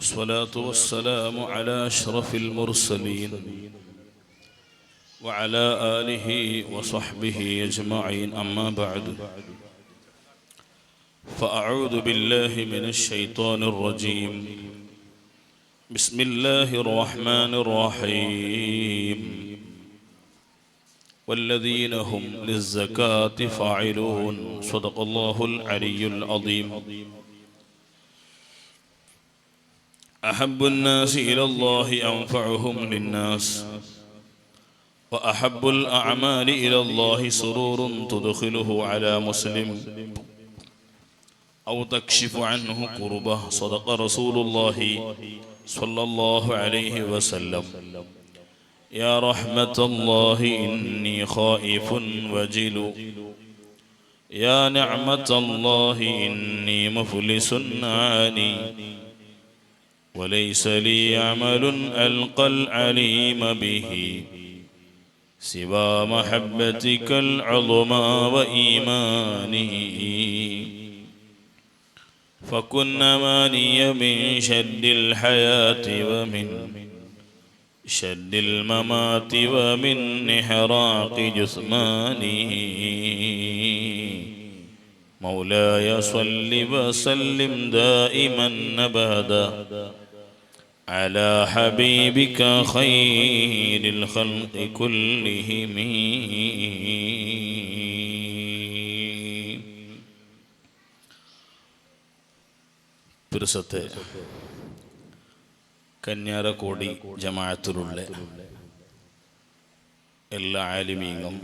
الصلاة والسلام على أشرف المرسلين وعلى آله وصحبه أجمعين، أما بعد، فأعوذ بالله من الشيطان الرجيم. بسم الله الرحمن الرحيم. والذين هم للزكاة فاعلون. صدق الله العلي العظيم. أحب الناس إلى الله أنفعهم للناس، وأحب الأعمال إلى الله سرور تدخله على مسلم أو تكشف عنه كربه. صدق رسول الله صلى الله عليه وسلم. يا رحمة الله إني خائف وجل، يا نعمة الله إني مفلس عاني، وليس لي عمل ألقى العليم به سوى محبتك العظمى وإيمانه. فكن أماني من شد الحياة ومن شد الممات ومن إحراق جثمانه. مولاي صل وسلم دائما أبدا على حبيبك خير الخلق كلهم. പിറസത്തെ കന്യാരക്കോടി ജമാഅത്തിലുള്ള എല്ലാ ആലിമീങ്ങളും,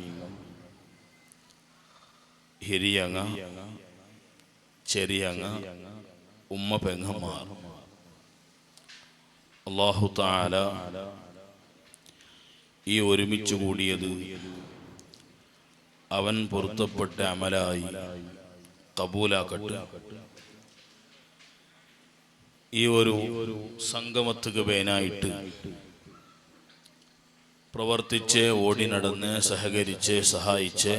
ഹിരിയങ്ങ, ചെറിയങ്ങ, ഉമ്മ പെങ്ങന്മാർ, അല്ലാഹു തആല ഈ ഒരുമിച്ച് കൂടിയത് അവൻ പൊരുത്തപ്പെട്ട അമലായി കബൂലാക്കട്ടെ. ഈ ഒരു സംഗമത്തുക വേനായിട്ട് പ്രവർത്തിച്ച് ഓടി നടന്ന് സഹകരിച്ച് സഹായിച്ച്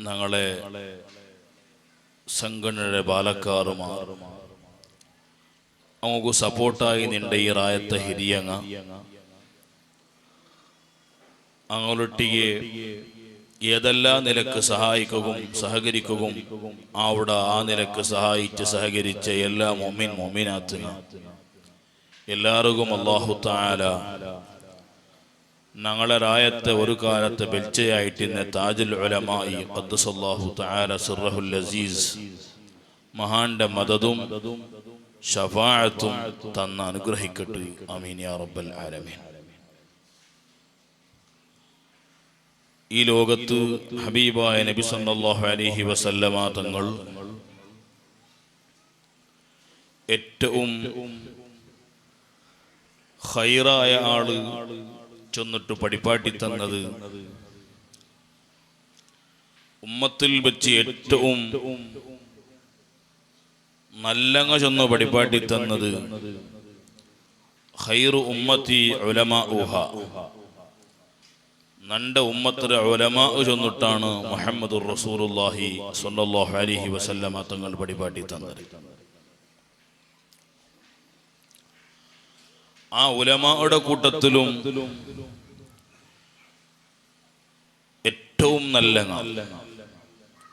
ഞങ്ങളെ സംഘടനയുടെ ബാലക്കാറുമാർ നമുക്ക് സപ്പോർട്ടായി നിന്റെ ഈ റായത്തെ ഹിരിയങ്ങ അങ്ങോട്ടൊട്ടിಗೆ ഏതെല്ലാം നിലക്ക് സഹായിക്കുകയും സഹകരിക്കുകയും അവിടെ ആ നിലക്ക് സഹായിച്ച് സഹകരിച്ച എല്ലാ മുഅ്മിനാത്തിന് എല്ലാവർക്കും അല്ലാഹു തആല ഞങ്ങളെ റായത്തെ ഒരു കാലത്തെ ബെൽച്ചയായിട്ട് ഇന്ന് താജുൽ ഉലമായി ഖദ്ദസല്ലാഹു തആല സിർറഹുൽ അസീസ് മഹാന്റെ മദദും ഷഫാഅത്തും തന്ന് അനുഗ്രഹിക്കട്ടെ. ആമീൻ യാ റബ്ബൽ ആലമീൻ. ഈ ലോകത്ത് ഹബീബായ നബി സല്ലല്ലാഹു അലൈഹി വസല്ലമ തങ്ങൾ ഏറ്റവും ഖൈറായ ആള് ചൊന്നിട്ട് പഠിപ്പാട്ടി തന്നത്, ഉമ്മത്തിൽ വെച്ച് ഏറ്റവും നല്ലങ്ങ ചൊന്ന് പഠിപ്പാട്ടി തന്നത് ഖൈറു ഉമ്മത്തി ഉലമാഉഹ, നന്റെ ഉമ്മത്തിലെ ഉലമാ ചൊന്നിട്ടാണ് മുഹമ്മദുർ റസൂലുള്ളാഹി സ്വല്ലല്ലാഹു അലൈഹി വസല്ലമ തങ്ങൾ പഠിപ്പാട്ടി തന്നത്. ആ ഉലമായുടെ കൂട്ടത്തിലും ഏറ്റവും നല്ല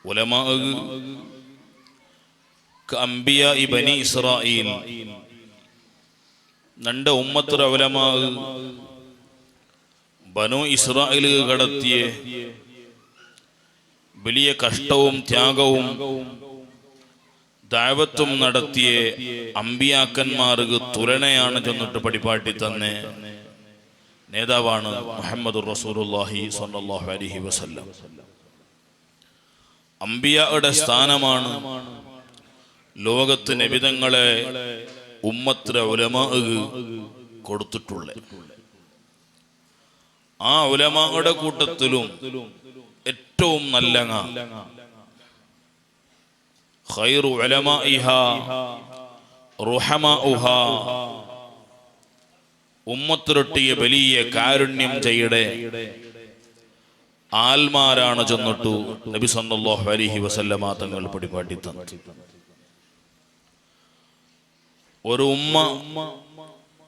ഉലമാ അംബിയാ ബനി ഇസ്രായീൽ, നന്റെ ഉമ്മത്തിലെ ഉലമാ ബനു ഇസ്രായേൽ കടത്തിയ വലിയ കഷ്ടവും ത്യാഗവും ദഅവത്തും നടത്തിയ അമ്പിയാക്കന്മാർക്ക് തുലനയാണ് ചെന്നിട്ട് പഠിപ്പാട്ടി തന്നെ നേതാവാണ് മുഹമ്മദുർ റസൂലുള്ളാഹി സ്വല്ലല്ലാഹു അലൈഹി വസല്ലം. അമ്പിയായുടെ സ്ഥാനമാണ് ലോകത്ത് നബിതങ്ങളെ ഉമ്മത്തിലെ ഉലമാക്ക് കൊടുത്തിട്ടുള്ളത്. ആ ഉലമായുടെ കൂട്ടത്തിലും ഏറ്റവും നല്ല ഖൈറു ഉലമാഇഹാ റുഹമാഉഹാ, ഉമ്മത്തിരൊട്ടിയെ വലിയ കാരുണ്യം ചെയ്യടെ ആൽമാരാണ് ചെന്നിട്ടു നബി സല്ലല്ലാഹു അലൈഹി വസല്ലമ തങ്ങൾ പഠിപ്പാട്ടി തന്നു. ഒരു ഉമ്മ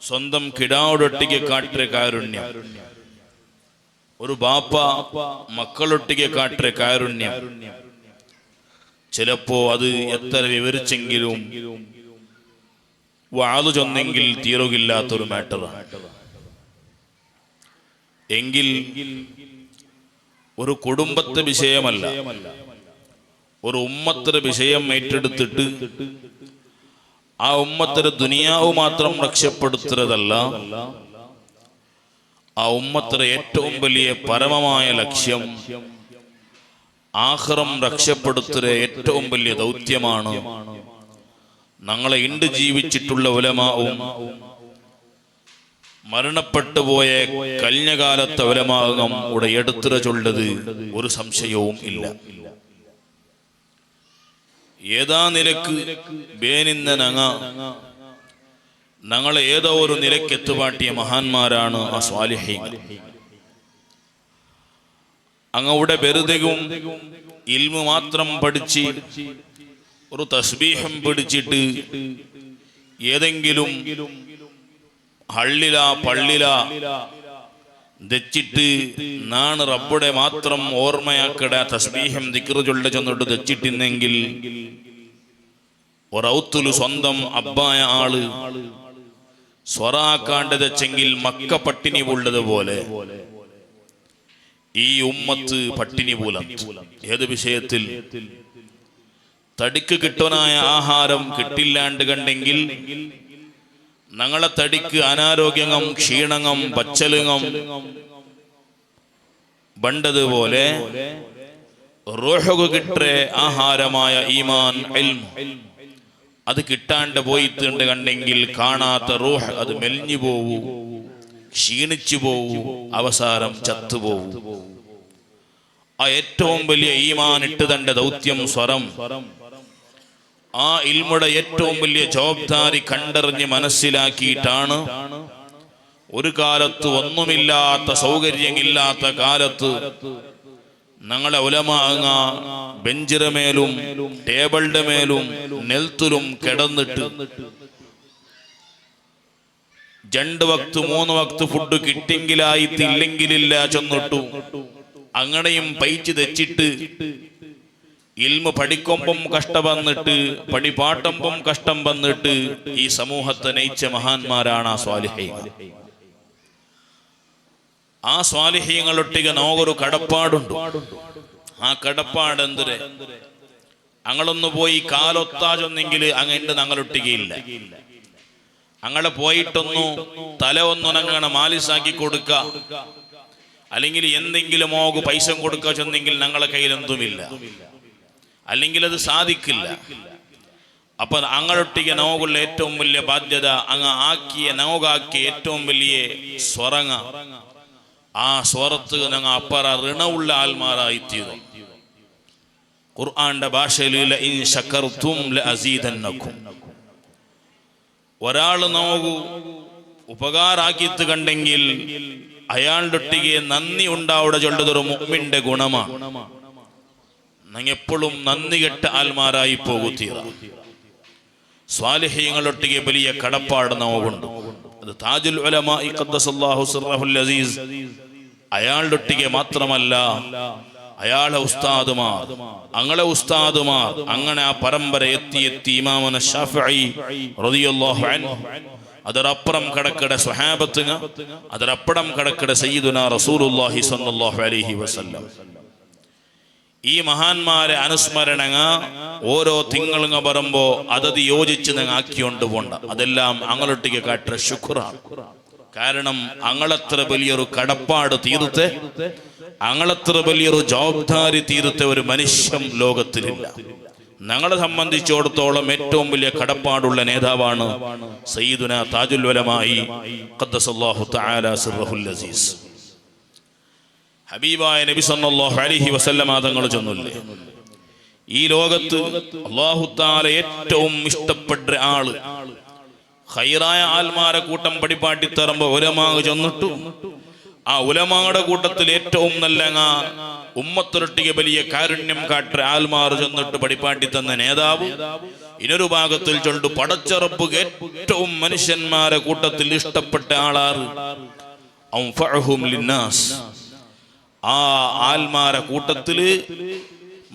സ്വന്തം കിടാവോടൊട്ടിക്ക് കാട്ടിയ കാരുണ്യം, ഒരു ബാപ്പ മക്കളൊട്ടിക്ക് കാട്ടിയ കാരുണ്യം ചിലപ്പോ അത് എത്ര വിവരിച്ചെങ്കിലും വാതു ചൊന്നെങ്കിൽ തീരുകില്ലാത്തൊരു മാറ്ററാണ്. എങ്കിൽ ഒരു കുടുംബത്തെ വിഷയമല്ല, ഒരു ഉമ്മത്തിന്റെ വിഷയം ഏറ്റെടുത്തിട്ട് ആ ഉമ്മത്തിന് ദുനിയാവ് മാത്രം രക്ഷപ്പെടുത്തുന്നതല്ല, ആ ഉമ്മത്തിന് ഏറ്റവും വലിയ പരമമായ ലക്ഷ്യം ആഖിറം രക്ഷപ്പെടുത്തുന്ന ഏറ്റവും വലിയ ദൗത്യമാണ്. ഞങ്ങളെ ഇണ്ട് ജീവിച്ചിട്ടുള്ള ഉലമാവും മരണപ്പെട്ടു പോയ കഴിഞ്ഞ കാലത്തെ ഉലമാകം ഇവിടെ എടുത്തുര ചൊല്ലത് ഒരു സംശയവും ഇല്ല. ഏതാ നിലക്ക് ബേനിന്ന ഞങ്ങളെ ഏതോ ഒരു നിലക്ക് എത്തുപാട്ടിയ മഹാന്മാരാണ് ആ സ്വാലിഹീങ്ങൾ. അങ്ങവിടെ വെറുതെയും ഇൽമു മാത്രം പഠിച്ച് ഒരു തസ്ബീഹം പിടിച്ചിട്ട് ഏതെങ്കിലും ഹള്ളില പള്ളില ദച്ചിട്ട് നാണ് റബ്ബുടെ മാത്രം ഓർമ്മയാക്കട തസ്ബീഹം ദിക്റ് ചൊല്ല ചെന്നിട്ട് ദച്ചിട്ടിന്നെങ്കിൽ ഒരൗത്തുല് സ്വന്തം അബ്ബായ ആള് സ്വറാക്കാണ്ട് ദച്ചെങ്കിൽ മക്ക പട്ടിണി ഉള്ളതുപോലെ ഈ ഉമ്മത്ത് പട്ടിണി മൂലം. ഏത് വിഷയത്തിൽ? തടിക്ക് കിട്ടുവാനായ ആഹാരം കിട്ടില്ലാണ്ട് കണ്ടെങ്കിൽ ഞങ്ങളെ തടിക്ക് അനാരോഗ്യങ്ങം ക്ഷീണങ്ങം പച്ചലുങ്ങം ബണ്ടതുപോലെ റൂഹുക്ക് കിട്ടേ ആഹാരമായ ഈമാൻ ഇൽമ് അത് കിട്ടാണ്ട് പോയിട്ടുണ്ട് കണ്ടെങ്കിൽ കാണാത്ത റൂഹ് അത് മെലിഞ്ഞു പോവൂ, ക്ഷീണിച്ചു പോവൂ, അവസാനം ചത്തുപോവൂ. ആ ഏറ്റവും വലിയ ഈമാൻ ഇട്ട് തന്റെ ദൗത്യം സ്വരം, ആ ഇൽമുടെ ഏറ്റവും വലിയ ജവാബ്ദാരി കണ്ടറിഞ്ഞ് മനസ്സിലാക്കിയിട്ടാണ് ഒരു കാലത്ത് ഒന്നുമില്ലാത്ത സൗകര്യമില്ലാത്ത കാലത്ത് ഞങ്ങളെ ഉലമാങ്ങ ബെഞ്ചിന്റെ മേലും ടേബിളിന്റെ മേലും നെൽത്തിലും കിടന്നിട്ട് 2 വക്ത് 3 വക്ത് ഫുഡ് കിട്ടിയെങ്കിലായിട്ടില്ലെങ്കിലില്ല ചെന്നിട്ടു അങ്ങനെയും പൈച്ച് തെച്ചിട്ട് ഇൽമു പഠിക്കുമ്പം കഷ്ടം വന്നിട്ട് പഠിപ്പാട്ടുമ്പം കഷ്ടം വന്നിട്ട് ഈ സമൂഹത്തെ നയിച്ച മഹാന്മാരാണ് ആ സ്വാലിഹീങ്ങൾ. ആ സ്വാലിഹീങ്ങളൊട്ടിക നോക്കൊരു കടപ്പാടുണ്ട്. ആ കടപ്പാട് എന്തിരെ? അങ്ങളൊന്ന് പോയി കാലൊത്താചൊന്നെങ്കിൽ അങ്ങണ്ട് ഞങ്ങളൊട്ടികയില്ല. അങ്ങനെ പോയിട്ടൊന്നു തല ഒന്നങ്ങനെ മാലിസാക്കി കൊടുക്ക, അല്ലെങ്കിൽ എന്തെങ്കിലും ഓക്ക് പൈസ കൊടുക്കുക ചെന്നെങ്കിൽ ഞങ്ങളെ കയ്യിൽ എന്തുമില്ല, അല്ലെങ്കിൽ അത് സാധിക്കില്ല. അപ്പൊ അങ്ങൊട്ടിക്ക് നോക്കുള്ള ഏറ്റവും വലിയ ബാധ്യത അങ്ങ് ആക്കിയ നോകാക്കിയ ഏറ്റവും വലിയ സ്വറങ്ങ, ആ സ്വറത്ത് ഞങ്ങൾ അപ്പറ ഋണമുള്ള ആൽമാരായിത്തീരും. ഖുർആന്റെ ഭാഷയിൽ ലഇൻ ശകർതും ലഅസീദന്നകും, ഒരാൾ നോക്കൂ ഉപകാരാക്കിത്ത് കണ്ടെങ്കിൽ അയാളുടെ ഒട്ടിಗೆ നന്ദി ഉണ്ടാവുക ചൊല്ലതൊരു മുഅ്മിന്റെ ഗുണമാണ്. നിങ്ങൾ എപ്പോഴും നന്ദി കെട്ട ആൽമാരായി പോകുത്തീറ. സ്വാലിഹീങ്ങളൊട്ടിಗೆ വലിയ കടപ്പാട് നമുക്കുണ്ട്. അത് താജുൽ ഉലമാ ഖദ്ദസല്ലാഹു സിർറഹുൽ അസീസ് അയാളുടെ ഒട്ടിಗೆ മാത്രമല്ല, അയാളെ ഉസ്താദുമാർ, അങ്ങളെ ഉസ്താദുമാർ, അങ്ങനെ ആ പരമ്പര എത്തി ഇമാമുന ശാഫിഈ റളിയല്ലാഹു അൻഹു, അതരപ്പുറം കടക്കട സ്വഹാബത്തുങ്ങ, അതരപ്പുറം കടക്കട സയ്യിദുനാ റസൂലുള്ളാഹി സ്വല്ലല്ലാഹു അലൈഹി വസല്ലം. ഈ മഹാന്മാരെ അനുസ്മരണങ്ങ ഓരോ തിങ്കളുങ്ങ പറയുമ്പോ അതത് യോജിച്ച് നിങ്ങൾ ആക്കിക്കൊണ്ട് പോണ്ട. അതെല്ലാം അങ്ങളൊട്ടിക്ക് കാട്ടുന്ന ശുക്റാണ്. കാരണം അങ്ങളത്ര വലിയൊരു കടപ്പാട് തീർത്ത്, അങ്ങളത്ര വലിയൊരു ജവാബ്ദാരി തീർത്ത ഒരു മനുഷ്യൻ ലോകത്തിലില്ല. ഞങ്ങളെ സംബന്ധിച്ചിടത്തോളം ഏറ്റവും വലിയ കടപ്പാടുള്ള നേതാവാണ് സയ്യിദുനാ താജുൽ ഉലമാഇ ഖദ്ദസല്ലാഹു തആല സിർറഹുൽ അസീസ്. ഹബീബായ നബി സല്ലല്ലാഹു അലൈഹി വസല്ലമ തങ്ങൾ ചൊല്ലില്ലേ, ഈ ലോകത്ത് അല്ലാഹു തആല ഏറ്റവും ഇഷ്ടപ്പെട്ട ആള് ഖൈറായ ആൽമാരെ കൂട്ടം പഠിപ്പാട്ടി തരുമ്പോ ഉലമാ ചൊന്നിട്ടു, ആ ഉലമായുടെ കൂട്ടത്തിൽ ഏറ്റവും നല്ല ഉമ്മത്തൊരൊട്ടിಗೆ വലിയ കാരുണ്യം കാട്ട ആൽമാർ ചെന്നിട്ട് പഠിപ്പാട്ടി തന്ന നേതാവ് ഇനൊരു ഭാഗത്തിൽ ചൊല്ലു പടച്ച റബ്ബ് ഏറ്റവും മനുഷ്യന്മാരെ കൂട്ടത്തിൽ ഇഷ്ടപ്പെട്ട ആളാറ് അൻഫഉഹും ലിന്നാസ്. ആ ആൽമാരെ കൂട്ടത്തില്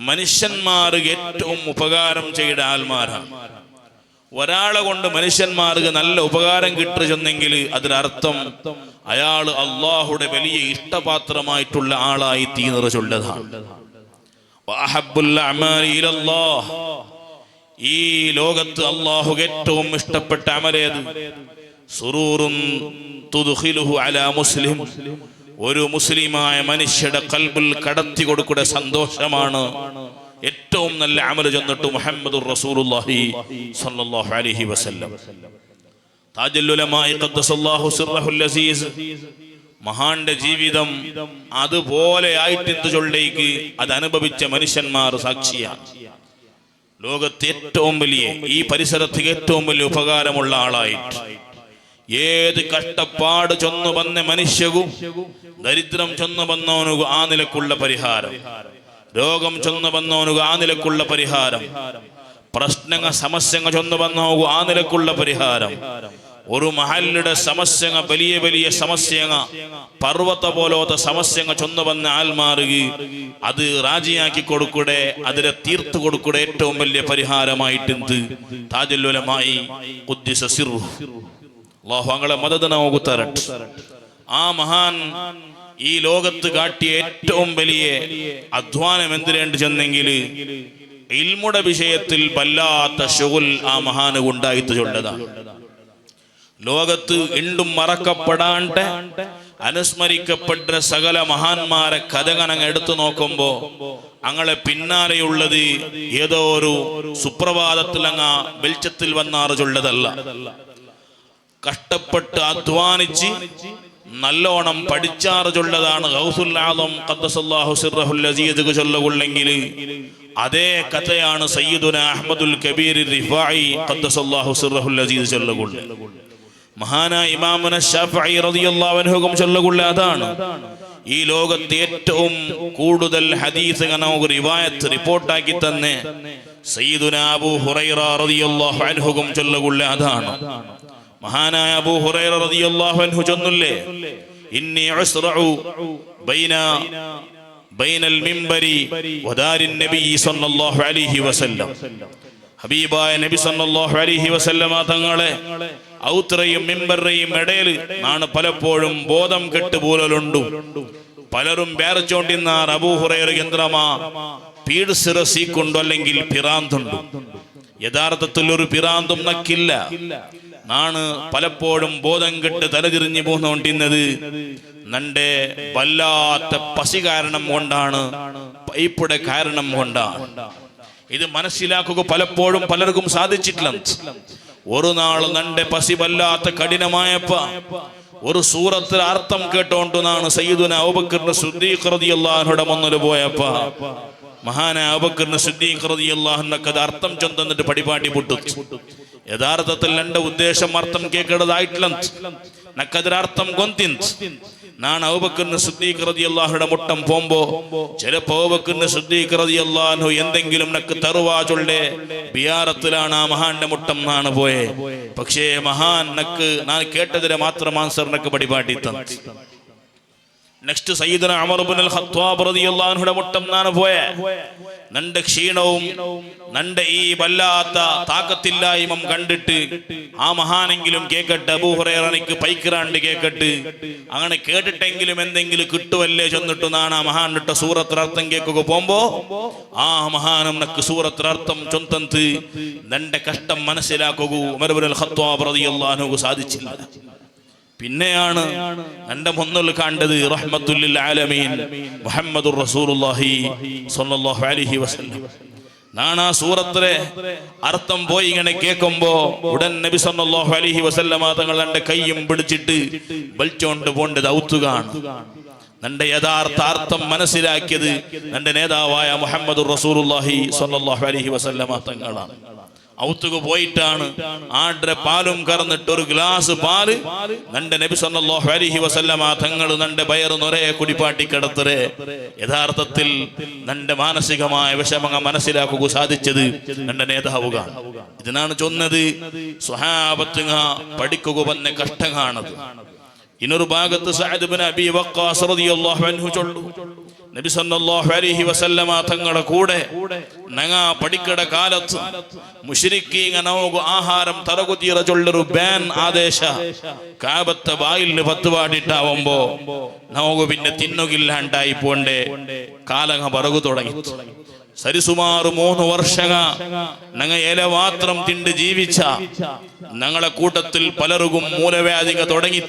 മനുഷ്യന്മാർക്ക് ഏറ്റവും ഉപകാരം ചെയ്ത ആൽമാരാണ്. ഒരാളെ കൊണ്ട് മനുഷ്യന്മാർക്ക് നല്ല ഉപകാരം കിട്ടുമെന്നെങ്കിൽ അതിനർത്ഥം അയാൾ അള്ളാഹുടെ വലിയ ഇഷ്ടപാത്രമായിട്ടുള്ള ആളായി തീർന്നു ചൊല്ലതാണ്. ഈ ലോകത്ത് അള്ളാഹു ഏറ്റവും ഇഷ്ടപ്പെട്ട അമലേത്? സുറൂറുൻ തുദ്ഖിലുഹു അലാ മുസ്ലിം. ഒരു മുസ്ലിമായ മനുഷ്യരുടെ ഖൽബിൽ കടത്തി കൊടുക്കുന്ന സന്തോഷമാണ് ഏറ്റവും നല്ല അമൽ ചെന്നിട്ട് മുഹമ്മദുർ റസൂലുള്ളാഹി സ്വല്ലല്ലാഹു അലൈഹി വസല്ലം. താജുൽ ഉലമാഇ ഖദ്ദസല്ലാഹു സിർറഹുൽ അസീസ് മഹാന്റെ ജീവിതം അതുപോലെ ആയിട്ട് ചൊല്ലേക്ക് അത് അനുഭവിച്ച മനുഷ്യന്മാർ സാക്ഷിയാണ്. ലോകത്തെ ഏറ്റവും വലിയ ഈ പരിസരത്ത് ഏറ്റവും വലിയ ഉപകാരമുള്ള ആളായിട്ട് ഏത് കഷ്ടപ്പാട് ചൊന്നു വന്ന മനുഷ്യവും ദരിദ്രം ചൊന്നു വന്നവനു ആ നിലക്കുള്ള പരിഹാരം, രോഗം ചൊന്നു വന്നവനു ആ നിലക്കുള്ള പരിഹാരം, പ്രശ്നങ്ങൾ സമസ്യങ്ങൾ ചൊന്നു വന്നവനു ആ നിലക്കുള്ള പരിഹാരം, ഒരു മഹല്ലുടെ സമസ്യങ്ങൾ വലിയ വലിയ സമസ്യങ്ങൾ പർവ്വത പോലത്തെ സമസ്യങ്ങൾ ചൊന്നു വന്ന ആൽമാർക്ക് അത് റാജിയാക്കി കൊടുക്കൂടെ, അതിനെ തീർത്തു കൊടുക്കൂടെ ഏറ്റവും വലിയ പരിഹാരമായിട്ട് താജുൽ ഉലമാഇ ഖുദ്ദിസ സിർറുഹു അല്ലാഹു അങ്ങളെ മദദ് നമുക്ക് തരട്ടെ. ആ മഹാൻ ഈ ലോകത്ത് കാട്ടിയ ഏറ്റവും വലിയ അധ്വാനം എന്തിനേണ്ടി ചെന്നെങ്കിൽ ഇൽമുടെ വിഷയത്തിൽ വല്ലാത്ത ശുഗുൽ ആ മഹാന് ഉണ്ടായിട്ട് ചൊല്ലതാണ്. ലോകത്ത് ഇണ്ടും മറക്കപ്പെടാണ്ട് അനുസ്മരിക്കപ്പെട്ട സകല മഹാന്മാരെ കഥകനങ്ങ് എടുത്തു നോക്കുമ്പോ അങ്ങളെ പിന്നാലെയുള്ളത് ഏതോ ഒരു സുപ്രഭാതത്തിൽ അങ്ങ് വെളിച്ചത്തിൽ വന്നാറ് ചൊല്ലതല്ല. കഷ്ടപ്പെട്ട് അധ്വാനിച്ച് നല്ലോണം പഠിച്ചാറ് ചൊല്ലതാണ് ഗൗസുൽ ആദം ഖദ്ദസല്ലാഹു സിർറഹുൽ അസീസ് ചൊല്ലുകൊള്ളെങ്കിൽ അതേ കഥയാണ് സയ്യിദുന അഹ്മദുൽ കബീർ റിഫാഇ ഖദ്ദസല്ലാഹു സിർറഹുൽ അസീസ് ചൊല്ലുകൊള്ളു. മഹാനായ ഇമാമുന ശാഫിഈ റളിയല്ലാഹു അൻഹു ചൊല്ലുകൊള്ളു. അതാണ് ഈ ലോകത്തെ ഏറ്റവും കൂടുതൽ ഹദീസ് നമുക്ക് റിവായത്ത് റിപ്പോർട്ടാക്കി തന്നെ സയ്യിദുന അബൂ ഹുറൈറ റളിയല്ലാഹു അൻഹു ചൊല്ലുകൊള്ളു. അതാണ് മഹാനായ അബൂ ഹുറൈറ റളിയല്ലാഹു അൻഹു ചൊല്ലുല്ലേ, ഇന്നി ഉസ്റഉ ബൈനൽ മിംബരി വദാരിൻ നബി സല്ലല്ലാഹു അലൈഹി വസല്ലം. ഹബീബായ നബി സല്ലല്ലാഹു അലൈഹി വസല്ലമ തങ്ങളെ ഔത്രയും മിമ്പറയും ഇടയിൽ നാണ് പലപ്പോഴും ബോധം കെട്ടുപോലുണ്ട്. പലരും വേർച്ചോണ്ടിന്നാർ അബൂ ഹുറൈറ യന്ത്രമാ പീഡ്സിറസിക്കൊണ്ടു അല്ലെങ്കിൽ പിറാന്തുണ്ട്. യഥാർത്ഥത്തിൽ ഒരു പിറാന്തും നക്കില്ല. നാണ് പലപ്പോഴും ബോധം കെട്ട് തലതിരിഞ്ഞു പോന്നുകൊണ്ടിരുന്നത് നന്റെ വല്ലാത്ത പസി കാരണം കൊണ്ടാണ്, പൈപ്പുടെ കാരണം കൊണ്ടാണ്. ഇത് മനസ്സിലാക്കുക പലപ്പോഴും പലർക്കും സാധിച്ചിട്ടില്ല. ഒരു നാള് നന്റെ പസി വല്ലാത്ത കഠിനമായപ്പ ഒരു സൂറത്തിൽ അർത്ഥം കേട്ടോണ്ടെന്നാണ് സയ്യിദുന അബൂബക്കർ സിദ്ദീഖ് റളിയല്ലാഹു അൻഹുടെ മുന്നിൽ പോയപ്പ മഹാനായ അബൂബക്കർ സിദ്ദീഖ് റളിയല്ലാഹു അൻഹു അത് അർത്ഥം ചൊന്നിട്ട് പടിപാടി പൊട്ടു. യഥാർത്ഥത്തിൽ എന്റെ ഉദ്ദേശം അർത്ഥം കേൾക്കേണ്ടതായിട്ടില്ല, നക്കതിരർത്ഥം കൊന്തി നാണ് അബൂബക്കർ സിദ്ദീഖ് റളിയല്ലാഹുയുടെ മുട്ടം പോകുമ്പോ ചിലപ്പോ അബൂബക്കർ സിദ്ദീഖ് റളിയല്ലാഹു അൻഹു എന്തെങ്കിലും നക്ക് തറുവാചുള്ളേ ബിയാറത്തിലാണ് ആ മഹാന്റെ മുട്ടം നാണ് പോയെ. പക്ഷേ മഹാൻ നക്ക് ഞാൻ കേട്ടതിനെ മാത്രം ആൻസർ നക്ക് പടിപാട്ടി തന്നു. നെക്സ്റ്റ് സയ്യിദുന ഉമർ ഇബ്നുൽ ഖത്താബ് റളിയല്ലാഹു അൻഹുയുടെ മുട്ടം നാണ് പോയെ. നന്റെ ക്ഷീണവും നന്റെ ഈ വല്ലാത്ത താക്കത്തില്ലായ്മ കണ്ടിട്ട് ആ മഹാനെങ്കിലും കേക്കട്ടെ, അബൂ ഹുറൈറ എനിക്ക് പൈക്കിറാണ്ട് കേക്കട്ട്, അങ്ങനെ കേട്ടിട്ടെങ്കിലും എന്തെങ്കിലും കിട്ടുവല്ലേ ചെന്നിട്ട് നാണ് ആ മഹാനിട്ട സൂറത്തിനർത്ഥം കേൾക്കുക പോകുമ്പോ ആ മഹാനും നക്ക് സൂറത്തിനർത്ഥം ചൊന്തന്ത് നന്റെ കഷ്ടം മനസ്സിലാക്കുക ഉമർ ഇബ്നുൽ ഖത്താബ് റളിയല്ലാഹു അൻഹു സാധിച്ചില്ല. പിന്നെയാണ് എന്റെ മുന്നിൽ കണ്ടത് റഹ്മത്തുൽ ലിൽ ആലമീൻ മുഹമ്മദുർ റസൂലുള്ളാഹി സ്വല്ലല്ലാഹു അലൈഹി വസല്ലം. നാണ് ആ സൂറത്തിലെ അർത്ഥം പോയി ഇങ്ങനെ കേൾക്കുമ്പോ ഉടൻ നബി സല്ലല്ലാഹു അലൈഹി വസല്ലമ തങ്ങൾ എന്റെ കൈയും പിടിച്ചിട്ട് വലിച്ചോണ്ട് പോണ്ടത് ഔത്തുകാണ്. നന്റെ യഥാർത്ഥ അർത്ഥം മനസ്സിലാക്കിയത് നന്റെ നേതാവായ മുഹമ്മദുർ റസൂലുള്ളാഹി സ്വല്ലല്ലാഹു അലൈഹി വസല്ലമ തങ്ങളാണ്. ഔത്തുക പോയിട്ടാണ് ആട്ര പാലും കറന്നിട്ട് ഒരു ഗ്ലാസ് പാല് നന്റെ നബി സല്ലല്ലാഹു അലൈഹി വസല്ലമ തങ്ങൾ നന്റെ വയറ് നിറയെ കുടിപ്പാട്ടി കിടത്തരെ. യഥാർത്ഥത്തിൽ നന്റെ മാനസികമായ വിഷമങ്ങൾ മനസ്സിലാക്കുക സാധിച്ചത് നന്റെ നേതാവുക. ഇതിനാണ് ചൊന്നത് സ്വഹാബത്തുക പഠിക്കുക വന്ന കഷ്ടം കാണത്. ഇന്നൊരു ഭാഗത്ത് സഅദ് ഇബ്നു അബീ വഖാസ് റളിയല്ലാഹു അൻഹു ചൊല്ലു നബി സല്ലല്ലാഹു അലൈഹി വസല്ലമ തങ്ങളുടെ കൂടെ നങ്ങ പഠിക്കട കാലത്ത് മുശ്രിക്കീങ്ങ നമുക്ക് ആഹാരം തറകുതീറ ചൊല്ലൊരു ബാൻ ആദേശ കാബത്തെ വായിലിന് പത്ത് പാടിട്ടാവുമ്പോ നമുക്ക് പിന്നെ തിന്നുകില്ലാണ്ടായി പോണ്ടേ കാലങ്ങ പറകു തുടങ്ങി. സരിസുമാറ് 3 വർഷങ്ങ ഞങ്ങ ഇല മാത്രം തിണ്ട് ജീവിച്ച ഞങ്ങളെ കൂട്ടത്തിൽ പലർക്കും മൂലവ്യാധിക തുടങ്ങി.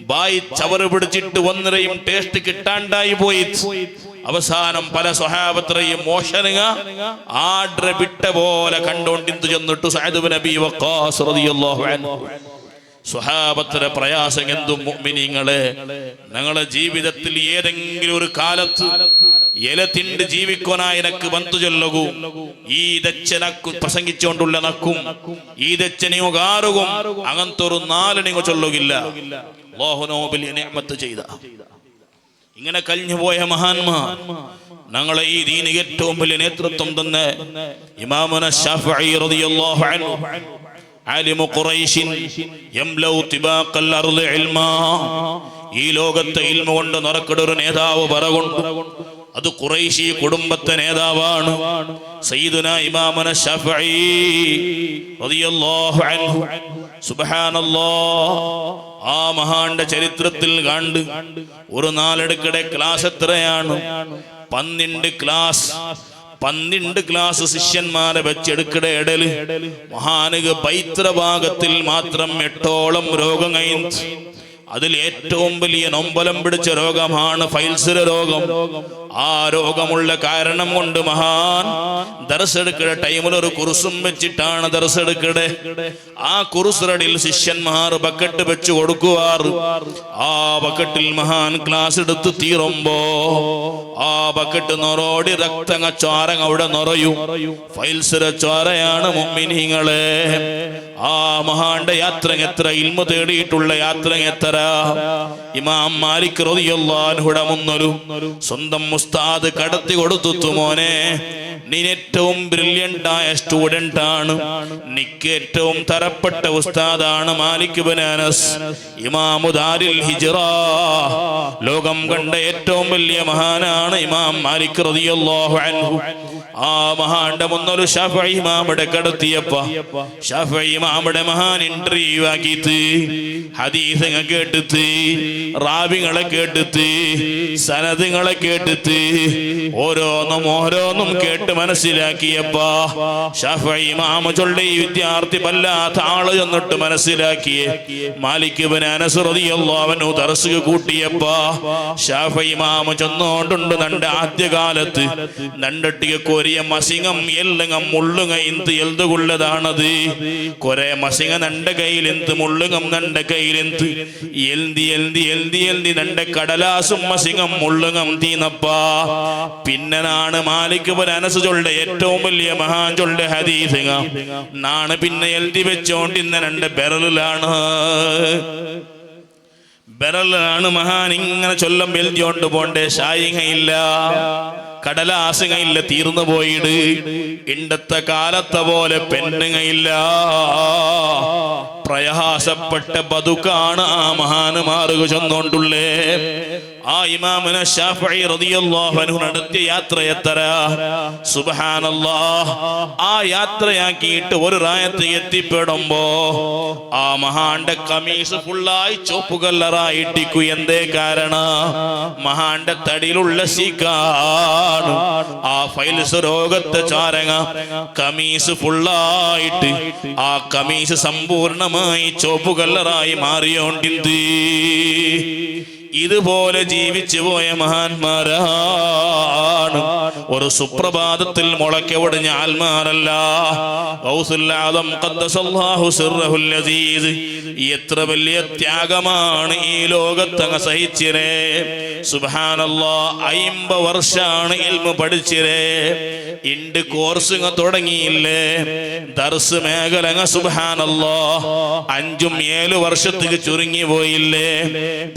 ബായി ചവറ് പിടിച്ചിട്ട് ഒന്നരയും ടേസ്റ്റ് കിട്ടാണ്ടായി പോയി. അവസാനം പല സ്വഹാബത്രയും മോശനുക ആഡ്ര വിട്ട പോലെ കണ്ടോണ്ടിന്തു ചെന്നിട്ടു സഅദ് ഇബ്നു അബീ വഖാസ് റളിയല്ലാഹു അൻഹു സ്വഹാബത്തിന്റെ പ്രയാസം എന്തും മുഅ്മിനീങ്ങളെ ഞങ്ങളുടെ ജീവിതത്തിൽ ഏതെങ്കിലും ഒരു കാലത്ത് ഇല തിണ്ട് ജീവിക്കാനായി എനക്ക് വന്നു ചൊല്ലകൂ ഈ ദച്ചനക്കു പ്രസംഗിച്ചുകൊണ്ടുള്ള നക്കും ഈ ദച്ചനിയോ കാറുകും അങ്ങനത്തെ ഒരു 4 നിങ്ങൾ ചൊല്ലുകില്ല. അല്ലാഹു നോബിൽ നിഅമത്ത് ചെയ്ത ഇങ്ങനെ കഴിഞ്ഞു പോയ മഹാന്മാർ ഞങ്ങളെ ഈ ദീനിന് ഏറ്റവും വലിയ നേതൃത്വം തന്നെ ഇമാമുന ശാഫിഈ റളിയല്ലാഹു അൻഹു ആലിമു ഖുറൈശിൻ യംലൗ തിബാഖൽ അർളി ഇൽമാ. ഈ ലോകത്തെ ഇൽമ കൊണ്ട് നിറക്കുന്ന ഒരു നേതാവ് പറകൊണ്ട് അത് ഖുറൈശി കുടുംബത്തെ നേതാവാണ് സയ്യിദുനാ ഇമാമുന ശാഫിഈ റളിയല്ലാഹു അൻഹു. സുബ്ഹാനല്ലാഹ്, ആ മഹാന്റെ ചരിത്രത്തിൽ കണ്ട് ഒരു നാലെടുക്കടെ ക്ലാസ് എത്രയാണ്? 12 ക്ലാസ് ശിഷ്യന്മാരെ വെച്ചെടുക്കടെ ഇടല് മഹാനുക പൈത്രഭാഗത്തിൽ മാത്രം 8ഓളം രോഗം കഴിഞ്ഞു. അതിൽ ഏറ്റവും വലിയ നൊമ്പലം പിടിച്ച രോഗമാണ് ഫൈൽസിന്റെ രോഗം. ആ രോഗമുള്ള കാരണം കൊണ്ട് മഹാൻ ദർസെടുക്കടെ ടൈമിൽ ഒരു കുറുസും വെച്ചിട്ടാണ് ദർസെടുക്കടെ. ആ കുറുസറടിൽ ശിഷ്യന്മാർ ബക്കറ്റ് വെച്ച് കൊടുക്കുവാറ്. ആ ബക്കറ്റിൽ മഹാൻ ക്ലാസ് എടുത്ത് തീരുമ്പോ ആ ബക്കറ്റ് നിറോടി രക്തങ്ങ ചോരങ്ങ അവിടെ നിറയും. ഫൈൽസിന്റെ ചോരയാണ് മുഅ്മിനീങ്ങളെ. ആ മഹാന്റെ യാത്ര എത്ര ഇൽമു തേടിയിട്ടുള്ള യാത്ര എത്ര. ഇമാം മാലിക് റളിയല്ലാഹു അൻഹുടെ മുന്നൊരു സ്വന്തം ഉസ്താദ് കടത്തി കൊടുത്തു, മോനെ നീ ഏറ്റവും ബ്രില്യന്റ് ആയ സ്റ്റുഡന്റ് ആണ്, നിക്ക് ഏറ്റവും തരപ്പെട്ട ഉസ്താദാണ് മാലിക് ഇബ്നു അനസ് ഇമാമു ദാരിൽ ഹിജ്റ. ലോകം കണ്ട ഏറ്റവും വലിയ മഹാനാണ് ഇമാം മാലിക് റളിയല്ലാഹു അൻഹു. ആ മഹാന്റെ മുന്നൊരു ശാഫിഈ ഇമാമിടെ കടത്തിയപ്പോ ശാഫിഈ ഇമാമിടെ മഹാൻ ഇന്റർവ്യൂ ആക്കിയിട്ട് ഹദീസ് കേട്ടിട്ട് റാവികളെ കേട്ടിട്ട് സനദുകളെ കേട്ടിട്ട് ഓരോന്നും കേട്ട് മനസ്സിലാക്കിയപ്പോ ശാഫിഈ ഇമാം ചൊല്ലി ഈ വിദ്യാർത്ഥി വല്ലാത്ത ആള് എന്നിട്ട് മനസ്സിലാക്കിയേ മാലിക് ഇബ്നു അനസ് റളിയല്ലാഹു അൻഹു ദർസ് കൂട്ടിയപ്പോ ശാഫിഈ ഇമാം ചെന്നോണ്ടുണ്ട് നന്റെ ആദ്യകാലത്ത് നണ്ടട്ടിയ കൊരിയ മസിങ്ങം എല്ലങ്ങം മുള്ളുങ്ങ ഇന്ത് എൽതുകൊള്ളതാണത്. കൊറേ മസിങ്ങ നന്റെ കയ്യിലെന്ത് മുള്ളുങ്ങം നന്റെ കയ്യിലെന്ത് എൽതി നന്റെ കടലാസും മസിങ്ങം മുള്ളുങ്ങം തീനപ്പാ. പിന്നാണ് മാലിക് ഇബ്നു അനസ് ചൊല്ലെ ഏറ്റവും വലിയ മഹാൻ ചൊല്ലെ ഹദീസ് നാണ് പിന്നെ എൽതി വെച്ചോണ്ട് ഇന്ന് നന്റെ ബെറലാണ് മഹാൻ ഇങ്ങനെ ചൊല്ലം എൽതിയോണ്ട് പോണ്ടേ. ഷായിങ്ങയില്ല, കടലാസുകയില്ല, തീർന്നു പോയിട്. ഇണ്ടത്തെ കാലത്തെ പോലെ പെണ്ണുങ്ങയില്ല. പ്രയാസപ്പെട്ട ബതുക്കാണ് ആ മഹാന് മാറുക ചെന്നോണ്ടുള്ളേ. ആ ഇമാമുന ശാഫിഈ റളിയല്ലാഹു അൻഹു നടത്തിയ യാത്ര എത്ര സുബ്ഹാനല്ലാഹ്. ആ യാത്രയാക്കിയിട്ട് ഒരു റായത്ത് എത്തിപ്പെടുമ്പോ ആ മഹാന്റെ കമീസ് ഫുള്ളായി ചോപ്പ് കല്ലറായിട്ടിക്കു. എന്തേ കാരണം? മഹാന്റെ തടിയിലുള്ള സീക്കാണ്. ആ ഫൈൽസ് രോഗത്തെ ചാരങ്ങ കമീസ് ഫുള്ളായിട്ട് ആ കമീസ് സമ്പൂർണമായി ചോപ്പ് കല്ലറായി മാറിയോണ്ടിന്ത്. ഇതുപോലെ ജീവിച്ചു പോയ മഹാന്മാരാണ്. ഒരു സുപ്രഭാതത്തിൽ മുളയ്ക്കൊടിഞ്ഞ ആൽമാരല്ല. ഗൗസുൽ ആദം ഖദ്ദസല്ലാഹു സിർറഹുൽ അസീസ് എത്ര വലിയ ത്യാഗമാണ് ഈ ലോകത്തങ്ങ് സഹിച്ചിരേ. സുബ്ഹാനല്ലാഹ്, 50 വർഷാണ് ഇൽമു പഠിച്ചിരേ. ഇണ്ട് കോഴ്സ് തുടങ്ങിയില്ലേ ദർസ് മേഖല സുബ്ഹാനല്ലാഹ് 5-7 വർഷത്തേക്ക് ചുരുങ്ങി പോയില്ലേ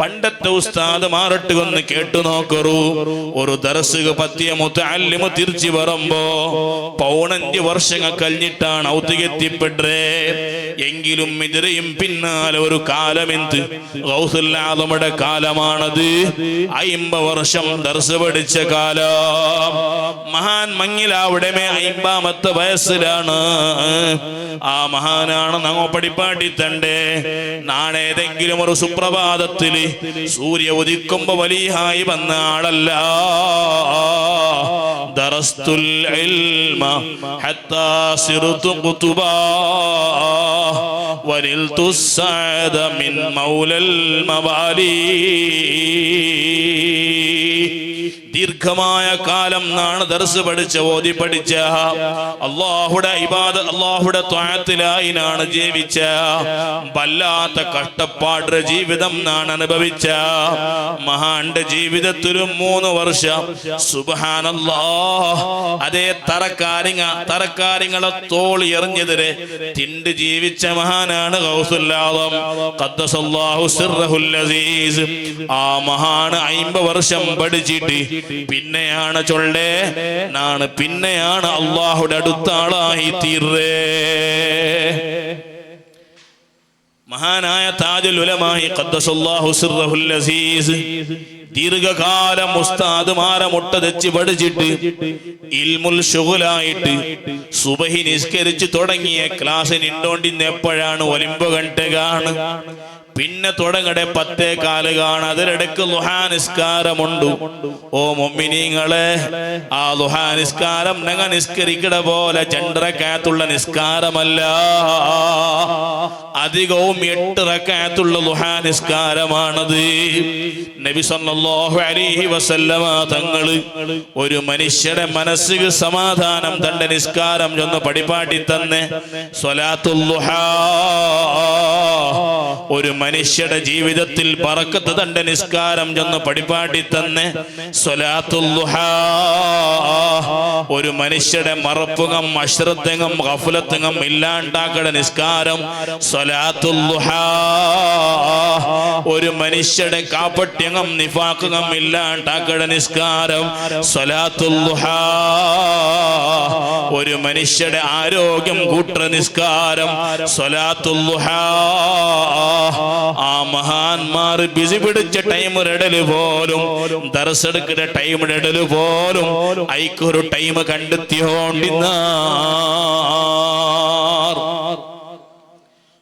പണ്ടത്തെ ഉസ്താദ് മാറട്ട് ഒന്ന് കേട്ടു നോക്കറു ഒരു ദർസ് പത്തിയ മുതഅല്ലിമ തിരിച്ചു വരുമ്പോ 15 വർഷങ്ങൾ കഴിഞ്ഞിട്ടാണ് ഔത്തികെത്തിപ്പെട്ടേ എങ്കിലും ഇതിരെയും പിന്നാലെ ഒരു കാലമെന്ത് ഗൗസുൽ ആദമുടെ കാലമാണത് 50 വർഷം ദർസ് പഠിച്ച കാലം മഹാൻ മങ്ങിലാവിടെ 50ാമത്തെ വയസ്സിലാണ് ആ മഹാനാണ് നമ്മ പഠിപ്പാട്ടി തണ്ടേ നാളേതെങ്കിലും ഒരു സുപ്രഭാതത്തില് സൂര്യ ഉദിക്കുമ്പോ വലിയായി വന്ന ആളല്ല ദറസ്തുൽ ഇൽമ ഹത്താ സിർതു ഖുതുബാ വനിൽതു സഅദ മിൻ മൗലൽ മവാലി ദീർഘമായ കാലം നാണ് ദർസ് പഠിച്ച ഓതി പഠിച്ച അല്ലാഹുടെ ഇബാദത്ത് അല്ലാഹുടെ ത്വഅത്തിലായിനാണ് ജീവിച്ച വല്ലാത്ത കഷ്ടപ്പാടുടെ ജീവിതം നാണ് അനുഭവിച്ച മഹാന്റെ ജീവിതത്തിലും 3 വർഷം സുബ്ഹാനല്ലാഹ് അതേ തറക്കാരിങ്ങളെ തോളി എറിഞ്ഞെതിരെ തിണ്ട് ജീവിച്ച മഹാനാണ് ഗൗസുൽ ആദം ഖദ്ദസല്ലാഹു സിർറഹുൽ അസീസ് ആ മഹാൻ 50 വർഷം പഠിച്ചിട്ട് പിന്നെയാണ് ചൊല്ലേ നാണ് പിന്നെയാണ് അല്ലാഹുടെ അടുത്ത ആളായി തീർന്നേ മഹാനായ താജുൽ ഉലമായി ഖദ്ദസല്ലാഹു സിർറഹുൽ അസീസ് ദീർഘകാലം ഉസ്താദുമാരെ മുട്ട തെച്ച് പഠിച്ചിട്ട് ഇൽമുൽ ശുഗുലായിട്ട് സുബഹി നിസ്കരിച്ച് തുടങ്ങിയ ക്ലാസ്സിന് ഇണ്ടോണ്ടിന്ന് എപ്പോഴാണ് ഒലിമ്പ് കണ്ടകാണ് പിന്നെ തുടങ്ങടെ 10:15 കാണ അതിലിടക്ക് ളുഹാ നിസ്കാരമുണ്ട് ഓ മുഅ്മിനീങ്ങളെ ആ ളുഹാ നിസ്കാരം ഞങ്ങൾ നിസ്കരിക്കട പോലെ 2 റക്അത്തുള്ള നിസ്കാരമല്ല അധികവും 8 റക്അത്തുള്ള ളുഹാ നിസ്കാരമാണത് നബി സല്ലല്ലാഹു അലൈഹി വസല്ലമ തങ്ങൾ ഒരു മനുഷ്യന്റെ മനസ്സിന് സമാധാനം തന്റെ നിസ്കാരം എന്ന് പഠിപ്പാട്ടി തന്നെ സ്വലാത്തുൽ ളുഹാ ഒരു മനുഷ്യന്റെ ജീവിതത്തിൽ ബറക്കത്ത് തന്റെ നിസ്കാരം എന്ന് പഠിപ്പാട്ടി തന്നെ സ്വലാത്തുൽ ളുഹാ ഒരു മനുഷ്യന്റെ മറപ്പുകം അശ്രദ്ധകം ഗഫലത്തുകം ഇല്ലാണ്ടാക്കട നിസ്കാരം സ്വലാത്തുൽ ളുഹാ ഒരു മനുഷ്യന്റെ കാപട്യകം നിഫാഖകം ഇല്ലാണ്ടാക്കട നിസ്കാരം സ്വലാത്തുൽ ളുഹാ ഒരു മനുഷ്യന്റെ ആരോഗ്യം കൂട്ട നിസ്കാരം സ്വലാത്തുൽ ളുഹാ ആ മഹാന്മാർ ബിസി പിടിച്ച ടൈം ഇടല് പോലും ദർസ് എടുക്കുന്ന ടൈം ഇടല് പോലും ഐക്കൊരു ടൈം കണ്ടെത്തിയോണ്ടിന്ന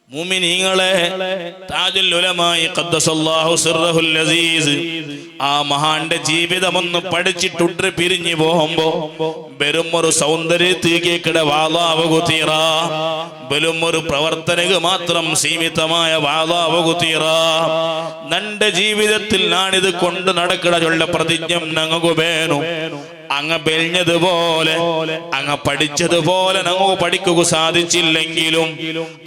മുഅ്മിനീങ്ങളെ താജുൽ ഉലമായി ഖദ്ദസല്ലാഹു സിർറഹുൽ അസീസ് ആ മഹാന്റെ ജീവിതം ഒന്ന് പഠിച്ചിട്ടുണ്ട് പിരിഞ്ഞു പോകുമ്പോ വെറും ഒരു സൗന്ദര്യത്തിലേക്കിട വാളാവുകുതീറ വെറും ഒരു പ്രവർത്തനക്ക് മാത്രം സീമിതമായ വാളാവുകുതീറ നന്റെ ജീവിതത്തിൽ ഞാനിത് കൊണ്ട് നടക്കണ പ്രതിജ്ഞ ഞങ്ങൾക്ക് വേണം അങ്ങ് ബെൽഞ്ഞതുപോലെ അങ്ങ് പഠിച്ചതുപോലെ ഞങ്ങൾക്ക് പഠിക്കുക സാധിച്ചില്ലെങ്കിലും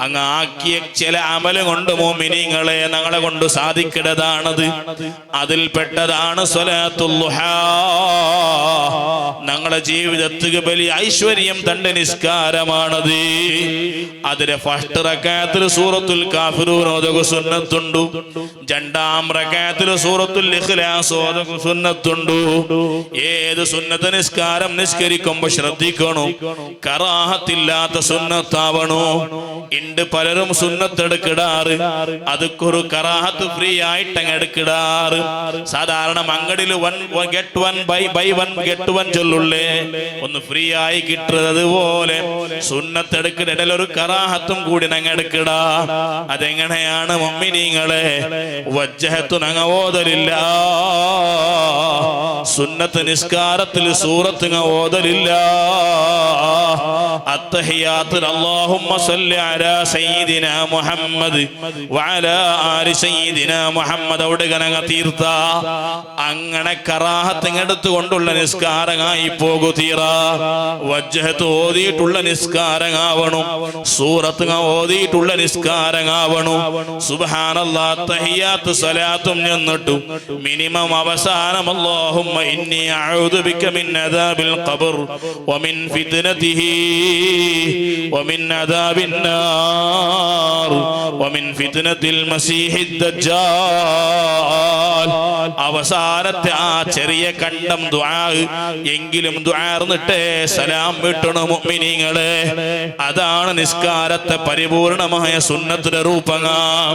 അങ്ങ് ആക്കിയ ചില അമല് കൊണ്ട് മുഅ്മിനീങ്ങളെ ഞങ്ങളെ കൊണ്ട് സാധിക്കേണ്ടതാണത് അതിൽപ്പെട്ടതാണ് സ്വലാത്തുൽ ളുഹാ ഞങ്ങളുടെ ജീവിതത്തിൽ വലിയ ഐശ്വര്യം തന്റെ നിസ്കാരമാണത് അതിലെ ഫസ്റ്റ് റക്അത്തിൽ സൂറത്തുൽ കാഫിറൂൻ ഓതുക സുന്നത്തുണ്ട് രണ്ടാം റക്അത്തിൽ സൂറത്തുൽ ഇഖ്ലാസ് ഓതുക സുന്നത്തുണ്ട് ഏത് നിസ്കാരം നിസ്കരിക്കുമ്പോ ശ്രദ്ധിക്കണോ കറാഹത്തില്ലാത്ത സുന്നത്താവണോ ഇണ്ട് പലരും സുന്നത്തെടുക്കിടാറ് അതൊരു കറാഹത്ത് ഫ്രീ ആയിട്ട് അങ്ങ് എടുക്കിടാറ് സാധാരണ മങ്കടിൽ ബൈ വൺ ഗെറ്റ് വൺ ചൊല്ലുള്ളേ ഒന്ന് ഫ്രീ ആയി കിട്ടുന്നത് പോലെ സുന്നത്തെടുക്കിടയിൽ ഒരു കറാഹത്തും കൂടി ഞങ്ങൾ എടുക്കിടാ അതെങ്ങനെയാണ് മുഅ്മിനീങ്ങളെ വജ്ജഹത്തു ഞങ്ങൾ ഓതലില്ല സുന്നത്ത് നിസ്കാരത്തിൽ സൂറത്ത് ഓതലില്ല അത്തഹിയാത്തുൽ അല്ലാഹുമ്മ സ്വല്ലി അലാ സയ്യിദിനാ മുഹമ്മദ് വഅലാ ആലി സയ്യിദിനാ മുഹമ്മദ് അവിടെ ഗണങ്ങ തീർത്ത അങ്ങനെ കറാഹത്ത് എടുത്തുകൊണ്ടുള്ള നിസ്കാരമായി പോകു തീറ വജ്ജഹത്ത് ഓതിയിട്ടുള്ള നിസ്കാരമാവണം സൂറത്ത് ഓതിയിട്ടുള്ള നിസ്കാരമാവണം സുബ്ഹാനല്ലാഹ് തഹിയാത്ത് സ്വലാത്തും എന്നിട്ടു മിനിമം അവസാനം അല്ലാഹുമ്മ اللهم إني أعوذ بك من عذاب القبر ومن فتنته ومن عذاب النار ومن فتنة المسيح الدجال. അവസാനത്തെ ആ ചെറിയ കണ്ടം ദുആ എങ്കിലും ദുആർന്നിട്ടേ സലാം വിട്ടണം മുഅ്മിനീങ്ങളെ. അതാണ് നിസ്കാരത്തെ പരിപൂർണമായ സുന്നത്തിന്റെ രൂപങ്ങൾ.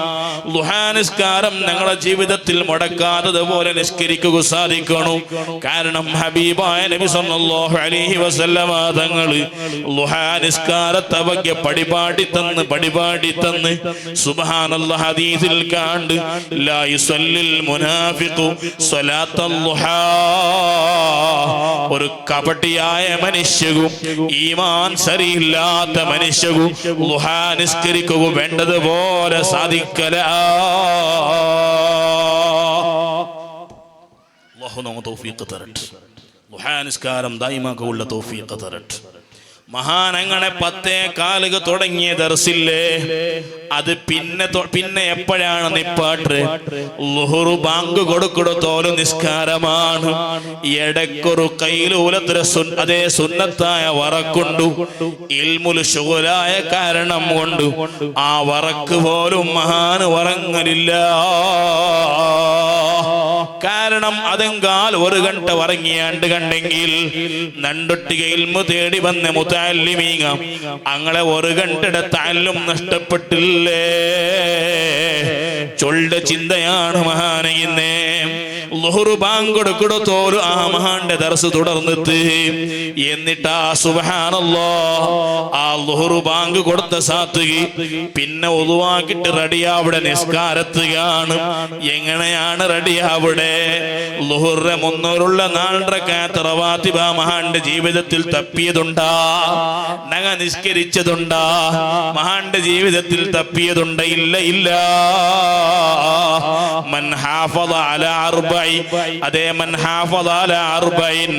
ദുആ നിസ്കാരം ഞങ്ങളുടെ ജീവിതത്തിൽ മുടക്കാത്തതുപോലെ നിസ്കരിക്കുക സാധിക്കണം. കാരണം ഹബീബായ നബി സല്ലല്ലാഹു അലൈഹി വസല്ലമ തങ്ങൾ ദുആ നിസ്കാരത്തെ വകെ പടിപാടി തന്ന് സുബ്ഹാനല്ലാഹ് ഹദീസിൽ കണ്ട് ലാ യുസല്ലിൽ മുനാഫിഖു സ്വലാത്തൽ ദുഹാ. ഒരു കപടിയായ മനുഷ്യനും ഈമാൻ ശരിയില്ലാത്ത മനുഷ്യനും ദുഹാ നിസ്കരിക്കുക വേണ്ടതുപോലെ സാധിക്കല. അല്ലാഹു നമുക്ക് തൗഫീഖ് തരട്ടെ. ദുഹാ നിസ്കാരം ദായിമാക്കുള്ള തൗഫീഖ് തരട്ടെ. മഹാനങ്ങളെ 10 തുടങ്ങിയ ദർസില്ലേ, അത് പിന്നെ എപ്പോഴാണ് നിപ്പാട്ട്? ളുഹുർ ബാങ്ക് കൊടുക്കുടത്തോലും നിസ്കാരമാണ്. ഇടയ്ക്കൊരു കൈലൂലത്തിലെ അതേ സുന്നത്തായ വറക്കുണ്ടു. ഇൽമുൽ ശുഗലായ കാരണം കൊണ്ട് ആ വറക്ക് പോലും മഹാന് ഉറങ്ങലില്ല. കാരണം അതെങ്കാൽ 1 ഗണ്ട ഉറങ്ങിയാണ്ട് കണ്ടെങ്കിൽ നണ്ടൊട്ടിക ഇൽമു തേടി വന്ന് മുതഅല്ലിമീങ്ങ അങ്ങളെ 1 ഗണ്ടയുടെ തഅല്ലും നഷ്ടപ്പെട്ടില്ലേ? ചൊല്ലുടെ ചിന്തയാണ് മഹാനെ. ഇന്നേ ളുഹുർ ബാങ്ക് കൊടുക്കുടത്തോലും ആ മഹാന്റെ ദർസ് തുടർന്നിട്ട് എന്നിട്ട് ആ സുബ്ഹാനല്ലാഹ് ആ ളുഹുർ ബാങ്ക് കൊടുത്ത സാത്തുകി പിന്നെ ഒളുവാക്കിട്ട് റെഡിയാവിടെ നിസ്കാരത്തുകയാണ്. എങ്ങനെയാണ് റെഡിയാവിടെ? ളുഹുറിന്റെ 304 റക്അത്ത് റവാത്തിബ് ആ മഹാന്റെ ജീവിതത്തിൽ തപ്പിയതുണ്ടാ? നഗ നിസ്കരിച്ചതുണ്ടാ? മഹാന്റെ ജീവിതത്തിൽ തപ്പിയതുണ്ട? ഇല്ല. മൻ ഹാഫള അലാ അർബഇ, അതേ മൻ ഹാഫള അലാ അർബഇൻ,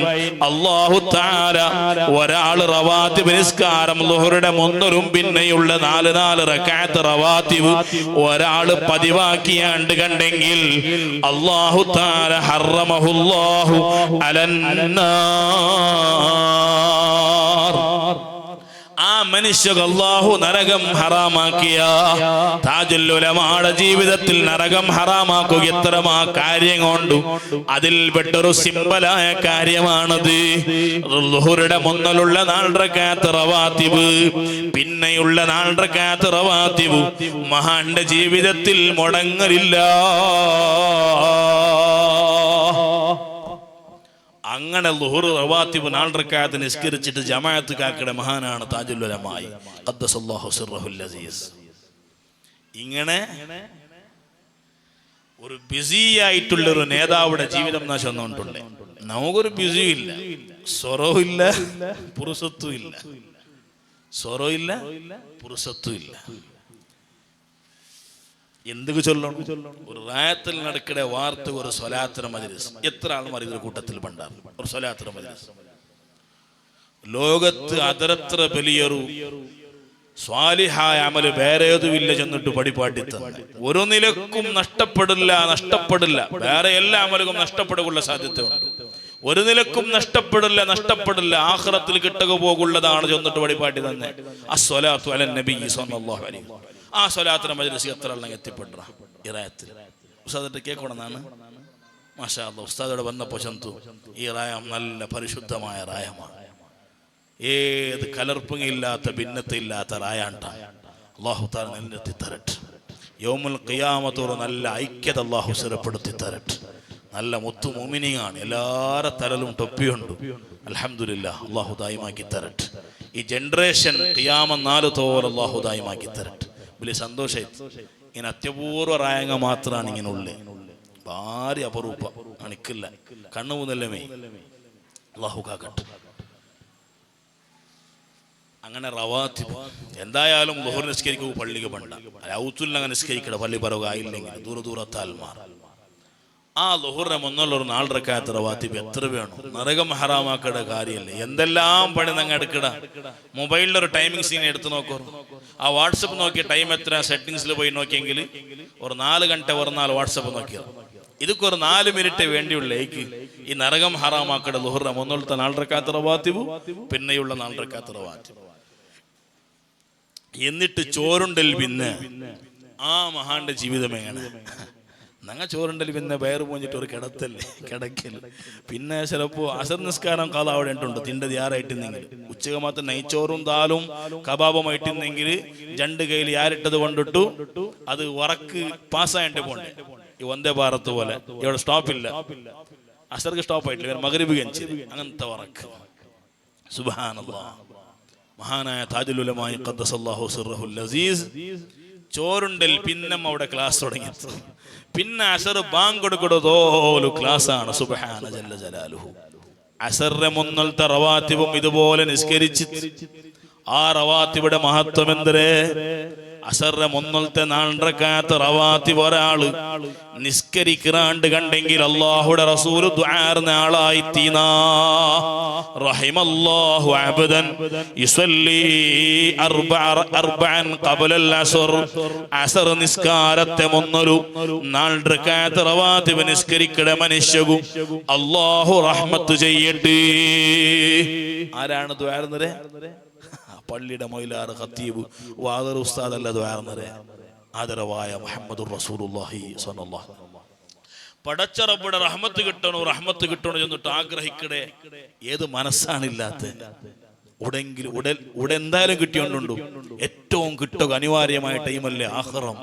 അല്ലാഹു തആല ഒരാൾ റവാത്തിബ് നിസ്കാരം ളുഹുറിന്റെ 3 പിന്നെയുള്ള 4 റക്അത്ത് റവാത്തിബ് ഒരാൾ പതിവാക്കിയാണ്ട് കണ്ടെങ്കിൽ അല്ലാഹു തആല ഹറമഹുല്ലാഹു അലന്നാർ. ആ മനുഷ്യക്ക് അല്ലാഹു നരകം ഹറാമാക്കിയ താജുൽ ഉലമായുടെ ജീവിതത്തിൽ നരകം ഹറാമാക്കുക എത്രമാ കാര്യം കൊണ്ട് അതിൽ പെട്ടൊരു സിമ്പലായ കാര്യമാണത്. ളുഹുറിന്റെ മുന്നിലുള്ള 4 റക്അത്ത് റവാത്തിബ് പിന്നെയുള്ള 4 റക്അത്ത് റവാത്തിബ് മഹാന്റെ ജീവിതത്തിൽ മുടങ്ങലില്ല. അങ്ങനെ ളുഹുർ റവാത്തിബ് 4 റക്അത്ത് നിസ്കരിച്ചിട്ട് ജമാഅത്ത് കാക്കയുടെ മഹാനാണ് താജുൽ ഉലമാ ഖദ്ദസല്ലാഹു സിർറഹുൽ അസീസ്. ഇങ്ങനെ ഒരു ബിസി ആയിട്ടുള്ളൊരു നേതാവുടെ ജീവിതം നാശം വന്നുകൊണ്ടുണ്ട്. നമുക്കൊരു ബിസിയും ഇല്ല, സ്വറവും ഇല്ല, പുറുസത്തും ഇല്ല. സ്വറവും ഇല്ല, പുറുസത്തും ഇല്ല. എന്തൊക്കെ ചൊല്ലണം? ഒരു റായത്തിൽ നടക്കടെ വാർത്ത ഒരു സ്വലാത്തിന് മജ്‌ലിസ്. എത്ര ആൾമാർ ഇതിന്റെ കൂട്ടത്തിൽ പണ്ടാണ് ഒരു സ്വലാത്തിന് മജ്‌ലിസ്. ലോകത്ത് അതരത്ര വലിയൊരു സ്വാലിഹായ അമല് വേറെ ഏതുമില്ല ചെന്നിട്ട് പടിപാട്ടി തന്നെ ഒരു നിലക്കും നഷ്ടപ്പെടില്ല. വേറെ എല്ലാ അമലുകളും നഷ്ടപ്പെടുകയുള്ള സാധ്യതയുണ്ട്. ഒരു നിലക്കും നഷ്ടപ്പെടില്ല. ആഖിറത്തിൽ കിട്ടുക പോകുള്ളതാണ് ചെന്നിട്ട് പടിപാട്ടി തന്നെ. അസ്സലാത്തു അലൻ നബി സ്വല്ലല്ലാഹു അലൈഹി വസല്ലം. ആ സ്വലാത്തിന് മജ്‌ലിസ് എത്ര ആളെല്ലാം എത്തിപ്പെട്ട ഈ റായത്തിൽ ഉസ്താദിട്ട് കേൾക്കണമെന്നാണ്. മാഷാ അല്ലാഹ്, ഉസ്താദോടെ വന്നപ്പോൾ ചന്തു ഈ റായം നല്ല പരിശുദ്ധമായ റായമാണ്. ഏത് കലർപ്പുമില്ലാത്ത ഭിന്നതയില്ലാത്ത റായാണ്ട. അല്ലാഹു തആല നിലനിർത്തി തരട്ടെ. യൗമുൽ ഖിയാമത്തോട് നല്ല ഐക്യത അല്ലാഹു സ്ഥിരപ്പെടുത്തി തരട്ടെ. നല്ല മുത്തു മുഅ്മിനീനാണ്. എല്ലാവരുടെ തലലും തൊപ്പിയുണ്ട്. അൽഹംദുലില്ലാഹ്, അല്ലാഹു ദായിമാക്കി തരട്ടെ. ഈ ജനറേഷൻ ഖിയാമത്ത് 4 തോൽ അല്ലാഹു ദായിമാക്കി തരട്ടെ. വലിയ സന്തോഷമായി. ഇങ്ങനെ അത്യപൂർവ റായങ്ങ മാത്രമാണ് ഇങ്ങനെ ഉള്ളത്. ഭാര്യ അപരൂപ അണിക്കില്ല, കണ്ണു മുതലമേ. അല്ലാഹു കാക്കട്ടെ. അങ്ങനെ റവാത്തിബ് എന്തായാലും ളുഹുർ നിസ്കരിക്കുക പള്ളിക്ക് പണ്ട ഔത്തുല്ല നിസ്കരിക്കട പള്ളി പറവുക ആയില്ലെങ്കിൽ ദൂരത്താൽമാർ ആ ളുഹുറിനെ മുന്നുള്ള ഒരു 4 റക്അത്ത് റവാത്തിബ് എത്ര വേണം? നരകം ഹറാമാക്കയുടെ കാര്യമല്ലേ. എന്തെല്ലാം പണി നിങ്ങൾ എടുക്കട. മൊബൈലിലൊരു ടൈമിംഗ് സീൻ എടുത്ത് നോക്കൂ. ആ വാട്സപ്പ് നോക്കിയ ടൈം എത്ര സെറ്റിങ്സിൽ പോയി നോക്കിയെങ്കിൽ ഒരു 4 ഗണ്ട ഒരു 4 വാട്സപ്പ് നോക്കിയത്. ഇതൊക്കെ ഒരു 4 മിനിറ്റ് വേണ്ടിയുള്ള ഈ നരകം ഹറാമാക്കട ളുഹറിന്റെ മുന്നോളത്തെ 4 റക്അത്ത് റവാത്തിബ് പിന്നെയുള്ള 4 റക്അത്ത് റവാത്തിബ്. എന്നിട്ട് ചോറുണ്ടൽ പിന്നെ ആ മഹാന്റെ ജീവിതമേയാണ്. ഞങ്ങൾ ചോറുണ്ടൽ പിന്നെ വയറ് പോഞ്ഞിട്ട് ഒരു കിടക്കൽ. പിന്നെ ചിലപ്പോ അസർ നിസ്കാരം കാല അവിടെ ഉണ്ട് തിണ്ടത് യാറായിട്ടിരുന്നെങ്കിൽ ഉച്ചക്ക് മാത്രം നെയ്ച്ചോറും ദാലും കബാബുമായിട്ടിരുന്നെങ്കിൽ 2 കയ്യിൽ യാരിട്ടത് കൊണ്ടിട്ടു അത് ഉറക്ക് പാസ്സായിട്ട് പോണ്ടേ. ഈ വന്ദേ ഭാരത് പോലെ ഇവിടെ സ്റ്റോപ്പില്ല, അസർക്ക് സ്റ്റോപ്പായിട്ടില്ല, മഗ്രിബ് ഗഞ്ച് അങ്ങനത്തെ ഉറക്ക്. സുബ്ഹാനല്ലാഹ്. മഹാനായ താജുൽ ഉലമാ ഖദ്ദസല്ലാഹു സിർറഹുൽ അസീസ് ചോറുണ്ടൽ പിന്നെ അവിടെ ക്ലാസ് തുടങ്ങി. പിന്നെ അസർ ബാങ്ക് കൊടുക്കടതോലു ക്ലാസ് ആണ്. സുബ്ഹാന ജല്ല ജലാലുഹു. അസറിന്റെ മുന്നത്തെ റവാത്തിബും ഇതുപോലെ നിസ്കരിച്ച് ആ റവാത്തിബുടെ മഹത്വം എന്തരേ? അസറിന്റെ മുന്നത്തെ 4 റക്അത്ത് റവാത്തിബ് ഒരാള് നിസ്കരിക്കാണ്ട് കണ്ടെങ്കിൽ അല്ലാഹുവിന്റെ റസൂൽ ദുആർന്ന ആളായി തീനാ. റഹിമല്ലാഹു അബ്ദൻ യുസല്ലി അർബഅൻ ഖബല അസ്ർ. അസർ നിസ്കാരത്തെ മുന്നൊരു 4 റക്അത്ത് റവാത്തിബ് നിസ്കരിക്കട മനുഷ്യകു അല്ലാഹു റഹ്മത്ത് ചെയ്യട്ടെ. ആരാണ് ദുആർന്നരെ? പള്ളിയുടെ മൊയിലാർ ഖത്തീബ് വാദർ ഉസ്താദ് അല്ല ദുആർന്നരെ. ആദരവായ മുഹമ്മദുർ റസൂലുള്ളാഹി സ്വല്ലല്ലാഹു അലൈഹി വസല്ലം. പടച്ച റബ്ബുടെ റഹ്മത്ത് കിട്ടണോ എന്നിട്ട് ആഗ്രഹിക്കടേ. ഏത് മനസ്സാണില്ലാത്ത? ഉടെ എന്തായാലും കിട്ടിയോണ്ടുണ്ടു. ഏറ്റവും കിട്ടുക അനിവാര്യമായ ടൈമല്ലേ ആഖിറം.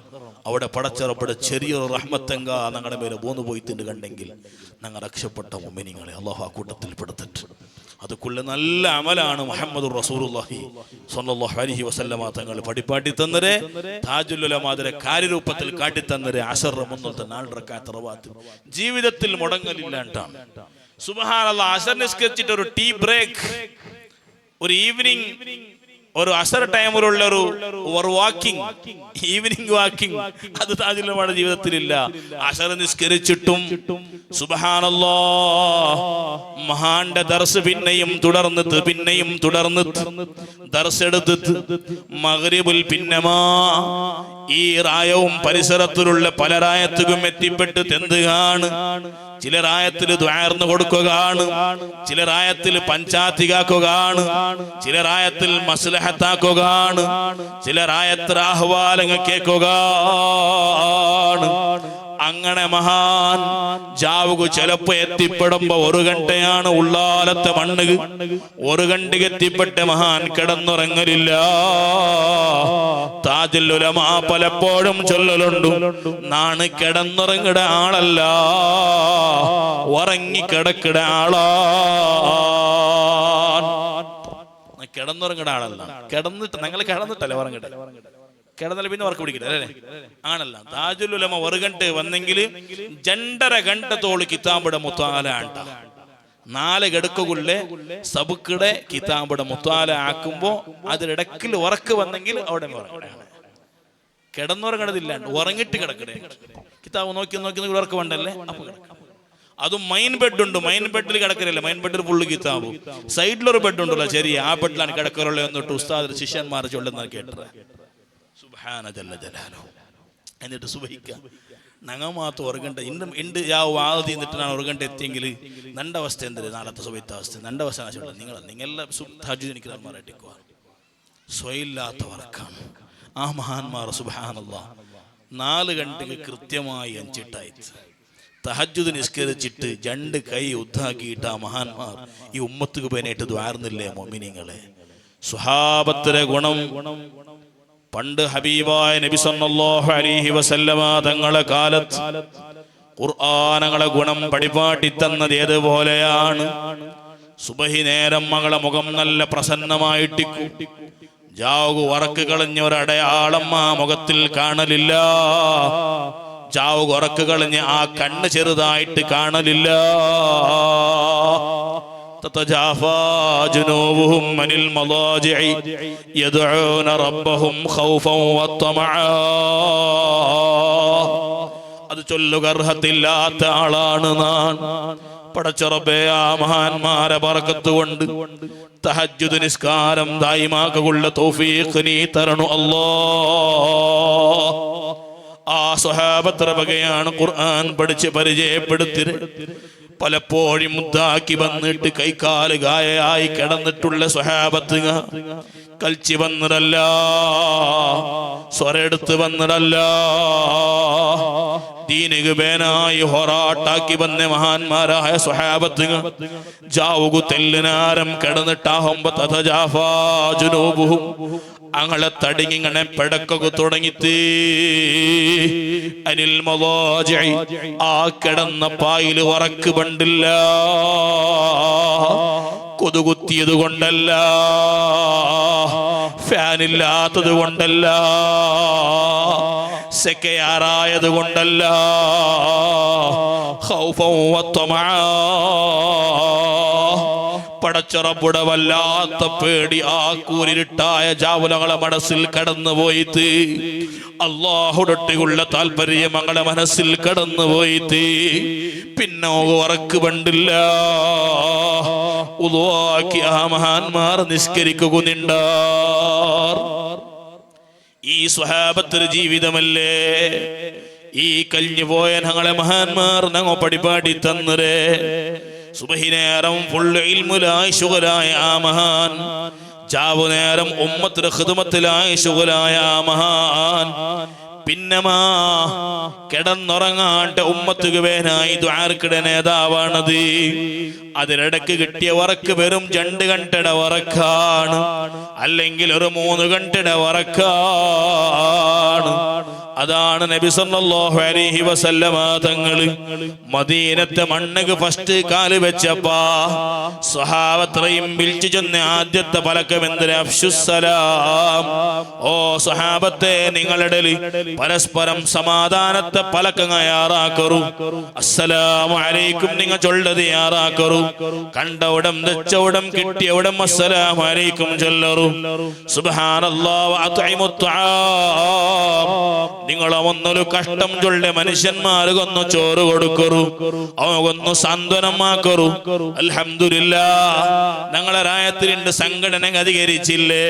അവിടെ പടച്ച റബ്ബുടെ ചെറിയൊരു റഹ്മത്തെങ്ക ഞങ്ങളുടെ മേലെ പോന്നു പോയിട്ടുണ്ട് കണ്ടെങ്കിൽ ഞങ്ങൾ രക്ഷപ്പെട്ട മുഅ്മിനീങ്ങളെ അല്ലാഹു ആ കൂട്ടത്തിൽ പെടുത്തിട്ട്. അതുക്കുള്ള നല്ല അമലാണ് മുഹമ്മദുർ റസൂലുള്ളാഹി സ്വല്ലല്ലാഹു അലൈഹി വസല്ലമ തങ്ങൾ പഠിപ്പാട്ടി തന്നരെ. താജുൽ ഉലമാതിരെ കാര്യരൂപത്തിൽ കാട്ടിത്തന്നരെ. അസർ മുന്നത്തെ 4 റക്അത്ത് റവാത്തിബ് ജീവിതത്തിൽ മുടങ്ങലില്ലാണ്ടാണ്. സുബ്ഹാനല്ലാഹ്. അസർ നിസ്കരിച്ചിട്ട് ഒരു ടീ ബ്രേക്ക്, ഒരു ഈവനിങ്, ഒരു അസർ ടൈമിലുള്ള ഒരു വാക്കിംഗ്, ഈവനിങ് വാക്കിംഗ്, അത് താജുൽ ഉലമയുടെ ജീവിതത്തിലില്ല. അസർ നിസ്കരിച്ചിട്ടും സുബ്ഹാനല്ലാഹ് മഹാന്റെ ദർസ് പിന്നെയും തുടർന്ന് ദർസ് എടുത്ത് മഗ്രിബിൽ പിന്നമാ ഈ റായവും പരിസരത്തിലുള്ള പല റായത്തും എത്തിപ്പെട്ട് തെന്തുകയാണ്. ചില റായത്തിൽ ദുആർന്ന് കൊടുക്കുകയാണ്, ചില റായത്തിൽ പഞ്ചായത്തികാക്കുകയാണ്, ചില റായത്തിൽ മസ്ലഹത്താക്കുകയാണ്, ചില റായത്തിൽ അഹ്വാലങ്ങൾ കേൾക്കുകയാണ്. അങ്ങനെ മഹാൻ ജാവുകു ചിലപ്പോ എത്തിപ്പെടുമ്പോ 1 ഗണ്ടയാണ് ഉള്ളാലത്തെ മണ്ണ്. 1 ഗണ്ടക്ക് എത്തിപ്പെട്ട മഹാൻ കിടന്നുറങ്ങലില്ല. താജുൽ ഉലമാ പലപ്പോഴും ചൊല്ലലുണ്ട്, നാണ് കിടന്നുറങ്ങുന്ന ആളല്ല, ഉറങ്ങിക്കിടക്കിട ആളാ. കിടന്നുറങ്ങുന്ന ആളല്ല, കിടന്നിട്ട് ഞങ്ങൾ കിടന്നിട്ടല്ലേ ഉറങ്ങട്ടെ. കിടന്നാൽ പിന്നെ ഉറക്കം പിടിക്കില്ല അല്ലേ? ആണല്ല. താജുൽ ഉലമ 1 ഗണ്ട വന്നെങ്കിൽ 2.5 ഗണ്ടത്തോള് കിതാബിടെ മുത്താല ആണ്ട. 4 ഗടുക്കുള്ളേ സബുക്കിടെ കിതാബിടെ മുത്താല ആക്കുമ്പോ അതിലിടക്കിൽ ഉറക്ക് വന്നെങ്കിൽ അവിടെ കിടന്നുറങ്ങണതില്ലാണ്ട് ഉറങ്ങിട്ട് കിടക്കടേ. കിതാബ് നോക്കി ഉറക്കം വേണ്ടല്ലേ? അപ്പൊ അതും മൈൻ ബെഡ് ഉണ്ട്. മൈൻ ബെഡിൽ കിടക്കരല്ലേ, മൈൻ ബെഡിൽ ഫുള്ള് കിതാബ്. സൈഡിലൊരു ബെഡ് ഉണ്ടല്ലോ, ശരി, ആ ബെഡിലാണ് കിടക്കറുള്ളത് എന്നിട്ട് ഉസ്താദ് ശിഷ്യന്മാർ ചൊല്ലുന്ന കേട്ടത്. സുബ്ഹാന ജല്ല ജലാലുഹു. എന്നിട്ട് സുബഹിക്ക ഞങ്ങൾ മാത്രം 1 ഗണ്ട ഇണ്ട് വാതി എന്നിട്ട് ഞാൻ 1 ഗണ്ട എത്തിയെങ്കിൽ നന്റെ അവസ്ഥ എന്തൊരു നാളത്തെ സുബഹിത്തെ അവസ്ഥ നന്റെ അവസ്ഥ നിങ്ങളെല്ലാം തഹജ്ജുദ് നിസ്കാരന്മാരായിട്ടിക്കുക. സ്വയില്ലാത്ത വർക്കാണ് ആ മഹാന്മാർ. സുബ്ഹാനല്ലാഹ്. 4 ഗണ്ടക്ക് കൃത്യമായി 5 ഇട്ടായിട്ട് തഹജ്ജുദ് നിസ്കരിച്ചിട്ട് 2 കൈ ഉദ്ധാക്കിയിട്ട് ആ മഹാന്മാർ ഈ ഉമ്മത്തുക്ക് പേനായിട്ട് ദ്വാർന്നില്ലേ മുഅ്മിനീങ്ങളെ? സ്വഹാബത്തിലെ ഗുണം പണ്ട് ഹബീബായ നബി സല്ലല്ലാഹു അലൈഹി വസല്ലമ തങ്ങളെ കാലത്ത് ഖുർആനങ്ങളെ ഗുണം പഠിപ്പാട്ടി തന്നത് ഏതുപോലെയാണ്? സുബഹി നേരം മകളെ മുഖം നല്ല പ്രസന്നമായിട്ടിക്കും. ജാവു ഉറക്ക് കളഞ്ഞ ഒരടയാളം ആ മുഖത്തിൽ കാണലില്ല. ജാവു ഉറക്ക് കളഞ്ഞ് ആ കണ്ണ് ചെറുതായിട്ട് കാണലില്ല. تتجافى جنوبهم عن المضاجع يدعون ربهم خوفا وطمعا. അത് ചൊല്ലുക അർഹത്തില്ലാത്ത ആളാണ് നാൻ. പടച്ച റബ്ബേ, ആ മഹാന്മാരെ ബറക്കത്ത് കൊണ്ട് തഹജ്ജുദ് നിസ്കാരം ദായിമാക്കുള്ള തൗഫീഖ് നീ തരണു അല്ലാഹ്. ആ സ്വഹാബത്ത് വകയാണ് ഖുർആൻ പഠിച്ച് പരിചയപ്പെടുത്തി പലപ്പോഴും മുദ്ദാക്കി വന്നിട്ട് കൈകാല് ഗായയായി കിടന്നിട്ടുള്ള സ്വഹാബത്ത് കളിച്ച് വന്നിടല്ല, സ്വരെടുത്ത് വന്നിടല്ല, ദീനിക ബേനായി ഹൊറാട്ടാക്കി വന്ന മഹാന്മാരായ സ്വഹാബത്ത് ജാവുകു തെല്ലിനാരം കിടന്നിട്ടാകുമ്പോ തഥജാഫാജുനൂബുഹും അങ്ങളെ തടിങ്ങിങ്ങനെ പിടക്കൊക്കെ തുടങ്ങിത്തീ അനിൽ മളാജിഇ ആ കിടന്ന പായിൽ വറക്ക് പണ്ടില്ല, കൊതുകുത്തിയത് കൊണ്ടല്ല, ഫാനില്ലാത്തത് കൊണ്ടല്ല, സെക്കയാറായത് കൊണ്ടല്ല, ഖൗഫൻ വത്തമഅ പടച്ചറബുടെ വല്ലാത്ത പേടി ആ കൂരിരുട്ടായ ജാവുലകളെ മനസ്സിൽ കടന്നുപോയിട്ട്, അല്ലാഹുടൊട്ടിയുള്ള താല്പര്യം ഞങ്ങളുടെ മനസ്സിൽ കടന്നുപോയിട്ട് പിന്നെ ഉറക്ക് പണ്ടില്ല. ഉളുവാക്കി ആ മഹാന്മാർ നിസ്കരിക്കുന്നുണ്ടാർ. ഈ സ്വഹാബത്തിന്റെ ജീവിതമല്ലേ ഈ കഴിഞ്ഞു പോയ ഞങ്ങളെ മഹാന്മാർ ഞങ്ങൾ പടിപാടി തന്നരേ. സുബഹി നേരം ഫുള്ള് ഇൽമുലായി ശുഗലായ ആ മഹാൻ, ജാവു നേരം ഉമ്മത്തിന്റെ ഖിദ്മത്തിലായി ശുഗലായ ആ മഹാൻ, പിന്നമാ കിടന്നുറങ്ങാണ്ട് ഉമ്മത്തുക വേനായി ദുആർക്കിടെ നേതാവാണത്. അതിനിടക്ക് കിട്ടിയ വറക്ക് വെറും 2 ഗണ്ടയുടെ വറക്കാണ്, അല്ലെങ്കിൽ ഒരു 3 ഗണ്ടയുടെ വറക്കാണ്. അതാണ് നബി സല്ലല്ലാഹു അലൈഹി വസല്ലമ തങ്ങൾ മദീനത്തെ മണ്ണക്ക് ഫസ്റ്റ് കാല് വെച്ചപ്പാ സ്വഹാബത്തെയും വിളിച്ചു ചെന്ന ആദ്യത്തെ പലക്കം എന്തിന്? അഫ്ശുസ്സലാം. ഓ സ്വഹാബത്തെ, നിങ്ങളുടെ പരസ്പരം സമാധാനത്തെ പലക്കം തയ്യാറാക്കറു. അസ്സലാമു അലൈക്കും നിങ്ങൾ ചൊല്ലത് തയ്യാറാക്കറു. കണ്ടവിടം വെച്ചവിടം കിട്ടിയവിടം അസ്സലാമു അലൈക്കും ചൊല്ലറു. സുബ്ഹാനല്ലാഹ് വ അത്ഇമുത് തആം. നിങ്ങളെ ഒന്നൊരു കഷ്ടം ചൊല്ലെ മനുഷ്യന്മാർ കൊന്നു ചോറ് കൊടുക്കറു, അവനൊന്നു സാന്ത്വനമാക്കറു. അൽഹംദുലില്ലാഹ്, ഞങ്ങളെ രായത്തിലുണ്ട് സംഘടന അധികരിച്ചില്ലേ.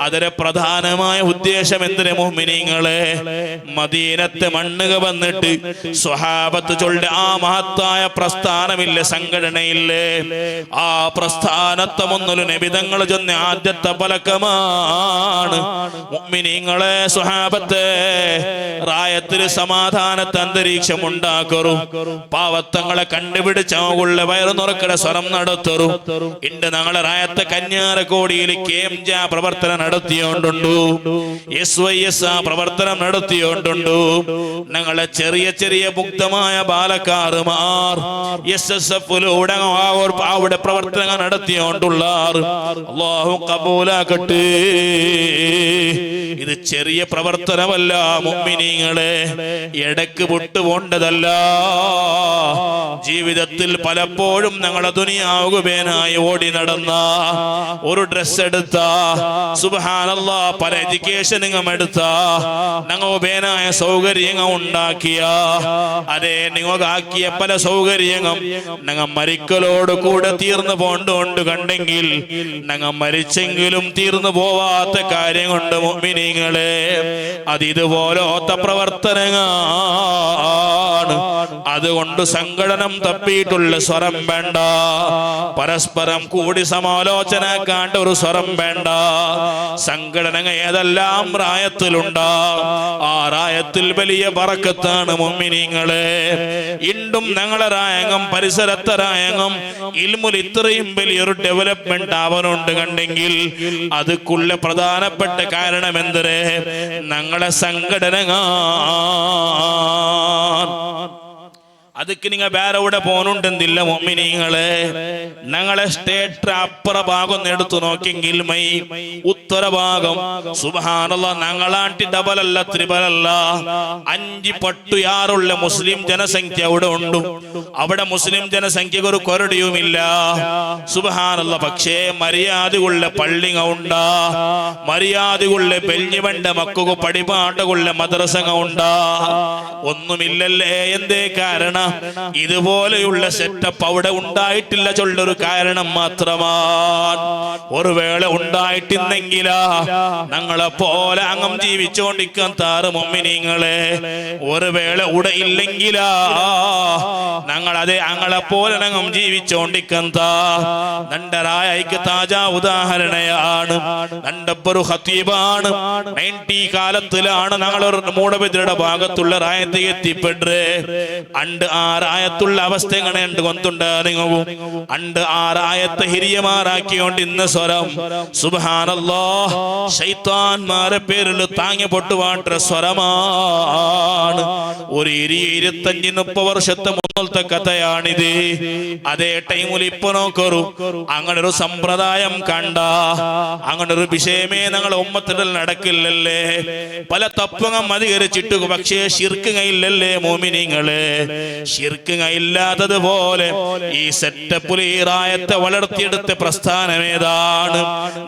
അതിലെ പ്രധാനമായ ഉദ്ദേശം എന്തിന്? മുഅ്മിനീങ്ങളെ, മദീനത്തെ മണ്ണുക വന്നിട്ട് സ്വഹാബത്ത് ചൊല്ലെ ആ മഹത്തായ പ്രസ്ഥാനമില്ലേ, സംഘടനയില്ലേ, ആ പ്രസ്ഥാനത്തെ മുന്നിൽ നബിതങ്ങൾ ചൊന്ന ആദ്യത്തെ പലക്കമാണ്. മുഅ്മിനീങ്ങളെ, സ്വഹാബത്തെ, റായത്തിൽ സമാധാനത്തെ അന്തരീക്ഷം ഉണ്ടാക്കറു. പാവത്തങ്ങളെ കണ്ടുപിടിച്ച വയറു നുറക്കട സ്വരം നടത്തറു. ഇണ്ട് ഞങ്ങളെ റായത്തെ കന്യാരക്കോടിയിൽ KMJ പ്രവർത്തനം നടത്തിയോണ്ടുണ്ടു, SYS പ്രവർത്തനം നടത്തിയോണ്ടുണ്ടു. ഞങ്ങളെ ചെറിയ ചെറിയ മുക്തമായ ബാലക്കാറുമാർ SSF-ലൂടെ അവിടെ പ്രവർത്തനങ്ങൾ നടത്തിയോണ്ടുള്ള അല്ലാഹു കബൂലാക്കട്ടെ. ഇത് ചെറിയ പ്രവർത്തനമല്ല മുഅ്മിനീങ്ങളെ, ഇടക്ക് വിട്ടുപോണ്ടതല്ല. ജീവിതത്തിൽ പലപ്പോഴും ഞങ്ങളെ ദുനിയാവുകേനായി ഓടി നടന്ന, ഒരു ഡ്രസ് എടുത്ത, സുബ്ഹാനല്ലാഹ്, പല എഡ്യൂക്കേഷനും എടുത്ത, ഞങ്ങൾ വേനായ സൗകര്യങ്ങൾ ഉണ്ടാക്കിയ, അതേ നിങ്ങൾക്കാക്കിയ പല സൗകര്യങ്ങൾ ഞങ്ങൾ മരിക്കലോട് കൂടെ തീർന്നു പോണ്ടുകൊണ്ട് കണ്ടെങ്കിൽ ഞങ്ങൾ മരിച്ചെങ്കിലും തീർന്നു പോവാത്ത കാര്യം കൊണ്ട് മുഅ്മിനീങ്ങളെ, അതിതുപോലത്തെ പ്രവർത്തനങ്ങളാണ്. അതുകൊണ്ട് സംഘടനം തപ്പിയിട്ടുള്ള സ്വരം വേണ്ട, പരസ്പരം കൂടി സമാലോചനക്കാണ്ട് ഒരു സ്വരം വേണ്ട. സംഘടന ഏതെല്ലാം റായത്തിലുണ്ട്, ആ റായത്തിൽ വലിയ ബറക്കത്താണ് മുഅ്മിനീങ്ങളെ. ഇണ്ടും ഞങ്ങളെ റായങ്ങും പരിസരത്തെ റായങ്ങും ഇൽമുൽ ഇത്രയും വലിയൊരു ഡെവലപ്മെന്റ് അവനുണ്ട് കണ്ടെങ്കിൽ അതുക്കുള്ള പ്രധാനപ്പെട്ട കാരണം എന്തേ? ഞങ്ങളെ സംഘടന. ಅದಕ್ಕೆ നിങ്ങൾ ಬೇರೆ ಊടെ പോണുണ്ടെന്നില്ല മുഅ്മിനീങ്ങളെ. ഞങ്ങളെ സ്റ്റേറ്റ് അപ്പുറ ഭാഗം എടുത്തു നോക്കിയെങ്കിൽ ഉത്തര ഭാഗം സുബ്ഹാനല്ലാഹ് ഞങ്ങളാണ്ടി ഡബൽ അല്ല ത്രിബൽ അല്ല 5 പട്ടു യാറുള്ള മുസ്ലിം ജനസംഖ്യ അവിടെ ഉണ്ട്. അവിടെ മുസ്ലിം ജനസംഖ്യക്ക് ഒരു കൊരടിയുമില്ല. സുബ്ഹാനല്ലാഹ്. പക്ഷേ മര്യാദയുള്ള പള്ളിങ്ങ ഉണ്ടാ, മര്യാദയുള്ള ബെല്ഞ്ഞിവണ്ട മക്കൾക്ക് പടിപാട്ടുള്ള മദ്രസങ്ങ ഉണ്ടാ. ഒന്നുമില്ലല്ലേ? എന്തേ കാരണം? ഇതുപോലെയുള്ള സെറ്റപ്പ് അവിടെ ഉണ്ടായിട്ടില്ല ചൊല്ലൊരു കാരണം മാത്രമാണ്. ഒരു വേള ഉണ്ടായിട്ടില്ലെങ്കിലാ ഞങ്ങളെ പോലെ അങ്ങം ജീവിച്ചുകൊണ്ടിരിക്കാൻ താറ് മുഅ്മിനീങ്ങളെ. ഒരു വേള ഇവിടെ ഇല്ലെങ്കിലാ ഞങ്ങളതെ ഞങ്ങളെ പോലെ അങ്ങം ജീവിച്ചുകൊണ്ടിരിക്കാൻ താ. നണ്ടരായക്ക് താജ ഉദാഹരണയാണ്. നണ്ടപ്പൊരു ഖതീബാണ്. 90 കാലത്തിലാണ് ഞങ്ങളൊരു മൂടബിദ്രയുടെ ഭാഗത്തുള്ള റായത്ത് എത്തിപ്പെട്ടേ. അണ്ട് ആ റായത്തുള്ള അവസ്ഥ എങ്ങനെ ഉണ്ട് കൊണ്ടുണ്ടാകും. അണ്ട് ആ റായത്തെ ഹിരിയമാറാക്കിയോണ്ട് ഇന്ന് സ്വരം സുബ്ഹാനല്ലാഹ് ശൈത്താൻമാരെ പേരിൽ താങ്ങി പൊട്ടുവാട്ട സ്വരമാണ്. ഒരു 25-30 വർഷത്തെ മുന്നത്തെ കഥയാണിത്. അതേ ടൈമിൽ ഇപ്പൊ നോക്കറു അങ്ങനൊരു സമ്പ്രദായം കണ്ട അങ്ങനൊരു വിഷയമേ ഞങ്ങളെ ഉമ്മത്തിൽ നടക്കില്ലല്ലേ. പല തപ്പങ്ങം അധികരിച്ചിട്ടു പക്ഷേ ശിർക്ക് ഇല്ലല്ലേ മോമിനിങ്ങളെ. ശിർക്ക് ഇല്ലാത്തതുപോലെ ഈ സെറ്റപ്പിൽ ഈ റായത്തെ വളർത്തിയെടുത്ത പ്രസ്ഥാനം ഏതാണ്?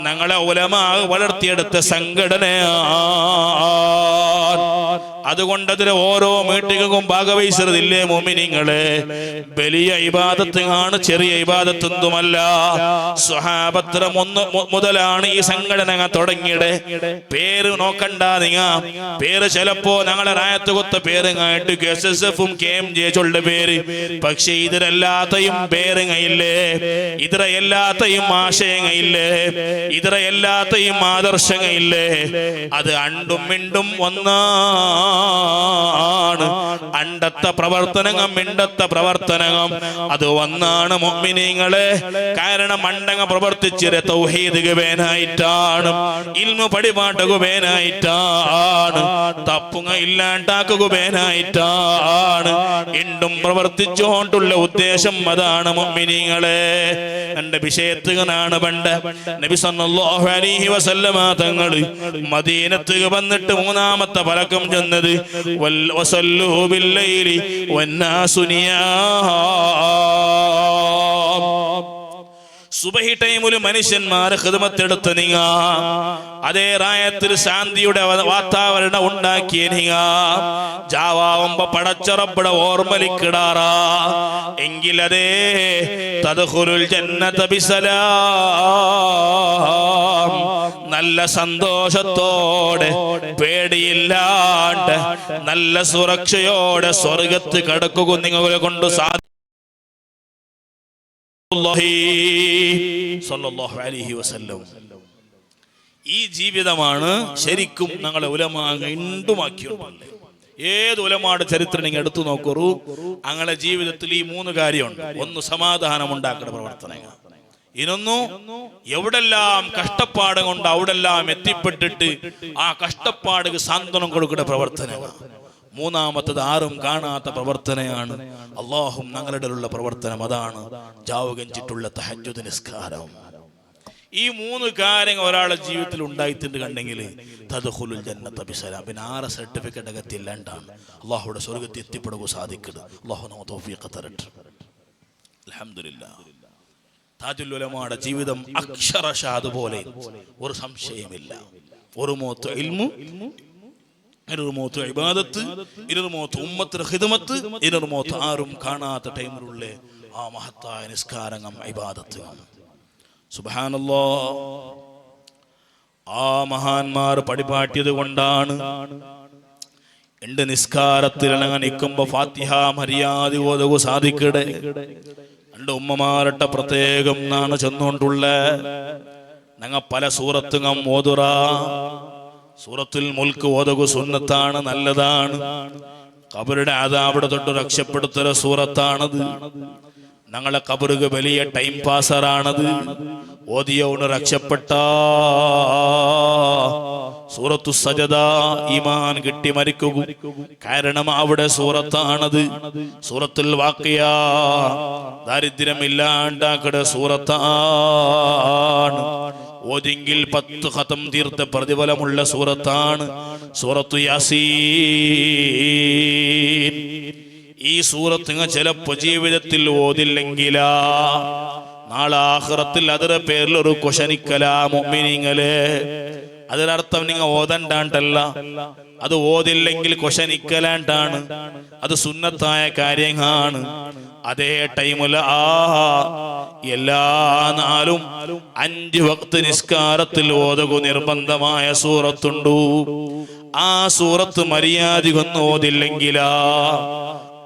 ഞങ്ങളെ ഉലമാ വളർത്തിയെടുത്ത സംഘടനയാണ്. അതുകൊണ്ട് അതിന് ഓരോ മീറ്റിങ്ങും ഭാഗവഹിച്ചതില്ലേ മോമിനിങ്ങളെ. വലിയ ഇബാദത്താണ്, ചെറിയ ഇബാദത്തൊന്നുമല്ല. സ്വഹാബത്ത് മുതലാണ് ഈ സംഘടന തുടങ്ങിയത്. പേര് നോക്കണ്ട നിങ്ങ. പേര് ചിലപ്പോ ഞങ്ങളെ റായത്ത് കൊത്ത പേരുങ്ങായിട്ട് SSF-ഉം KMJ ചൊല്ല പേര്. പക്ഷെ ഇതിലെല്ലാത്തയും പേരുങ്ങയില്ലേ, ഇതിലെ എല്ലാത്തയും ആശയങ്ങയില്ലേ, ഇതിലെ എല്ലാത്തയും ആദർശങ്ങയില്ലേ. അത് അണ്ടും മിണ്ടും ഒന്നാണ്. അണ്ടത്തെ പ്രവർത്തനങ്ങൾ മിണ്ടത്തെ പ്രവർത്തനങ്ങൾ അത് ഒന്നാണ് മുഅ്മിനീങ്ങളെ. കാരണം അണ്ടങ്ങ പ്രവർത്തിച്ചിരെ തൗഹീദുകവേനായിട്ടാണ്, ഇൽമു പടിപാട്ടുകവേനായിട്ടാണ്, തപ്പുങ്ങ ഇല്ലാണ്ടാക്കുകവേനായിട്ടാണ്. ഇണ്ടും പ്രവർത്തിച്ചുകൊണ്ടുള്ള ഉദ്ദേശം അതാണ് മുഅ്മിനീങ്ങളെ. എന്റെ വിഷയത്തുകനാണ് പണ്ട് നബി സല്ലല്ലാഹു അലൈഹി വസല്ലമ തങ്ങൾ മദീനത്ത് വന്നിട്ട് മൂന്നാമത്തെ പലക്കം ചെന്നത് വസല്ലു ബില്ലൈലി വന്നാസു നിയാം. സുബഹി ടൈമിൽ മനുഷ്യന്മാരെ ഖിദ്മത്തെടുത്ത് നിങ്ങ അതേ റായത്തിൽ ശാന്തിയുടെ വാതാവരണം ഉണ്ടാക്കിയ നിങ്ങ ജാവാവുമ്പോ പടച്ചറപ്പട ഓർമ്മലിക്കിടാറാ എങ്കിലതേ തദ്ഖുലുൽ ജന്നത ബിസലാം. നല്ല സന്തോഷത്തോടെ പേടിയില്ലാണ്ട് നല്ല സുരക്ഷയോടെ സ്വർഗത്ത് കടക്കുക നിങ്ങളെ കൊണ്ട് സാധിക്കും. ഈ ജീവിതമാണ് ശരിക്കും ഞങ്ങളെ ഉലമാ ഇണ്ടുമാക്കിയുണ്ടല്ലേ. ഏത് ഉലമായുടെ ചരിത്രം നിങ്ങൾ എടുത്തു നോക്കൂ. ഞങ്ങളുടെ ജീവിതത്തിൽ ഈ 3 കാര്യമുണ്ട്. ഒന്ന് സമാധാനം ഉണ്ടാക്കുന്ന പ്രവർത്തനങ്ങൾ. ഇനൊന്നു എവിടെല്ലാം കഷ്ടപ്പാട് കൊണ്ട് അവിടെല്ലാം എത്തിപ്പെട്ടിട്ട് ആ കഷ്ടപ്പാടുക്ക് സാന്ത്വനം കൊടുക്കുന്ന പ്രവർത്തനങ്ങൾ. മൂന്നാമത്തത് ആരും കാണാത്ത പ്രവർത്തനയാണ് അല്ലാഹും ഞങ്ങളുടെ ഉള്ള പ്രവർത്തനം. അതാണ് ജാവുകഞ്ചിട്ടുള്ള തഹജ്ജുദ് നിസ്കാരം. ഈ 3 കാര്യങ്ങൾ ഒരാളുടെ ജീവിതത്തിൽ ഉണ്ടായിട്ടുണ്ട് കണ്ടെങ്കിൽ തദ്ഖുലുൽ ജന്നത ബിസലാം. പിന്നെ 6 സർട്ടിഫിക്കറ്റ് അകത്തില്ലാണ്ടാണ് അല്ലാഹുവിടെ സ്വർഗ്ഗത്തിൽ എത്തിപ്പെടുക സാധിക്കുന്നത്. അല്ലാഹു നമുക്ക് തൗഫീഖ് തരട്ടെ. അൽഹംദുലില്ലാഹ്. താജുൽ ഉലമായുടെ ജീവിതം അക്ഷരശഃ അതുപോലെ ഒരു സംശയമില്ല. ഒരു മോത്ത് ഇൽമു, ഇനൊരു മോത്ത് ഇബാദത്ത്, ഇനൊരു മോത്ത് ഉമ്മത്തിന് ഖിദ്മത്ത്, ഇനൊരു മോത്ത് ആരും കാണാത്ത ടൈമിലുള്ള ആ മഹത്തായ നിസ്കാരങ്ങൾ ഇബാദത്തുകൾ. സുബ്ഹാനല്ലാഹ്. ആ മഹാന്മാർ പടിപാട്ടിയത് കൊണ്ടാണ് എന്റെ നിസ്കാരത്തിൽ നിൽക്കുമ്പോ ഫാത്തിഹ മര്യാദ ഓതുക സാധിക്കടെ. എന്റെ ഉമ്മമാരുടെ പ്രത്യേകം നാണ് ചെന്നുകൊണ്ടുള്ള ഞങ്ങൾ പല സൂറത്തും ഓതുറ. സൂറത്തുൽ മുൽക്ക് ഓതുക സുന്നത്താണ്, നല്ലതാണ്. ഖബറുടെ അദാബിനെ തൊട്ട് രക്ഷപ്പെടുത്തുന്ന സൂറത്താണത്. ഞങ്ങളെ ഖബറുക വലിയ ടൈം പാസറാണത്. ഓതിയോണ് രക്ഷപ്പെട്ട സൂറത്തു സജദ ഈമാൻ കിട്ടി മരിക്കുക. കാരണം അവിടെ സൂറത്താണത്. സൂറത്തുൽ വാഖിയ ദാരിദ്ര്യമില്ലാണ്ടാക്കട സൂറത്താണ്. ഓതിങ്കിൽ 10 ഖതം തീർത്ത പ്രതിഫലമുള്ള സൂറത്താണ് സൂറത്തു യാസീൻ. ഈ സൂറത്ത് ചിലപ്പോ ജീവിതത്തിൽ ഓതില്ലെങ്കിലാ നാളെ ആഖിറത്തിൽ അതിന്റെ പേരിൽ ഒരു കുശനിക്കലാ മുഅ്മിനീങ്ങളെ. അതിനർത്ഥം നിങ്ങൾ ഓതണ്ടാണ്ടല്ല, അത് ഓതില്ലെങ്കിൽ കൊശനിക്കലാണ്ടാണ്, അത് സുന്നത്തായ കാര്യമാണ്. അതേ ടൈമിൽ എല്ലാ നാളും 5 വക്ത് നിസ്കാരത്തിൽ ഓതുക നിർബന്ധമായ സൂറത്തുണ്ടു. ആ സൂറത്ത് മര്യാദകൊന്നും ഓതില്ലെങ്കിലാ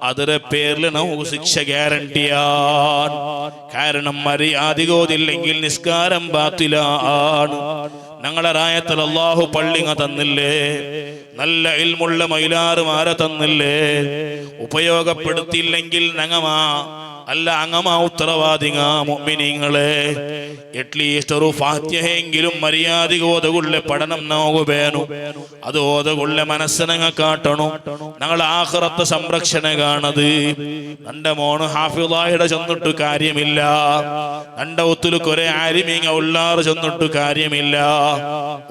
അതിന്റെ പേരിൽ നമുക്ക് ശിക്ഷ ഗ്യാരണ്ടിയാണ്. കാരണം മര്യാദ ഓതില്ലെങ്കിൽ നിസ്കാരം ബാത്തിലാണ്. ഞങ്ങളെ റായത്തിൽ അല്ലാഹു പള്ളിങ്ങ തന്നില്ലേ, നല്ല ഇൽമുള്ള മൈലാറുമാരെ തന്നില്ലേ. ഉപയോഗപ്പെടുത്തിയില്ലെങ്കിൽ ഞങ്ങമാ അല്ല അങ്ങമാ ഉത്തരവാദിങ്ങ മുഅ്മിനീങ്ങളെ. അറ്റ്ലീസ്റ്റ് ഒരു ഫാത്തിഹയെങ്കിലും മര്യാദ ഓതുകൊള്ള പഠനം നമുക്ക് വേണം. അത് ഓതുകൊള്ള മനസ്സിനങ്ങ കാട്ടണം. ഞങ്ങൾ ആഖിറത്തെ സംരക്ഷണ കാണത്. എൻ്റെ മോന് ഹാഫിളായുടെ ചെന്നിട്ട് കാര്യമില്ല, എൻ്റെ ഒത്തിരി കുറെ ആലിമീങ്ങ ഉള്ളാറ് ചെന്നിട്ട് കാര്യമില്ല.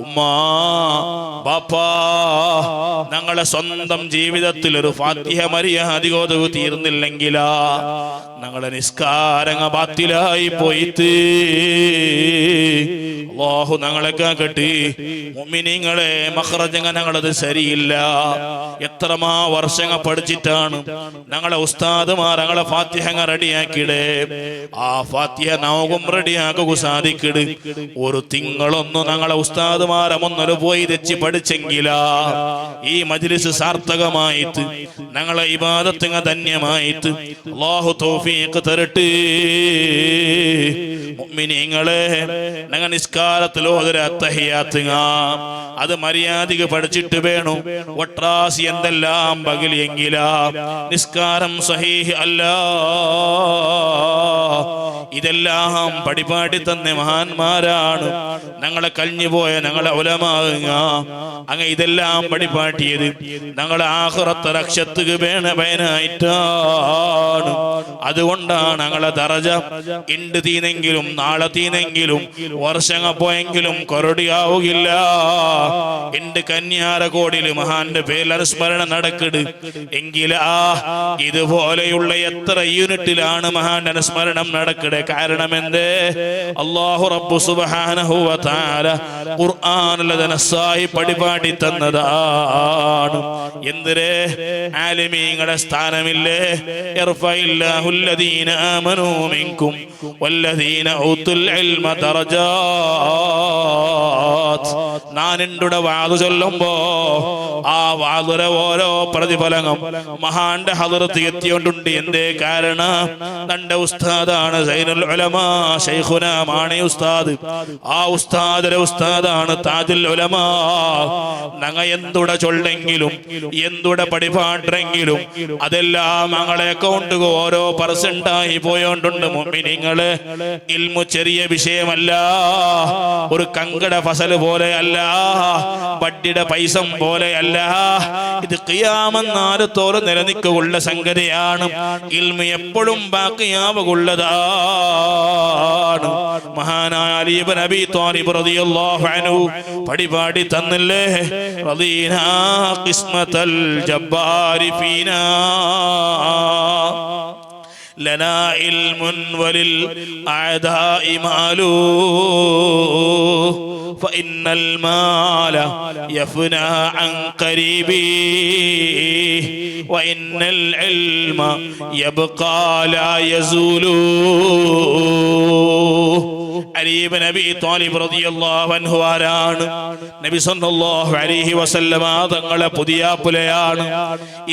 ഉമ്മാ ബാപ്പാ, ഞങ്ങളെ സ്വന്തം ജീവിതത്തിൽ ഒരു ഫാത്തിഹ മര്യാദ ഓതുക തീർന്നില്ലെങ്കിലാ ഞങ്ങളെ നിസ്കാരങ്ങ ബാത്തിലായി പോയിട്ട് അല്ലാഹു ഞങ്ങളെ കാക്കട്ടെ. മുഅ്മിനീങ്ങളെ, മഖ്റജങ്ങ ഞങ്ങളത് ശരിയില്ല. എത്രമാ വർഷങ്ങൾ പഠിച്ചിട്ടാണ് ഞങ്ങളെ ഉസ്താദുമാർ ഞങ്ങളെ ഫാത്തിഹങ്ങ റെഡിയാക്കിയിടേ. ആ ഫാത്തിഹ നമുക്കും റെഡിയാക്കുക സാധിക്കിട്. ഒരു തിങ്കളൊന്നും ഞങ്ങളെ ഉസ്താദുമാരെ മുന്നൊരു പോയി തെച്ച് പഠിച്ചെങ്കിലാ ഈ മജ്ലിസ് സാർത്ഥകമായിട്ട് ഞങ്ങളെ ഇബാദത്തുങ്ങ ധന്യമായിട്ട് അല്ലാഹു തൗഫീഖ് തരട്ടെ. മുഅ്മിനീങ്ങളെ, ഞങ്ങൾ നിസ്കാരത്തിൽ ഓതുന്ന അത്തഹിയാത്തുങ്ങ അത് മര്യാദക്ക് പഠിച്ചിട്ട് വേണം. ഒട്രാസി എന്തെല്ലാം പകലിയെങ്കിലാ നിസ്കാരം സഹീഹ് അല്ല. ഇതെല്ലാം പടിപാടി തന്നെ മഹാന്മാരാണ് ഞങ്ങളെ കഴിഞ്ഞുപോയ ഞങ്ങളെ ഉലമാങ്ങ. അങ്ങ് ഇതെല്ലാം പടിപാട്ടിയത് ഞങ്ങളെ ആഖിറത്തെ രക്ഷത്തുക്ക് വേണായിട്ടാണ്. അതുകൊണ്ടാണ് ഞങ്ങളെ ദറജ ഇണ്ട് തീനെങ്കിലും നാളെ തീനെങ്കിലും വർഷങ്ങൾ പോയെങ്കിലും കൊറടിയാവുകില്ല. എന്റെ കന്യാരകോടിൽ മഹാന്റെ പേരിൽ അനുസ്മരണം നടക്കിട് എങ്കിലാ ഇതുപോലെയുള്ള എത്ര യൂണിറ്റിലാണ് മഹാന്റെ അനുസ്മരണം നടക്കിടെ. കാരണം എന്തേ? അല്ലാഹു റബ്ബു സുബ്ഹാനഹു വ തആല ഖുർആനിൽ നസ്സായി പടിപാടി തന്നതാണ്. എന്തിരേ? ആലിമീങ്ങളുടെ സ്ഥാനമില്ലേ? യർഫഇല്ലാഹു അല്ലദീന ആമനൂ മിൻകും വല്ലദീന ഊതുൽ ഇൽമ ദറജാത്ത്. നാനിണ്ടുടെ വാദ് ചൊല്ലുമ്പോ ആ വാദുരെ ഓരോ പ്രതിഫലങ്ങൾ മഹാന്റെ ഹദറത്ത് എത്തിയോണ്ടുണ്ട്. എന്തേ കാരണം? തന്റെ ഉസ്താദാണ് സൈനുൽ ഉലമാ ശൈഖുനാ മാണി ഉസ്താദ്. ആ ഉസ്താദിന്റെ ഉസ്താദാണ് താജുൽ ഉലമാ. ഞങ്ങ എന്തുടെ ചൊല്ലെങ്കിലും എന്തുടെ പടിപാട്ടെങ്കിലും അതെല്ലാം ഞങ്ങളെ അക്കൗണ്ട് ഓരോ പെർസെന്റായി പോയോണ്ടുണ്ട്. മുഅ്മിനീങ്ങളെ, ഇൽമു ചെറിയ വിഷയമല്ല, ഒരു കങ്കട ഫസൽ പോലെ അല്ല, ബഡ്ഡിയുടെ പൈസ പോലെ അല്ല. ഇത് ഖിയാമത്ത് നാലത്തോളം നിലനിൽക്കുള്ള സംഗതിയാണ്. ഇൽമു എപ്പോഴും ബാക്കിയാവുള്ളതാണ്. മഹാനായ അലി ഇബ്നു അബീ ത്വാലിബ് റളിയല്ലാഹു അൻഹു പടിപാടി തന്നില്ലേ, റദീനാ ഖിസ്മത്തൽ ജബ്ബാരി ഫീനാ لنا علم وللأعداء مال فإن المال يفنى عن قريبه وإن العلم يبقى لا يزول. അലി ഇബ്നു അബീ ത്വാലിബ് റളിയല്ലാഹു അൻഹു ആരാണ്? നബി സല്ലല്ലാഹു അലൈഹി വസല്ലമ തങ്ങളെ പുതിയാപ്പുലയാണ്.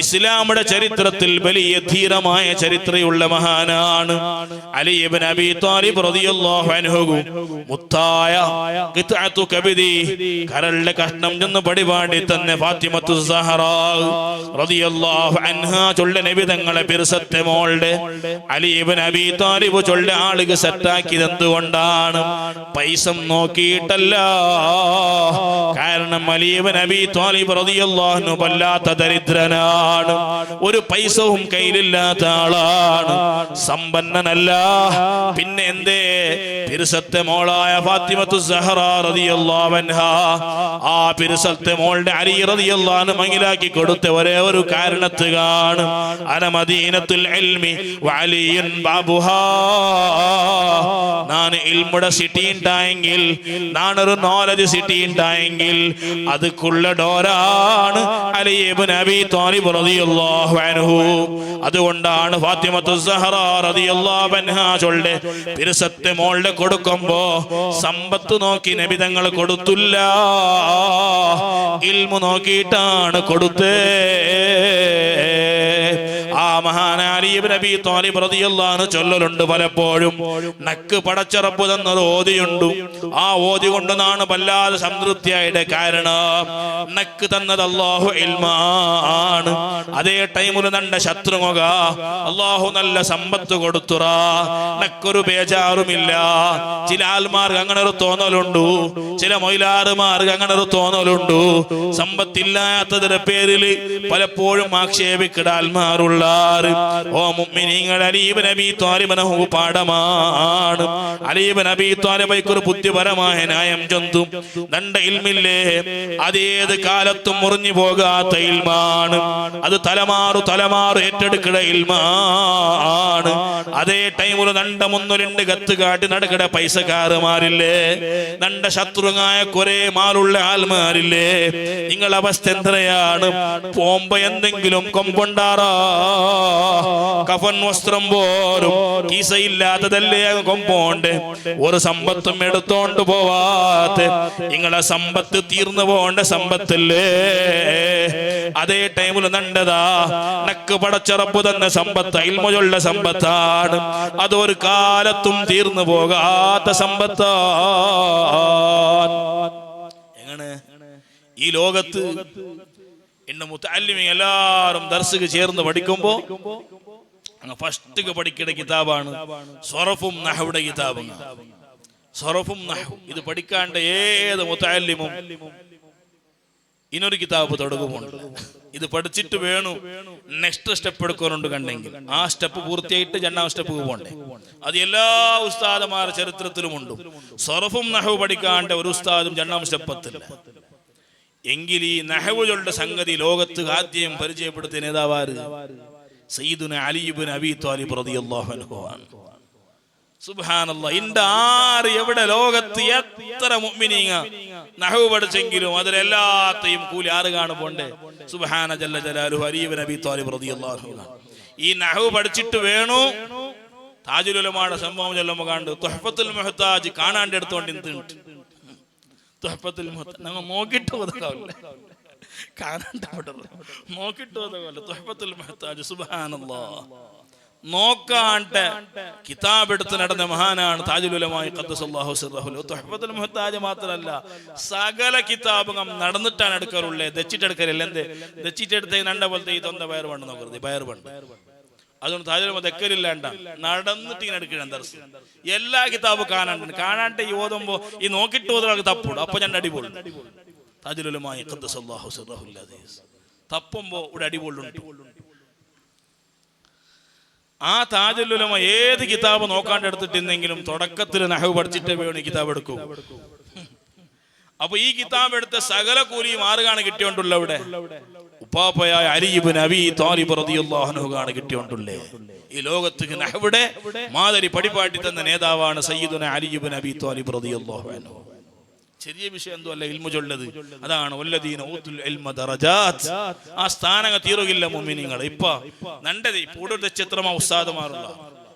ഇസ്ലാമിന്റെ ചരിത്രത്തിൽ വലിയ ധീരമായ ചരിത്രമുള്ള മഹാനാണ് അലി ഇബ്നു അബീ ത്വാലിബ് റളിയല്ലാഹു അൻഹു. മുത്തായ ഖിത്അത്തു കബദി, കരളിലെ കഷ്ണം ചെന്ന് പടിപാടി തന്നെ ഫാത്തിമത്തു സഹറാ റളിയല്ലാഹു അൻഹാ ചൊല്ല നബി തങ്ങളെ പിർസത്തെ മോളുടെ അലി ഇബ്നു അബീ ത്വാലിബ് ചൊല്ല ആളുകൾ സെറ്റാക്കിയത് എന്തുകൊണ്ടാണ്? പൈസ നോക്കിയിട്ടല്ല. കാരണം അലി ഇബ്നു അബീ ത്വാലിബ് റളിയല്ലാഹു അൻഹു വല്ലാത്ത ദരിദ്രനാണ്, ഒരു പൈസവും കയ്യിലില്ലാത്ത ആളാണ്, സമ്പന്നനല്ല. പിന്നെ എന്തേ? പിർസത്തെ മോളായ ഫാത്തിമത്തു സഹറാ റളിയല്ലാഹു അൻഹാ ആ പിർസത്തെ മോളുടെ അലി റളിയല്ലാഹു അൻഹു മങ്ങിലാക്കി കൊടുത്ത ഒരേ ഒരു കാരണത്തുകാണ് അന മദീനത്തുൽ ഇൽമി വഅലിയുൻ ബാബുഹാ. ഞാൻ ഇൽമുടെ സിറ്റി ഉണ്ടായെങ്കിൽ, നാണൊരു നോളജ് സിറ്റി ഉണ്ടായെങ്കിൽ അതുക്കുള്ള ഡോറാണ് അലി ഇബ്നു അബീ ത്വാലിബ് റളിയല്ലാഹു അൻഹു. അതുകൊണ്ടാണ് ഫാത്തിമത്തു സഹറ റളിയല്ലാഹു അൻഹാ ചൊല്ലെ പിരസത്തെ മോളുടെ കൊടുക്കുമ്പോ സമ്പത്ത് നോക്കി നബി തങ്ങൾ കൊടുത്തില്ല, ഇൽമു നോക്കിയിട്ടാണ് കൊടുത്തേ. ആ മഹാനായ അലി ഇബ്നു അബീ ത്വാലിബ് റളിയല്ലാഹു അൻഹു ചൊല്ലലുണ്ട് പലപ്പോഴും, നക്ക് പടച്ച റബ്ബ് തന്നത് ഓതിയുണ്ട്, ആ ഓതി കൊണ്ടാണ് വല്ലാതെ സംതൃപ്തിയായിട്ട്. കാരണം നക്ക് തന്നത് അല്ലാഹു ഇൽമാണ്. അതേ ടൈമിൽ നണ്ട ശത്രുമുഖ അല്ലാഹു നല്ല സമ്പത്ത് കൊടുത്തുറ, നക്കൊരു ബേജാറുമില്ല. ചില ആൽമാർക്ക് അങ്ങനെ ഒരു തോന്നലുണ്ട്, ചില മൊയിലാറുമാർക്ക് അങ്ങനെ ഒരു തോന്നലുണ്ട്. സമ്പത്തില്ലാത്തതിന്റെ പേരിൽ പലപ്പോഴും ആക്ഷേപിക്കുന്ന ആൽമാരുള്ള. ഓ മുഅ്മിനീങ്ങൾ, അലി ഇബ്നു അബീ ത്വാലിബ് പാഠമാണ്. അലി ഇബ്നു അബീ ത്വാലിബ് ഒരു ബുദ്ധിപരമായ ന്യായം ചൊന്തു. നണ്ട ഇൽമില്ലേ, അതേത് കാലത്തും മുറിഞ്ഞു പോകാത്ത ഇൽമാണ്. അത് തലമാറു ഏറ്റെടുക്കുന്ന ഇൽമാണ്. അതേ ടൈമിൽ നണ്ട മുന്നിലുണ്ട് കത്ത് കാട്ടി നടക്കട പൈസക്കാറുമാരില്ലേ, നണ്ട ശത്രുവായ കുറെ മാലുള്ള ആൾമാരില്ലേ, നിങ്ങളുടെ അവസ്ഥ എന്തരയാണ്? പോമ്പ എന്തെങ്കിലും കൊമ്പുണ്ടാറാ, കഫൻ വസ്ത്രം പോലും കീസയില്ലാത്തതല്ലേ കൊമ്പോണ്ട്, ഒരു സമ്പത്തും എടുത്തോണ്ട് പോവാത്ത നിങ്ങളെ സമ്പത്ത് തീർന്നു പോണ്ട സമ്പത്തല്ലേ. അതേ ടൈമിൽ നണ്ടതാ നക്ക് പടച്ചറപ്പ് തന്ന സമ്പത്ത് ഇൽമുള്ള സമ്പത്താണ്, അതൊരു കാലത്തും തീർന്നു പോകാത്ത സമ്പത്താണ്. എങ്ങനെ ഈ ലോകത്ത് ഇന്ന് മുതഅല്ലിമീൻ എല്ലാവരും ദർസുക്ക് ചേർന്ന് പഠിക്കുമ്പോ ഫസ്റ്റ് പഠിക്കുന്ന കിതാബാണ് സ്വറഫും നഹ്വുടെ കിതാബ്. സ്വറഫും നഹ്വ് ഇത് പഠിക്കാണ്ട് ഏത് മുതഅല്ലിമും ഇനൊരു കിതാബ് തുടങ്ങുമുണ്ട്. ഇത് പഠിച്ചിട്ട് വേണം നെക്സ്റ്റ് സ്റ്റെപ്പ് എടുക്കാനുണ്ട് കണ്ടെങ്കിൽ ആ സ്റ്റെപ്പ് പൂർത്തിയായിട്ട് രണ്ടാം സ്റ്റെപ്പ് പോകണ്ടേ. അത് എല്ലാ ഉസ്താദുമാരുടെ ചരിത്രത്തിലുമുണ്ട്. സ്വറഫും നഹ്വ് പഠിക്കാണ്ട് ഒരു ഉസ്താദും രണ്ടാം സ്റ്റെപ്പ് എത്തില്ല. എങ്കിൽ ഈ നഹ്വുകളുടെ സംഗതി ലോകത്ത് ആദ്യം പരിചയപ്പെടുത്തിയ നേതാവാര്? സയ്യിദുന അലി ഇബ്നു അബീ ത്വാലിബ് റളിയല്ലാഹു അൻഹു ആണ്. സുബ്ഹാനല്ലാഹ്, ഇന്റെ ആര് എവിടെ ലോകത്ത് എത്ര മുഅ്മിനീങ്ങ നഹ്വ് പഠിച്ചെങ്കിലും അതിലെല്ലാത്തെയും കൂലി ആറ് കാണുമ്പോണ്ടേ? സുബ്ഹാന ജല്ല ജലാലുഹു അലി ഇബ്നു അബീ ത്വാലിബ് റളിയല്ലാഹു അൻഹു. ഈ നഹ്വ് പഠിച്ചിട്ട് വേണു താജുൽ ഉലമായുടെ സംഭവം ചൊല്ലുമ്പോൾ കണ്ട് തുഹ്ഫത്തുൽ മുഹ്താജ് കാണാണ്ട് എടുത്തോണ്ട് നിന്നിട്ട് തുഹ്ഫത്തുൽ മുഹ്താജ് ഞങ്ങൾ നോക്കിട്ട് പോകാവില്ല, കാണാണ്ട് നോക്കിട്ട് പോകാവില്ല. തുഹ്ഫത്തുൽ മുഹ്താജ് സുബ്ഹാനല്ലാഹ് നോക്കാണ്ട് കിതാബ് എടുത്ത് നടന്ന മഹാനാണ് താജുൽ ഉലമാ ഖദ്ദസല്ലാഹു സിർറഹു. തുഹ്ഫത്തുൽ മുഹ്താജ് മാത്രമല്ല സകല കിതാബും നടന്നിട്ടാണ് എടുക്കാറുള്ളത്, ദച്ചിട്ടെടുക്കലില്ല. എന്ത് ദച്ചിട്ടെടുത്ത നണ്ട പോലത്തെ ഈ തൊണ്ട പയർ പണ്ട് നോക്കരുത്, പയർ പണ്ട്. അതുകൊണ്ട് താജുൽ ഉലമാ ദക്കലില്ലാണ്ട നടന്നിട്ട് ഇങ്ങനെ എടുക്കണം ദർസ്. എല്ലാ കിതാബും കാണാണ്ട് ഈ ഓതുമ്പോ ഈ നോക്കിട്ട് ഓതുന്നത് തപ്പോടും, അപ്പൊ ഞാൻ അടിപൊളി. താജുൽ ഉലമാ ഖദ്ദസല്ലാഹു സിർറഹു തപ്പുമ്പോ ഇവിടെ അടിപൊളിയുണ്ട്. ആ താജുൽ ഉലമാ ഏത് കിതാബ് നോക്കാണ്ട് എടുത്തിട്ടുണ്ടെങ്കിലും തുടക്കത്തിൽ നഹ്വ് പഠിച്ചിട്ടേ വേണം ഈ കിതാബ് എടുക്കൂ. അപ്പൊ ഈ കിതാബ് എടുത്ത സകല കൂലിയും ആറുകാണ് കിട്ടിയോണ്ടുള്ള ഇവിടെ ഉപ്പാപ്പയായ അലി ഇബ്നു അബീ ത്വാലിബ് റളിയല്ലാഹു അൻഹു ആണ് കിട്ടിയോണ്ടുള്ളേ. ഈ ലോകത്ത് നഹ്വുടെ മാതിരി പഠിപ്പാട്ടി തന്ന നേതാവാണ് സയ്യിദുന അലി ഇബ്നു അബീ ത്വാലിബ് റളിയല്ലാഹു അൻഹു. ചെറിയ വിഷയം എന്തോ അല്ല ഇൽമു ചൊല്ലത്. അതാണ് വല്ലദീന ഊതുൽ ഇൽമ ദറജാത്ത്. ആ സ്ഥാനങ്ങൾ തീരുകയില്ല മുഅ്മിനീങ്ങൾ. ഇപ്പ നണ്ടത് കൂടുതൽ ചിത്രമാ ഉസ്താദുമാറുള്ള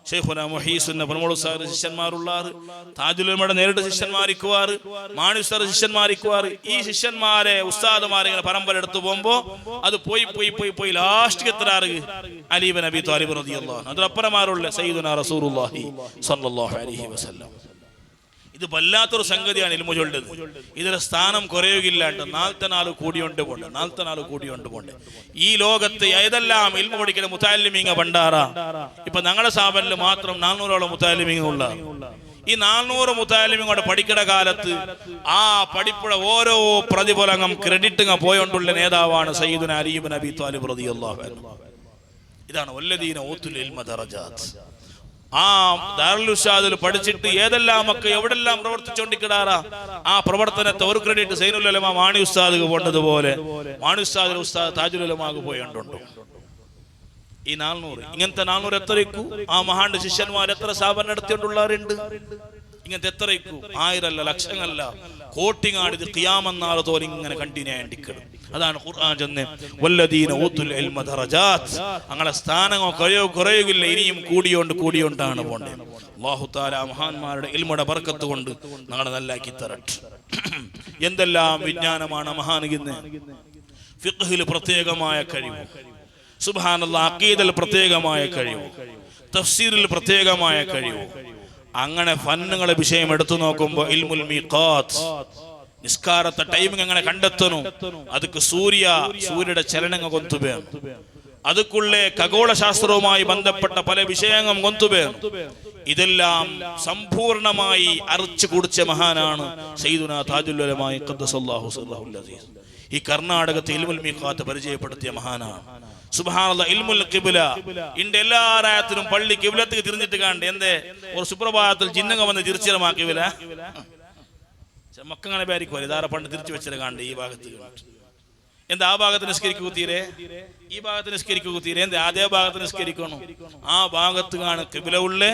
ഷെയ്ഖുന മുഹീസുന്ന പ്രമുഖ ശിഷ്യന്മാരുള്ള താജുൽ ഉലമയുടെ നേരിട്ട് ശിഷ്യന്മാരിക്കുവാറ്, മാണി ഉസ്താദ് ശിഷ്യന്മാരിക്കുവാറ്. ഈ ശിഷ്യന്മാരെ ഉസ്താദുമാരെ ഇങ്ങനെ പരമ്പര എടുത്തു പോകുമ്പോ അത് പോയി ലാസ്റ്റ് എത്ര അലി ഇബ്നു അബീ ത്വാലിബ് റളിയല്ലാഹു അൻഹു. അതിലപ്പുറമാരുള്ള സയ്യിദുനാ റസൂലുള്ളാഹി സ്വല്ലല്ലാഹു അലൈഹി വസല്ലം. ഇത് വല്ലാത്തൊരു സംഗതിയാണ് ഇൽമു ചൊല്ലുന്നത്. ഇതിന്റെ സ്ഥാനം കുറയുകയില്ലാണ്ട് 44 കൂടിയുണ്ട് പോണ്ട്. ഈ ലോകത്ത് ഏതെല്ലാം ഇൽമു പഠിക്കുന്ന മുതഅല്ലിമീങ്ങ പണ്ടാറ. ഇപ്പൊ ഞങ്ങളുടെ സ്ഥാപനത്തിൽ മാത്രം 400ഓളം മുതഅല്ലിമീങ്ങ ഉള്ള. ഈ 400 മുതഅല്ലിമീങ്ങോടെ പഠിക്കുന്ന കാലത്ത് ആ പഠിപ്പുഴ ഓരോ പ്രതിഫലം ക്രെഡിറ്റ് പോയോണ്ടുള്ള നേതാവാണ് സയ്യിദുന അലി ഇബ്നു അബീ ത്വാലിബ് റളിയല്ലാഹു അൻഹു. ഇതാണ് വല്ലദീന ഊതുൽ ഇൽമ ദറജാത്ത്. ആ ദാറുൽ ഉസ്താദിൽ പഠിച്ചിട്ട് ഏതെല്ലാം മക്കൾ എവിടെല്ലാം പ്രവർത്തിച്ചോണ്ടിക്കിടാറാ ആ പ്രവർത്തനത്തെ ഒരു ക്രെഡിറ്റ് സൈനുൽ ഉലമാ മാണി ഉസ്താദ് പോണ്ടതുപോലെ മാണി ഉസ്താദിൽ ഉസ്താദ് താജുൽ ഉലമാക്ക് പോയോണ്ടുണ്ട്. ഈ 400 ഇങ്ങനത്തെ 400 എത്രയ്ക്കു ആ മഹാന്റെ ശിഷ്യന്മാർ എത്ര സ്ഥാപനം നടത്തിയോണ്ടുള്ളവരുണ്ട്. ഇങ്ങനത്തെ എത്രയ്ക്കു ആയിരല്ല ലക്ഷങ്ങളല്ല കോട്ടിങ്ങാടിത് ഖിയാമന്നാൾ തോലെ ഇങ്ങനെ കണ്ടിന്യൂ ആയിട്ടിക്കണം. അതാണ് ഖുർആൻ ചെന്ന് വല്ലദീന ഊതുൽ ഇൽമ ദറജാത്ത്, അങ്ങനെ സ്ഥാനങ്ങൾ കുറയുകയില്ല, ഇനിയും കൂടിയോണ്ടാണ് പോണ്ടത്. അല്ലാഹു തആല മഹാന്മാരുടെ ഇൽമുടെ ബർക്കത്ത് കൊണ്ട് ഞങ്ങളെ നല്ലാക്കി തരട്ടെ. എന്തെല്ലാം വിജ്ഞാനമാണ് മഹാനികുന്ന. ഫിഖ്ഹിൽ പ്രത്യേകമായ കഴിവ്, സുബ്ഹാനല്ലാഹ്, അഖീദയിൽ പ്രത്യേകമായ കഴിവ്, തഫ്സീറിൽ പ്രത്യേകമായ കഴിവ്. അങ്ങനെ ഫന്നുകളെ വിഷയം എടുത്തു നോക്കുമ്പോൾ ഇൽമുൽ മീഖാത്ത്, നിസ്കാരത്തെ ടൈമിംഗ് അങ്ങനെ കണ്ടെത്തണം. ಅದಕ್ಕೆ സൂര്യയുടെ ചലനങ്ങൾ കൊണ്ടുവേണം. അതുക്കുള്ളേ ഖഗോള ശാസ്ത്രവുമായി ബന്ധപ്പെട്ട പല വിഷയങ്ങൾ കൊണ്ടുവേണം. ഇതെല്ലാം സമ്പൂർണമായി അരച്ചു കുടിച്ച മഹാനാണ് സയ്യിദുനാ താജുൽ ഉലമാ ഖദ്ദസല്ലാഹു സിർറഹുൽ അസീസ്. ഈ കർണാടകത്തെ ഇൽമുൽ മീഖാത്ത് പരിചയപ്പെടുത്തിയ മഹാനാണ്. സുബ്ഹാനല്ലാഹ്, ഇൽമുൽ ഖിബ്ല ഇന്റെ എല്ലാ രായത്തിനും പള്ളി ഖിബ്ലത്തേക്ക് തിരിഞ്ഞിട്ട് കണ്ട് എന്തേ ഒരു സുപ്രഭാതത്തിൽ ജിന്നങ്ങ വന്ന് തിരിച്ചിരമാക്കിവില്ല മക്കങ്ങനെ ബാരിക്കോലെ ഇതാരെ പണ്ട് തിരിച്ചു വെച്ചിട്ട് കണ്ട് ഈ ഭാഗത്ത് എന്താ ആ ഭാഗത്ത് നിസ്കരിക്കൂ തീരെ, ഈ ഭാഗത്ത് നിസ്കരിക്കൂ തീരെ, എന്താ അതേ ഭാഗത്ത് നിസ്കരിക്കണം. ആ ഭാഗത്ത് കാണും ഖിബ്ല ഉള്ളേ.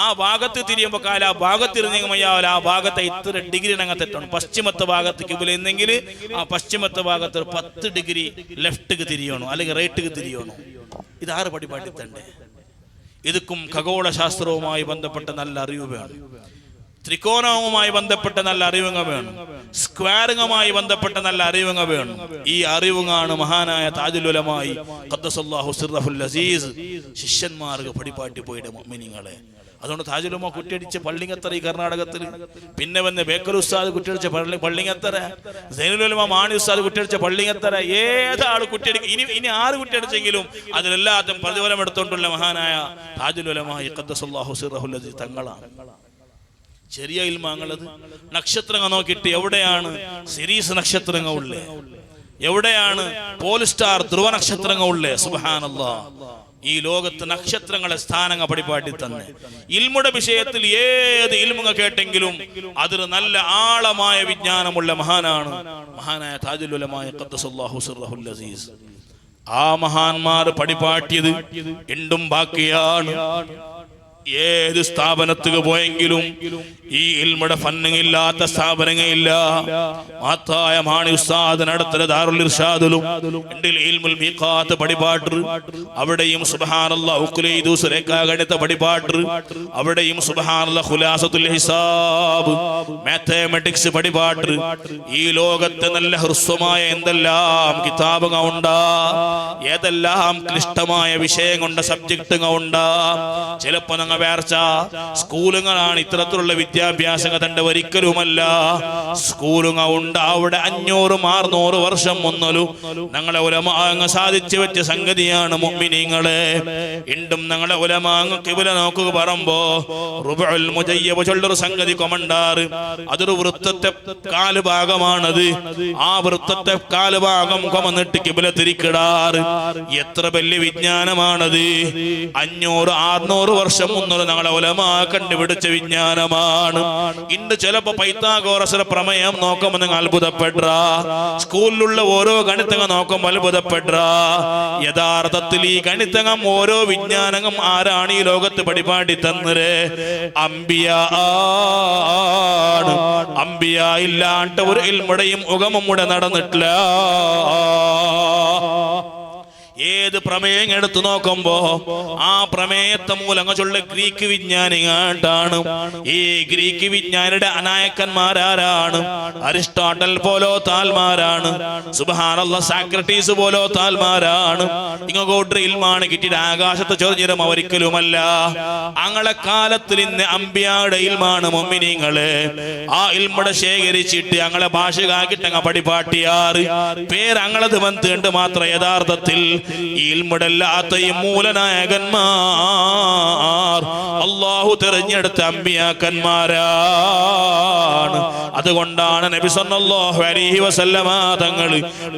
ആ ഭാഗത്ത് തിരിയുമ്പോ കാല ആ ഭാഗത്ത് ഇരുന്നെങ്കിൽ ആ ഭാഗത്തെ ഇത്ര ഡിഗ്രി ഞങ്ങൾ തെറ്റണം. പശ്ചിമത്തെ ഭാഗത്ത് ഖിബ്ല എന്നെങ്കിൽ ആ പശ്ചിമത്തെ ഭാഗത്ത് 10 ഡിഗ്രി ലെഫ്റ്റ് തിരിയണോ അല്ലെങ്കിൽ റൈറ്റ് തിരിയണോ. ഇതാറ് പഠിപ്പാട്ടിത്തണ്ടേ. ഇതുക്കും ഖഗോള ശാസ്ത്രവുമായി ബന്ധപ്പെട്ട നല്ല അറിവ് വേണം. ത്രികോണവുമായി ബന്ധപ്പെട്ട നല്ല അറിവുകൾ വേണം. സ്ക്വയറിങ്ങുമായി ബന്ധപ്പെട്ട നല്ല അറിവുകൾ വേണം. ഈ അറിവുകളാണ് മഹാനായ താജുൽ ഉലമാ ഖദ്ദസല്ലാഹു സിർറഹുൽ അസീസ് ശിഷ്യന്മാർക്ക് പഠിപ്പാട്ടി പോയിട്ട് മുഅ്മിനീങ്ങളെ. അതുകൊണ്ട് താജുൽ ഉലമാ കുറ്റിയടിച്ച പള്ളിങ്ങത്തറ ഈ കർണാടകത്തിൽ, പിന്നെ വന്ന് ബേക്കൽ ഉസ്താദ് കുറ്റിയടിച്ച പള്ളിങ്ങത്തറ, സൈനുൽ ഉലമാ മാണി ഉസ്താദ് കുറ്റിയടിച്ച പള്ളിങ്ങത്തറ, ഏതാൾ കുറ്റിയടിക്കും. ഇനി ആറ് കുറ്റിയടിച്ചെങ്കിലും അതിലെല്ലാത്തും പ്രതിഫലം എടുത്തുകൊണ്ടുള്ള മഹാനായ താജുൽ ഉലമാ ഖദ്ദസല്ലാഹു സിർറഹുൽ അസീസ് തങ്ങളാണ്. ചെറിയ ഇൽമാങ്ങളത് നക്ഷത്രങ്ങൾ നോക്കിയിട്ട് എവിടെയാണ് സിരീസ് നക്ഷത്രങ്ങൾ ഉള്ളേ, എവിടെയാണ് പോൾസ്റ്റാർ ധ്രുവ നക്ഷത്രങ്ങൾ ഉള്ളേ. സുബ്ഹാനല്ലാഹ്, ഈ ലോകത്ത് നക്ഷത്രങ്ങളെ സ്ഥാനങ്ങൾ പഠിപ്പാട്ടി തന്നെ. ഇൽമുടെ വിഷയത്തിൽ ഏത് ഇൽമുകൾ കേട്ടെങ്കിലും അതിന് നല്ല ആഴമായ വിജ്ഞാനമുള്ള മഹാനാണ് മഹാനായ താജുൽ ഉലമാ ഖദ്ദസല്ലാഹു സിർറഹുൽ അസീസ്. ആ മഹാന്മാർ പഠിപ്പാട്ടിയത് ഇണ്ടും ബാക്കിയാണ്. ഏത് സ്ഥാപനത്തിൽ പോയെങ്കിലും ഈ ഇൽമുടെ ഫന്നില്ലാത്ത സ്ഥാപനങ്ങളില്ല. മാത്തായ മാണി ഉസ്താദ് നടത്തല ദാറുൽ ഇർഷാദിലും ഇൽമുൽ മീഖാത്ത് പഠിപ്പാട്ട്, അവിടെയും സുബ്ഹാനല്ലാഹ് ഉഖ്ലൈദൂസ് രേഖാഗണിത പഠിപ്പാട്ട്, അവിടെയും സുബ്ഹാനല്ലാഹ് ഖുലാസത്തുൽ ഹിസാബ് മാത്തമാറ്റിക്സ് പഠിപ്പാട്ട്. ഈ ലോകത്തെ നല്ല ഹ്രസ്വമായ എന്തെല്ലാം കിതാബുകൾ ഉണ്ടാ, ഏതെല്ലാം ക്ലിഷ്ടമായ വിഷയം കൊണ്ട് സബ്ജക്റ്റുകൾ ഉണ്ടാ. ചിലപ്പോ ഞങ്ങൾ വേർച്ച സ്കൂളുകളാണ് ഇത്തരത്തിലുള്ള വിദ്യാഭ്യാസം തന്റെ ഒരിക്കലുമല്ല. സ്കൂളുകൾ ഉണ്ട് അവിടെ 500-600 വർഷം മുന്നലും ഞങ്ങളെ ഉലമാങ്ങ സാധിച്ചു വെച്ച സംഗതിയാണ് മുഅ്മിനീങ്ങളെ. ഇണ്ടും ഞങ്ങളെ ഉലമാങ്ങ ഖിബ്ല നോക്കുക പറയുമ്പോ റുബഉൽ മുജയ്യബ് ചൊല്ലൊരു സംഗതി കൊമണ്ടാറ്. അതൊരു വൃത്തത്തെ കാലുഭാഗമാണത്. ആ വൃത്തത്തെ കാലുഭാഗം കൊമന്നിട്ട് ഖിബ്ല തിരിക്കിടാറ്. എത്ര വലിയ വിജ്ഞാനമാണത്. 500-600 വർഷം മുന്നോട്ട് ഞങ്ങളെ ഉലമാ കണ്ടുപിടിച്ച വിജ്ഞാനമാണ്. ഇന്ന് ചിലപ്പോ പൈത്താഗോറസിന്റെ പ്രമേയം നോക്കുമ്പോൾ നിങ്ങൾ അത്ഭുതപ്പെട്ട, സ്കൂളിലുള്ള ഓരോ ഗണിതങ്ങൾ നോക്കുമ്പോൾ അത്ഭുതപ്പെട്ട. യഥാർത്ഥത്തിൽ ഈ ഗണിതകം ഓരോ വിജ്ഞാനവും ആരാണ് ഈ ലോകത്ത് പരിപാടി തന്നത്? അംബിയാ ആണ്. അംബിയാ ഇല്ലാണ്ട് ഒരു ഇൽമുടെയും ഉഗമും കൂടെ നടന്നിട്ടില്ല. ഏത് പ്രമേയം എടുത്തു നോക്കുമ്പോ ആ പ്രമേയത്തെ മൂലങ്ങളുള്ള ഗ്രീക്ക് വിജ്ഞാനികാട്ടാണ്. ഈ ഗ്രീക്ക് വിജ്ഞാനിയുടെ അനായക്കന്മാരാരാണ്? അരിസ്റ്റോട്ടൽ പോലോ താൽമാരാണ്. സുബ്ഹാനല്ലാഹ്, സാക്രട്ടീസ് പോലോ താൽമാരാണ്. ഇങ്ങോട്ട് ഇൽമാണ് കിട്ടിയിട്ട് ആകാശത്ത് ചൊരിഞ്ഞിരും ഒരിക്കലുമല്ല. അങ്ങളെ കാലത്തിൽ ഇന്ന് അമ്പിയാടെ ഇൽമാണ് മുഅ്മിനീങ്ങളെ. ആ ഇൽമുടെ ശേഖരിച്ചിട്ട് അങ്ങളെ ഭാഷകാക്കിട്ട് അങ്ങ് പഠിപ്പാട്ടിയാറ് പേര് അങ്ങളത് വന്നിട്ട് മാത്രം യഥാർത്ഥത്തിൽ ഇൽമുടല്ലാത്ത ഈ മൂലനായകന്മാർ അല്ലാഹു തിരഞ്ഞെടുത്ത അമ്പിയാക്കന്മാരാണ്. അതുകൊണ്ടാണ് നബി സല്ലല്ലാഹു അലൈഹി വസല്ലമ തങ്ങൾ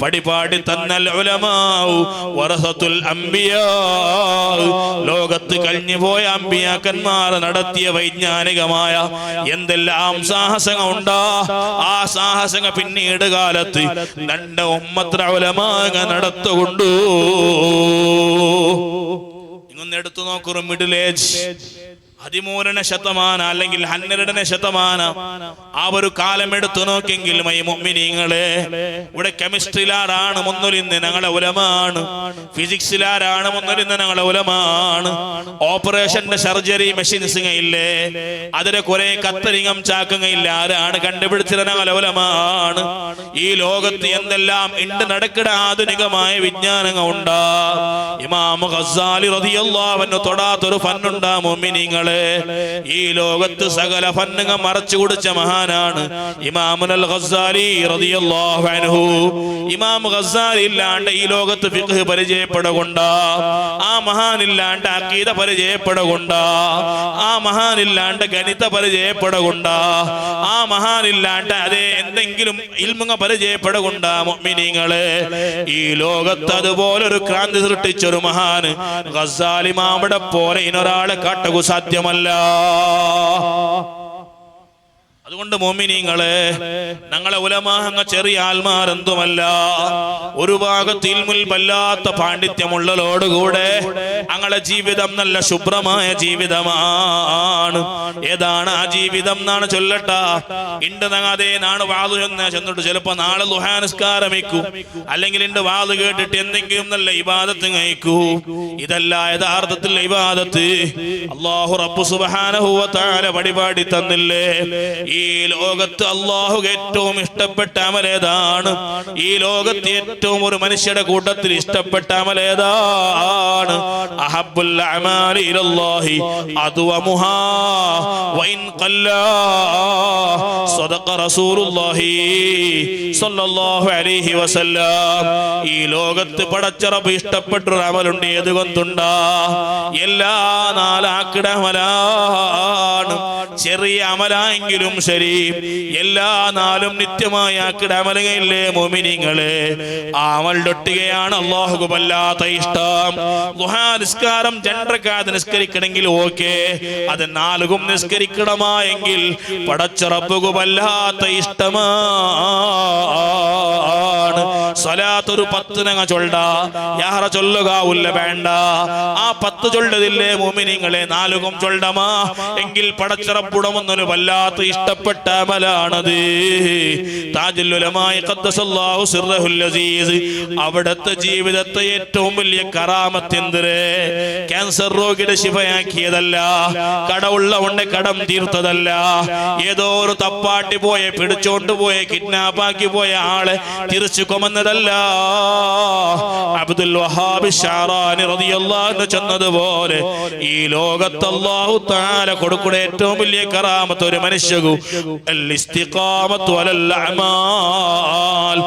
പഠിപ്പാടി തന്നൽ ഉലമാഉ വറസത്തുൽ അംബിയാ. ലോകത്ത് കഴിഞ്ഞുപോയ അമ്പിയാക്കന്മാർ നടത്തിയ വൈജ്ഞാനികമായ എന്തെല്ലാം സാഹസങ്ങൾ ഉണ്ടാ, ആ സാഹസങ്ങൾ പിന്നീട് കാലത്ത് രണ്ട് ഉമ്മത്ത് ഉലമാ നടത്തുകൊണ്ടു. ഇങ്ങൊന്ന് എടുത്തു നോക്കൂ. മിഡിൽ ഏജ് 13ನೇ ಶತಮಾನ അല്ലെങ്കിൽ 12ನೇ ಶತಮಾನ ആ ഒരു കാലം എടുത്തു നോക്കെങ്കിൽ മുഅ്മിനീങ്ങളെ ഇവിടെ കെമിസ്ട്രിയിലാരാണ് മുന്നിലിന്ന് ഞങ്ങളെ ഉലമാണ്, ഫിസിക്സിലാരാണ് മുന്നിലിന്ന് ഞങ്ങളെ ഉലമാണ്, ഓപ്പറേഷന്റെ സർജറി മെഷീൻസ് ഇല്ലേ അതിലെ കുറെ കത്തരിങ്ങം ചാക്കുകയില്ല ആരാണ് കണ്ടുപിടിച്ചത് ഞങ്ങളെ ഉലമാണ്. ഈ ലോകത്ത് എന്തെല്ലാം ഉണ്ട് നടക്കണ ആധുനികമായ വിജ്ഞാനങ്ങൾ ഉണ്ടാ. ഇമാം ഗസ്സാലി റളിയല്ലാഹു അൻഹു തൊടാത്തൊരു ഫന്നുണ്ടാ മുഅ്മിനീങ്ങളെ. ഈ ലോകത്ത് സകല ഫന്നുകൾ മറച്ചു കുടിച്ച മഹാനാണ് ഇമാമുൽ ഗസ്സാലി റളിയല്ലാഹു അൻഹു. ഇമാം ഗസ്സാലി ഇല്ലാണ്ട് ഈ ലോകത്ത് ഫിഖ് പരിചയപ്പെടുകൊണ്ട, ആ മഹാനില്ലാണ്ട് അഖീദ പരിചയപ്പെടുകൊണ്ട, ആ മഹാനില്ലാണ്ട് ഗണിത പരിചയപ്പെടുകൊണ്ട, ആ മഹാനില്ലാണ്ട് അതേ എന്തെങ്കിലും ഇൽമുക പരിചയപ്പെടുകൊണ്ട മുഅ്മിനീങ്ങളെ. ഈ ലോകത്ത് അതുപോലൊരു ക്രാന്തി സൃഷ്ടിച്ചൊരു മഹാൻ ഗസ്സാലി ഇമാമിനെ പോലെ ഇനൊരാളെ കാട്ടുക സാധ്യമല്ല. അതുകൊണ്ട് മുഅ്മിനീങ്ങളെ ഞങ്ങളെ ഉലമാഹങ്ങ ചെറിയ ആൽമാരെന്തുമല്ല. ഒരു ഭാഗത്ത് ഇൽമുൽ വല്ലാത്ത പാണ്ഡിത്യമുള്ളതോടുകൂടെ ഞങ്ങളെ ജീവിതം നല്ല ശുഭ്രമായ ജീവിതമാണ്. ഏതാണ് ആ ജീവിതം എന്നാണ് ചൊല്ലട്ട. ഇണ്ട് അതേ നാണ് വാതു എന്ന് ചെന്നിട്ട് ചിലപ്പോ നാളെ ദുഹാ നിസ്കാരം വയ്ക്കൂ, അല്ലെങ്കിൽ ഇണ്ട് വാത് കേട്ടിട്ട് എന്തെങ്കിലും നല്ല ഇബാദത്ത് കഴിക്കൂ. ഇതല്ല യഥാർത്ഥത്തിൽ ഇബാദത്ത്. അല്ലാഹു റബ്ബ് സുബ്ഹാനഹു വ തആല വഴിപാടി തന്നില്ലേ. ഈ ലോകത്ത് അല്ലാഹു ഏറ്റവും ഇഷ്ടപ്പെട്ട അമലേതാണ്? ഈ ലോകത്ത് ഏറ്റവും ഒരു മനുഷ്യരുടെ കൂട്ടത്തിൽ ഇഷ്ടപ്പെട്ട അമലേതാണ്? അഹബ്ബുൽ അമാലി ഇലല്ലാഹി അദ്വമുഹാ വഇൻ ഖല്ലാ സദഖ റസൂലുള്ളാഹി സ്വല്ലല്ലാഹു അലൈഹി വസല്ലം. ഈ ലോകത്ത് പടച്ച റബ്ബ് ഇഷ്ടപ്പെട്ട ഒരു അമലുണ്ട്. ഏതുകൊണ്ടുണ്ടാ? എല്ലാ നാലാക്കിട അമലാണ്. ചെറിയ അമലായെങ്കിലും ശരി, എല്ലാ നാളും നിത്യമായ അമലയില്ലേ മുഅ്മിനീങ്ങളെ. ആ അമലിലൊട്ടുകയാണ് അല്ലാഹുക്ക് വല്ലാത്ത ഇഷ്ടം. ദുഹാ നിസ്കാരം 2 റക്അത്ത് നിസ്കരിക്കണമെങ്കിൽ ഓക്കെ, അത് 4 നിസ്കരിക്കണമായെങ്കിൽ പടച്ച റബ്ബുക്ക് വല്ലാത്ത ഇഷ്ടമാണ്. സ്വലാത്ത് ഒരു 10 ചൊല്ലാ, യാഹറ ചൊല്ലുക ഉല്ല വേണ്ട. ആ 10 ചൊല്ലതില്ലേ മുഅ്മിനീങ്ങളെ 4 ചൊല്ലമാ എങ്കിൽ പടച്ച റബ്ബുടമൊന്നൊരു വല്ലാത്ത ഇഷ്ടപ്പെട്ട അമലാണത്. താജുൽ ഉലമാ ഖദ്ദസല്ലാഹു സിർറഹുൽ അസീസ് അവിടുത്തെ ജീവിതത്തെ ഏറ്റവും വലിയ കറാമത്ത് എന്തിരെ? ക്യാൻസർ രോഗിയുടെ ശിഫയാക്കിയതല്ല, കടമുള്ളവന്റെ കടം തീർത്തതല്ല, ഏതോ ഒരു തപ്പാട്ടി പോയ പിടിച്ചോണ്ട് പോയ കിഡ്നാപ്പാക്കി പോയ ആളെ തിരിച്ചു കൊമന്നതല്ല. അബ്ദുൽ വഹാബ് ശഅറാനി റളിയല്ലാഹു അൻഹു ചെന്നതുപോലെ ഈ ലോകത്ത് അല്ലാഹു തആല കൊടുക്കുന്ന ഏറ്റവും വലിയ കറാമത്ത് ഒരു മനുഷ്യകു ഇസ്തിഖാമത്തു അലൽ അഅമാൽ.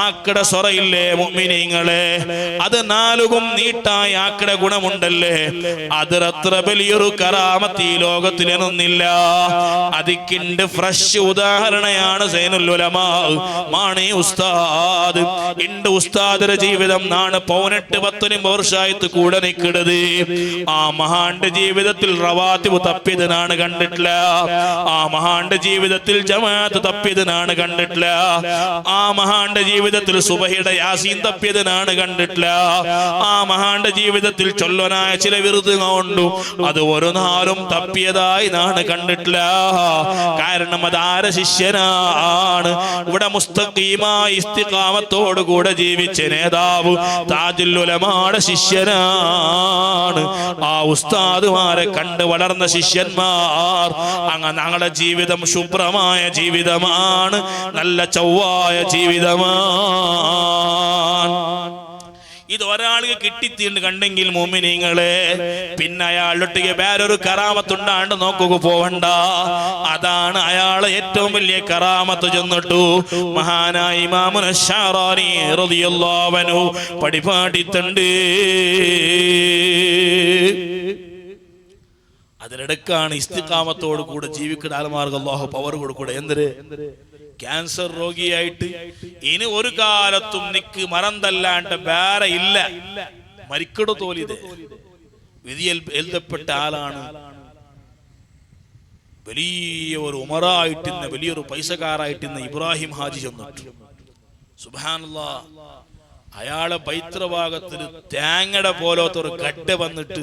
ആക്കട സൊറയില്ലേ മുഅ്മിനീങ്ങളെ, അത് 4 നീട്ടായ ആക്കട ഗുണമുണ്ടല്ലേ, അതിരത്ര വലിയൊരു കറാമത്ത് ഈ ലോകത്തിലൊന്നില്ല. അതിക്കിണ്ട് ഫ്രഷ് ഉദാഹരണയാണ് സൈനുൽ ഉലമാ മാണി ഉസ്താദ്. ഇണ്ട് ഉസ്താദിന്റെ ജീവിതം 18-19 വർഷമായിട്ട് കൂടെ നിൽക്കുന്നത്. ആ മഹാന്റെ ജീവിതത്തിൽ റവാത്തിബ് തപ്പിയതിനാണ് കണ്ടിട്ടില്ല. ആ മഹാന്റെ ജീവിതത്തിൽ ജമാഅത്ത് തപ്പിയതിനാണ് കണ്ടിട്ടില്ല. ആ മഹാന്റെ ജീവിതത്തിൽ സുബഹിയുടെ യാസീൻ തപ്പിയതിനാണ് കണ്ടിട്ടില്ല. ആ മഹാന്റെ ജീവിതത്തിൽ ചൊല്ലനായ ചില വിറുതുകൾ ഉണ്ട്, അത് ഒരു നാളും തപ്പിയതായി നാണ് കണ്ടിട്ടില്ല. കാരണം അതാര ശിഷ്യനാണ്? ഇവിടെ മുസ്തഖീമായ ഇസ്തിഖാമത്തോടു കൂടെ ജീവിച്ച നേതാവ് താജുൽ ഉലമായുടെ ശിഷ്യനാണ്. ആ ഉസ്താദുമാരെ കണ്ട് വളർന്ന ശിഷ്യന്മാർ. അങ്ങനെ ഞങ്ങളുടെ ജീവിതം ശുഭ്രമായ ജീവിതമാണ്, നല്ല ചൊവ്വായ ജീവിതമാണ്. ഇത് ഒരാൾക്ക് കിട്ടിത്തീണ്ട് കണ്ടെങ്കിൽ മുഅ്മിനീങ്ങളെ, പിന്നെ അയാളൊട്ടിಗೆ വേറൊരു കറാമത്തുണ്ടാണ്ട് നോക്കുക പോവണ്ട. അതാണ് അയാളെ ഏറ്റവും വലിയ കറാമത്ത്. ചെന്നിട്ടു മഹാനായ ഇമാമുൽ ശഅറാനി റളിയല്ലാഹു അൻഹു പഠിപ്പാട്ടിത്തണ്ട്. അതിനിടക്കാണ് ഇസ്തിഖാമത്തോട് കൂടെ ജീവിക്കുന്ന ആൽമാർക്ക് അല്ലാഹു പവർ കൊടുക്കൂടെ. എന്തിന്? ക്യാൻസർ രോഗിയായിട്ട് ഇനി ഒരു കാലത്തും നിക്ക് മറന്തല്ലാണ്ട് വേറെ ഇല്ല, മരിക്കടു തോലിത് വിധിയിൽ എഴുതപ്പെട്ട ആളാണ്. വലിയ ഒരു ഉമറായിട്ടിന്ന്, വലിയൊരു പൈസക്കാരായിട്ടിന്ന് ഇബ്രാഹിം ഹാജി ചെന്നിട്ടു. സുബ്ഹാനല്ലാഹ്, അയാളെ പൈത്രഭാഗത്തിൽ തേങ്ങയുടെ പോലത്തെ ഒരു കട്ട വന്നിട്ട്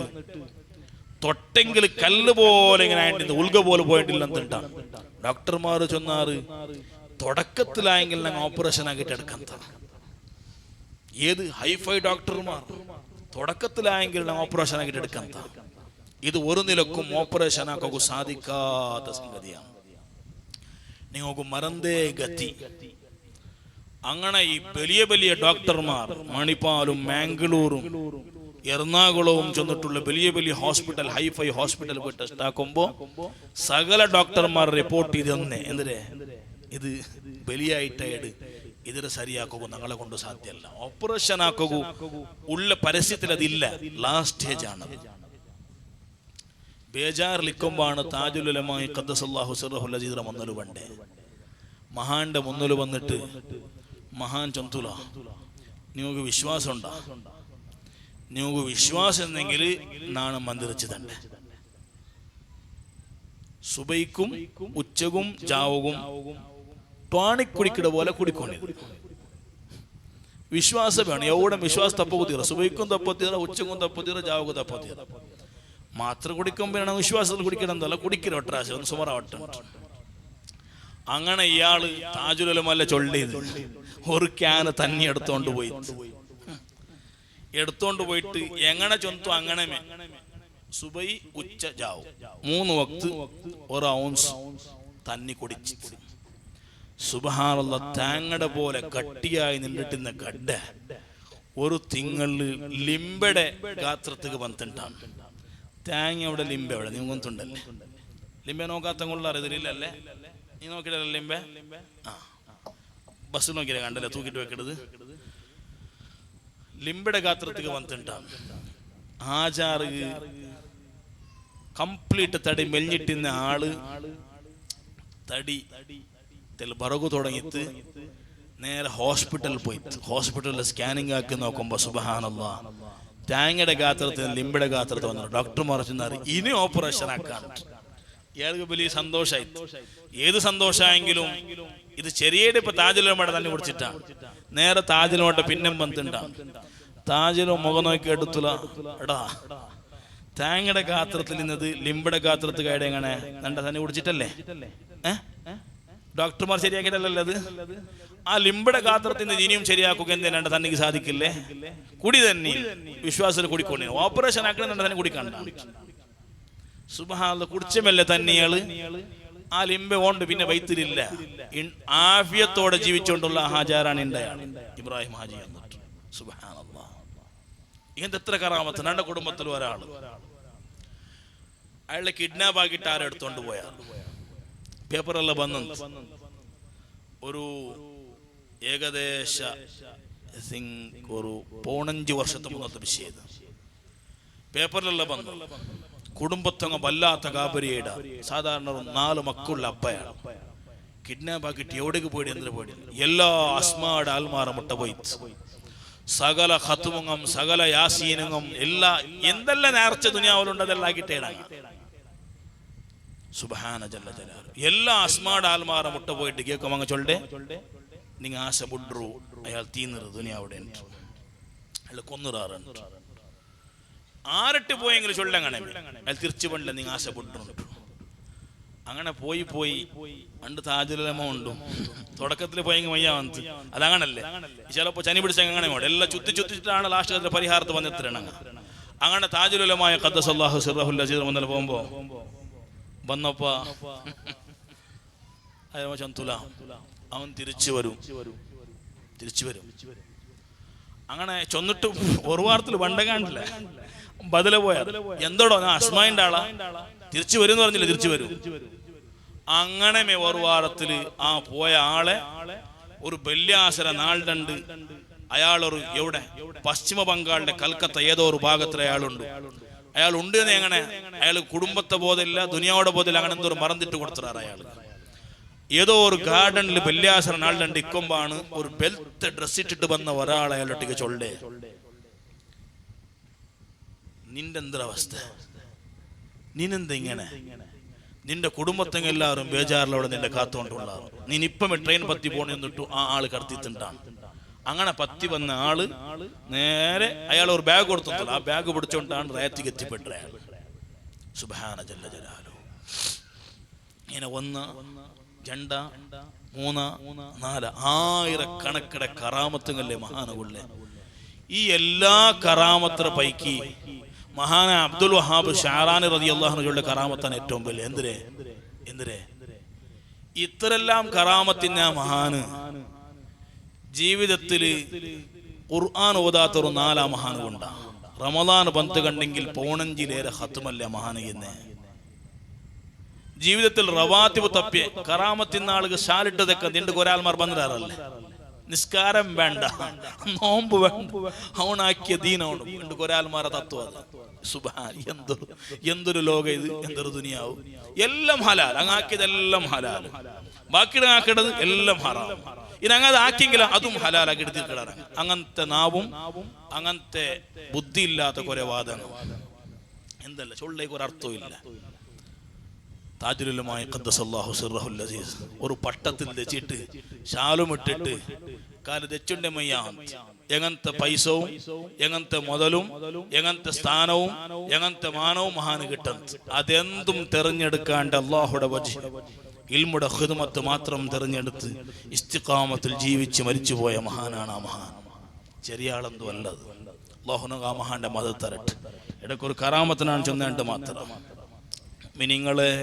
തൊട്ടെങ്കിൽ കല്ല് പോലെ ഇങ്ങനെ ആയിട്ട് ഉൽക പോലെ പോയിട്ടില്ല എന്തുണ്ടാണ് ഡോക്ടർമാർ ചൊന്നാറ് തുടക്കത്തിലായെങ്കിൽ ഞങ്ങൾ ഓപ്പറേഷൻ ആക്കിയിട്ട് എടുക്കാൻ ഏത് ഹൈഫൈ ഡോക്ടർമാർ തുടക്കത്തിലായെങ്കിൽ ഞങ്ങൾ ഓപ്പറേഷൻ ആക്കിയിട്ട് എടുക്കാൻ ഇത് ഒരു നിലക്കും ഓപ്പറേഷൻ ആക്കുക സാധിക്കാത്ത സംഗതിയാണ്. നിങ്ങൾക്ക് മറന്തേ ഗതി. അങ്ങനെ ഈ വലിയ വലിയ ഡോക്ടർമാർ മണിപ്പാലും മാംഗ്ലൂരും എറണാകുളവും ചെന്നിട്ടുള്ള വലിയ വലിയ ഹോസ്പിറ്റൽ ഹൈഫൈ ഹോസ്പിറ്റൽ പോയി ടെസ്റ്റ് ആക്കുമ്പോൾ സകല ഡോക്ടർമാർ റിപ്പോർട്ട് ചെയ്ത് തന്നെ എന്തിരെ ഇത് ബലിയായിട്ടായിട്ട് ഇതിനെ ശരിയാക്കുക ഞങ്ങളെ കൊണ്ട് സാധ്യമല്ല, ഓപ്പറേഷൻ ആക്കുക ഉള്ള പരസ്യത്തിൽ അതില്ല, ലാസ്റ്റ് സ്റ്റേജ് ആണ്. ബേജാറിലിക്കുമ്പോഴാണ് താജുൽ ഉലമാ ഖദ്ദസല്ലാഹു സിർറഹുൽ അസീസ് മുന്നിൽ വണ്ടേ മഹാന്റെ മുന്നിൽ വന്നിട്ട് മഹാൻ ചൊന്തുല നിങ്ങൾക്ക് വിശ്വാസം ഉണ്ടാ, നിങ്ങൾക്ക് വിശ്വാസം എന്നെങ്കിൽ നാളെ മന്ദിരിച്ച് തന്നെ സുബൈക്കും ഉച്ചകും ജാവുകും പാണിക്കുടിക്കിട പോലെ കുടിക്കൊണ്ടേ വിശ്വാസം വേണം. എവിടെ വിശ്വാസം തപ്പുതീറ, സുബൈക്കും തപ്പുതീറ, ഉച്ചക്കും തപ്പുതീറ, ജാവുക്കും തപ്പുതീറ. മാത്രം കുടിക്കുമ്പോഴാണ് വിശ്വാസത്തിൽ കുടിക്കണം എന്നല്ല, കുടിക്കുന്ന ഒട്ടരാശ ഒന്ന് സുമറാവട്ടെ. അങ്ങനെ ഇയാള് താജുൽ ഉലമ ചൊല്ലിയത് ഒരു ക്യാന് തന്നെ എടുത്തോണ്ട് പോയിട്ട് എങ്ങനെ ചൊന്തു അങ്ങനെ സുബൈ ഉച്ച ജാവും 3 വക്ത് 1 ഔൺസ് തന്നി കുടിച്ച് സുബ്ഹാനല്ലാഹ് തേങ്ങയുടെ പോലെ കട്ടിയായി നിന്നിട്ടുന്ന ഗഡ്ഡ ഒരു തിങ്കളില് ലിംബയുടെ ഗാത്രത്തിക്ക് വന്നിട്ടാണ്. തേങ്ങ എവിടെ ലിംബ എവിടെ നീ കൊണ്ടുണ്ടല്ലേ, ലിംബ നോക്കാത്ത കൊള്ള അറിയതില്ലല്ലേ, നീ നോക്കിയിട്ടല്ലേ ലിംബ? ആ ബസ് നോക്കിയില്ല കണ്ടല്ലേ തൂക്കിട്ട് വെക്കരുത്. ലിംബയുടെ ഗാത്രത്തിക്ക് വന്നിട്ടാണ്. ആചാറ് കംപ്ലീറ്റ് തടി മെലിഞ്ഞിട്ടുന്ന ആള് തടി ബറകു തുടങ്ങിയിട്ട് നേരെ ഹോസ്പിറ്റലിൽ പോയി ഹോസ്പിറ്റലിൽ സ്കാനിങ് ആക്കി നോക്കുമ്പോ സുബ്ഹാനല്ലാഹ് തേങ്ങയുടെ ഗാത്രത്തിൽ ലിംബയുടെ ഗാത്രത്തിൽ വന്നു. ഡോക്ടർമാർ ചെന്നാറ് ഇനി ഓപ്പറേഷൻ ആക്കാൻ. ഇയാൾക്ക് വലിയ സന്തോഷമായി. ഏത് സന്തോഷമായെങ്കിലും ഇത് ചെറിയ ഇപ്പൊ താജുൽ ഉലമയുടെ തന്നെ കുടിച്ചിട്ടാണ്. നേരെ താജുലോട്ട് പിന്നെ വന്നിട്ടാണ്. താജുലോ മുഖം നോക്കി എടുത്തുല എടാ തേങ്ങയുടെ ഗാത്രത്തിൽ നിന്നത് ലിംബയുടെ ഗാത്രത്തിൽ കയടെ എങ്ങനെ നണ്ട തന്നെ കുടിച്ചിട്ടല്ലേ? ഡോക്ടർമാർ ശരിയാക്കിയിട്ടല്ലേ അത്? ആ ലിംബയുടെ ഗാത്രത്തിൽ നിന്ന് ഇനിയും ശരിയാക്കുക എന്തിനാണ്ട് തനിക്ക് സാധിക്കില്ലേ? കുടി തന്നെ വിശ്വാസത്തിൽ കുടിക്കൊണ്ടേ ഓപ്പറേഷൻ ആക്കണം തന്നെ കുടിക്കണ്ട. സുബ്ഹാനല്ലാഹ് കുടിച്ചമല്ലേ തന്നെയാള് ആ ലിംബ കൊണ്ട് പിന്നെ വൈത്തിരില്ല. ആഫിയത്തോടെ ജീവിച്ചുകൊണ്ടുള്ള ഹാജാറാണ് ഉണ്ടായാണ് ഇബ്രാഹിം ഹാജി എന്നിട്ട്. സുബ്ഹാനല്ലാഹ് ഇങ്ങനത്തെ എത്ര കറാമത്ത്. എൻ്റെ കുടുംബത്തിൽ ഒരാള് അയാളെ കിഡ്നാപ്പ് ആക്കിയിട്ട് ആരെടുത്തോണ്ട് പോയാ പേപ്പറെല്ലാം വന്നു. ഒരു ഏകദേശ ഒരു 15 വർഷത്തെ മുന്നത്തെ വിഷയം പേപ്പറിലെല്ലാം വന്നു. കുടുംബത്തങ്ങ വല്ലാത്ത കാബരിയുടെ സാധാരണ 4 മക്കളുള്ള അപ്പയാണ് കിഡ്നാപ്പ് ആക്കിയിട്ട് എവിടേക്ക് പോയി എന്തിനു പോയി എല്ലാ അസ്മാടെ ആൽമാറ മുട്ട പോയി സകല ഖത്തുമുങ്ങും സകല യാസീനുങ്ങും എല്ലാ എന്തെല്ലാം നേർച്ച ദുനിയാവിലുണ്ട് അതെല്ലാം ആക്കിയിട്ടേടാ. സുബ്ഹാന ജല്ല ജലാലു എല്ലാ അസ്മാടെ ആൽമാറ മുട്ട പോയിട്ട് കേൾക്കും അങ്ങ് ചൊല്ലേ നിങ്ങൾ ആശ ബുഡ്രു അയാൾ തീന്നറ് ദുനിയാവിടെ അയാൾ കൊന്നുറാറുണ്ട് ആരട്ട് പോയെങ്കിലും ചൊല്ലങ്ങനെ അയാൾ തിരിച്ചു പണ്ടില്ല നിങ്ങൾ ആശ ബുഡ്രു. അങ്ങനെ പോയി അണ്ട് താജുൽ ഉലമ ഉണ്ടും തുടക്കത്തിൽ പോയെങ്കിൽ മയ്യ വന്ന് അതങ്ങനല്ലേ ചിലപ്പോ ചനി പിടിച്ച അങ്ങനെ എല്ലാം ചുറ്റിച്ചിട്ടാണ് ലാസ്റ്റ് പരിഹാരത്ത് വന്നെത്തരണം. അങ്ങനെ താജുൽ ഉലമാ ഖദ്ദസല്ലാഹു സിർറഹുൽ അസീസ് മുന്നിൽ പോകുമ്പോ വന്നപ്പോ ചന്തുല അവൻ തിരിച്ചു വരും. അങ്ങനെ ചൊന്നിട്ട് ഒരു വാരത്തിൽ വണ്ടകാണ്ടില്ല ബദല പോയാ എന്തോടോ ഞാൻ അസ്മായിന്റെ ആളാ തിരിച്ചു വരും എന്ന് പറഞ്ഞില്ല, തിരിച്ചു വരും. അങ്ങനെ ഒരു വാരത്തില് ആ പോയ ആളെ ഒരു ബല്യാസര നാളുണ്ട്. അയാളൊരു എവിടെ പശ്ചിമ ബംഗാളിന്റെ കൽക്കത്ത ഏതോ ഒരു ഭാഗത്തിൽ അയാളുണ്ട്. അയാൾ ഉണ്ട് എന്ന് എങ്ങനെ അയാൾ കുടുംബത്തെ ബോധമില്ല ദുനിയാവിടെ ബോധമില്ല അങ്ങനെ എന്തോ മറന്നിട്ട് കൊടുത്തിട്ടാറ്. അയാൾ ഏതോ ഒരു ഗാർഡനിൽ ബല്യാസര നാളുണ്ട് ഇക്കുമ്പാണ് ഒരു ബെൽറ്റ് ഡ്രസ് ഇട്ടിട്ട് വന്ന ഒരാൾ അയാളൊട്ടിക്ക് ചൊല്ലേ നിന്റെ എന്തൊരവസ്ഥ, നീനെന്താ ഇങ്ങനെ, നിന്റെ കുടുംബത്തെങ്ങ എല്ലാവരും ബേജാറിലൂടെ നിന്റെ കാത്തുകൊണ്ടുള്ളാറ്, നീ ഇപ്പം ട്രെയിൻ പത്തി പോണെന്നിട്ടു ആ ആള് കടത്തിയിട്ടുണ്ടാണ്. അങ്ങനെ പത്തി വന്ന ആള് നേരെ അയാൾ ഒരു ബാഗ് കൊടുത്തില്ല, ആ ബാഗ് പിടിച്ചോണ്ടാണ് റേറ്റിക്ക് എത്തിപ്പെട്ടത്. അയാൾ സുബ്ഹാന ജല്ല ജലാലു. ഇങ്ങനെ 1, 2, 3, 4 ആയിരക്കണക്കിടെ കറാമത്തുകളെ മഹാനുകളിലെ. ഈ എല്ലാ കറാമത്തിനെ പൈക്കി മഹാന അബ്ദുൽ വഹാബ് ഷാറാനി റളിയല്ലാഹു അൻഹുവിന്റെ കറാമത്താണ് ഏറ്റവും വലിയ. എന്തിരെ ഇത്തരെല്ലാം കറാമത്തിന് ആ മഹാന് ജീവിതത്തിൽ ഖുർആൻ ഓതാത്തൊരു 4 മഹാന് കൊണ്ടാ. റമദാൻ ബന്ധ കണ്ടെങ്കിൽ പൗണഞ്ചിലേറെ ഖത്മല്ല മഹാന് എന്ന്. ജീവിതത്തിൽ റവാത്തിബ് തപ്പിയ കറാമത്തിന് ആളുകൾ ഷാലിട്ടതൊക്കെ നിണ്ട് ഒരാൾമാർ ബന്ധരാറല്ലേ. നിസ്കാരം വേണ്ട, നോമ്പ് വേണ്ട, അവനാക്കിയ ദീനോണ് നിണ്ട് ഒരാൾമാരെ തത്വം. അത് സുബ്ഹാൻ, എന്തൊരു ലോകം ഇത്, എന്തൊരു ദുനിയാവ്. എല്ലാം ഹലാൽ, അങ്ങാക്കിയതെല്ലാം ഹലാൽ, ബാക്കിയുടെ ആക്കിടത് എല്ലാം ഹറാം. ഇനി അങ്ങനെ ആക്കിയെങ്കിലും അതും ഹലാലാക്കി എടുത്തിട്ടാണ്. അങ്ങനത്തെ നാവും അങ്ങനത്തെ ബുദ്ധി ഇല്ലാത്ത കുറെ വാദങ്ങൾ എന്തല്ല ചൊല്ലേക്ക് ഒരു അർത്ഥവും ഇല്ല. താജുലുലമായി ഖദ്ദസല്ലാഹു സിർറഹുൽ അസീസ് ഒരു പട്ടത്തിൽ തെച്ചിട്ട് ശാലും ഇട്ടിട്ട് കാല് തെച്ചുണ്ടെ മയ്യാം. എങ്ങനത്തെ പൈസവും എങ്ങനത്തെ മുതലും എങ്ങനത്തെ സ്ഥാനവും എങ്ങനത്തെ മാനവും മഹാന് കിട്ടുന്നത് അതെന്തും തെരഞ്ഞെടുക്കാണ്ട് അല്ലാഹുടെ വജ്ഹ് ഇൽമുടെ ഖിദ്മത്ത് മാത്രം തെരഞ്ഞെടുത്ത് ഇസ്തിഖാമത്തിൽ ജീവിച്ച് മരിച്ചുപോയ മഹാനാണ് ആ മഹാൻ. ചെറിയ ആളെന്തോ അല്ലത്. അല്ലാഹു ആ മഹാന്റെ മദത് തരട്ടെ. ഇടയ്ക്കൊരു കറാമത്തിനാണ് ചെന്നിട്ട് മാത്രം മിനിങ്ങളെ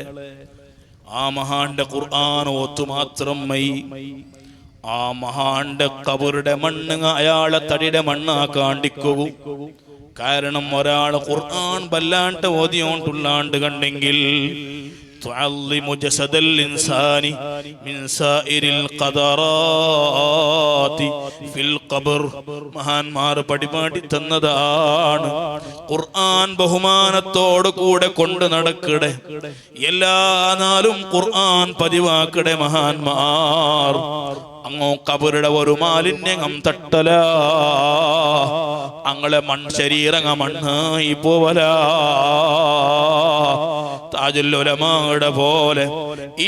ആ മഹാന്റെ ഖുർആൻ ഓത്തു മാത്രം മൈ ആ മഹാന്റെ ഖബറുടെ മണ്ണ് അയാളെ തടിയുടെ മണ്ണാക്കാണ്ടിക്കൂ. കാരണം ഒരാൾ ഖുർആൻ വല്ലാണ്ട് ഓതിയോണ്ടുള്ളാണ്ട് കണ്ടെങ്കിൽ تعلم جسد الإنسان من سائر القدرات في القبر. മഹാന്മാർ പടിപാടി തന്നതാണ് ഖുർആൻ ബഹുമാനത്തോട് കൂടെ കൊണ്ട് നടക്കടെ, എല്ലാ നാളും ഖുർആൻ പതിവാക്കടെ മഹാന്മാർ. അങ്ങോ കബറുടെ ഒരു മാലിന്യം തട്ടല, അങ്ങളെ ശരീരങ്ങ മണ്ണായി പോവല. താജുൽ ഉലമായുടെ പോലെ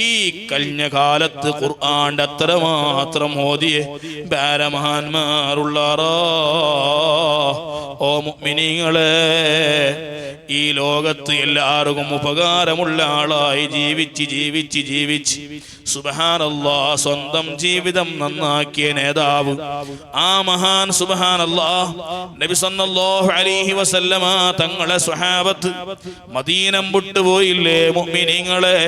ഈ കഴിഞ്ഞ കാലത്ത് ഖുർആന്റെ അത്രമാത്രം ഓതിയ ഭാരമഹാന്മാരുള്ളാറോ. ഓ മുഅ്മിനീങ്ങളെ, ഈ ലോകത്ത് എല്ലാവർക്കും ഉപകാരമുള്ള ആളായി ജീവിച്ച് സുബ്ഹാനല്ലാഹ് സ്വന്തം ജീവിതം നന്നാക്കിയ നേതാവ് ആ മഹാൻ സുബ്ഹാനല്ലാഹ് നബി സല്ലല്ലാഹു അലൈഹി വസല്ലമ തങ്ങളെ സ്വഹാബത്ത് മദീനം വിട്ടുപോയില്ലേ മുഅ്മിനീങ്ങളെ.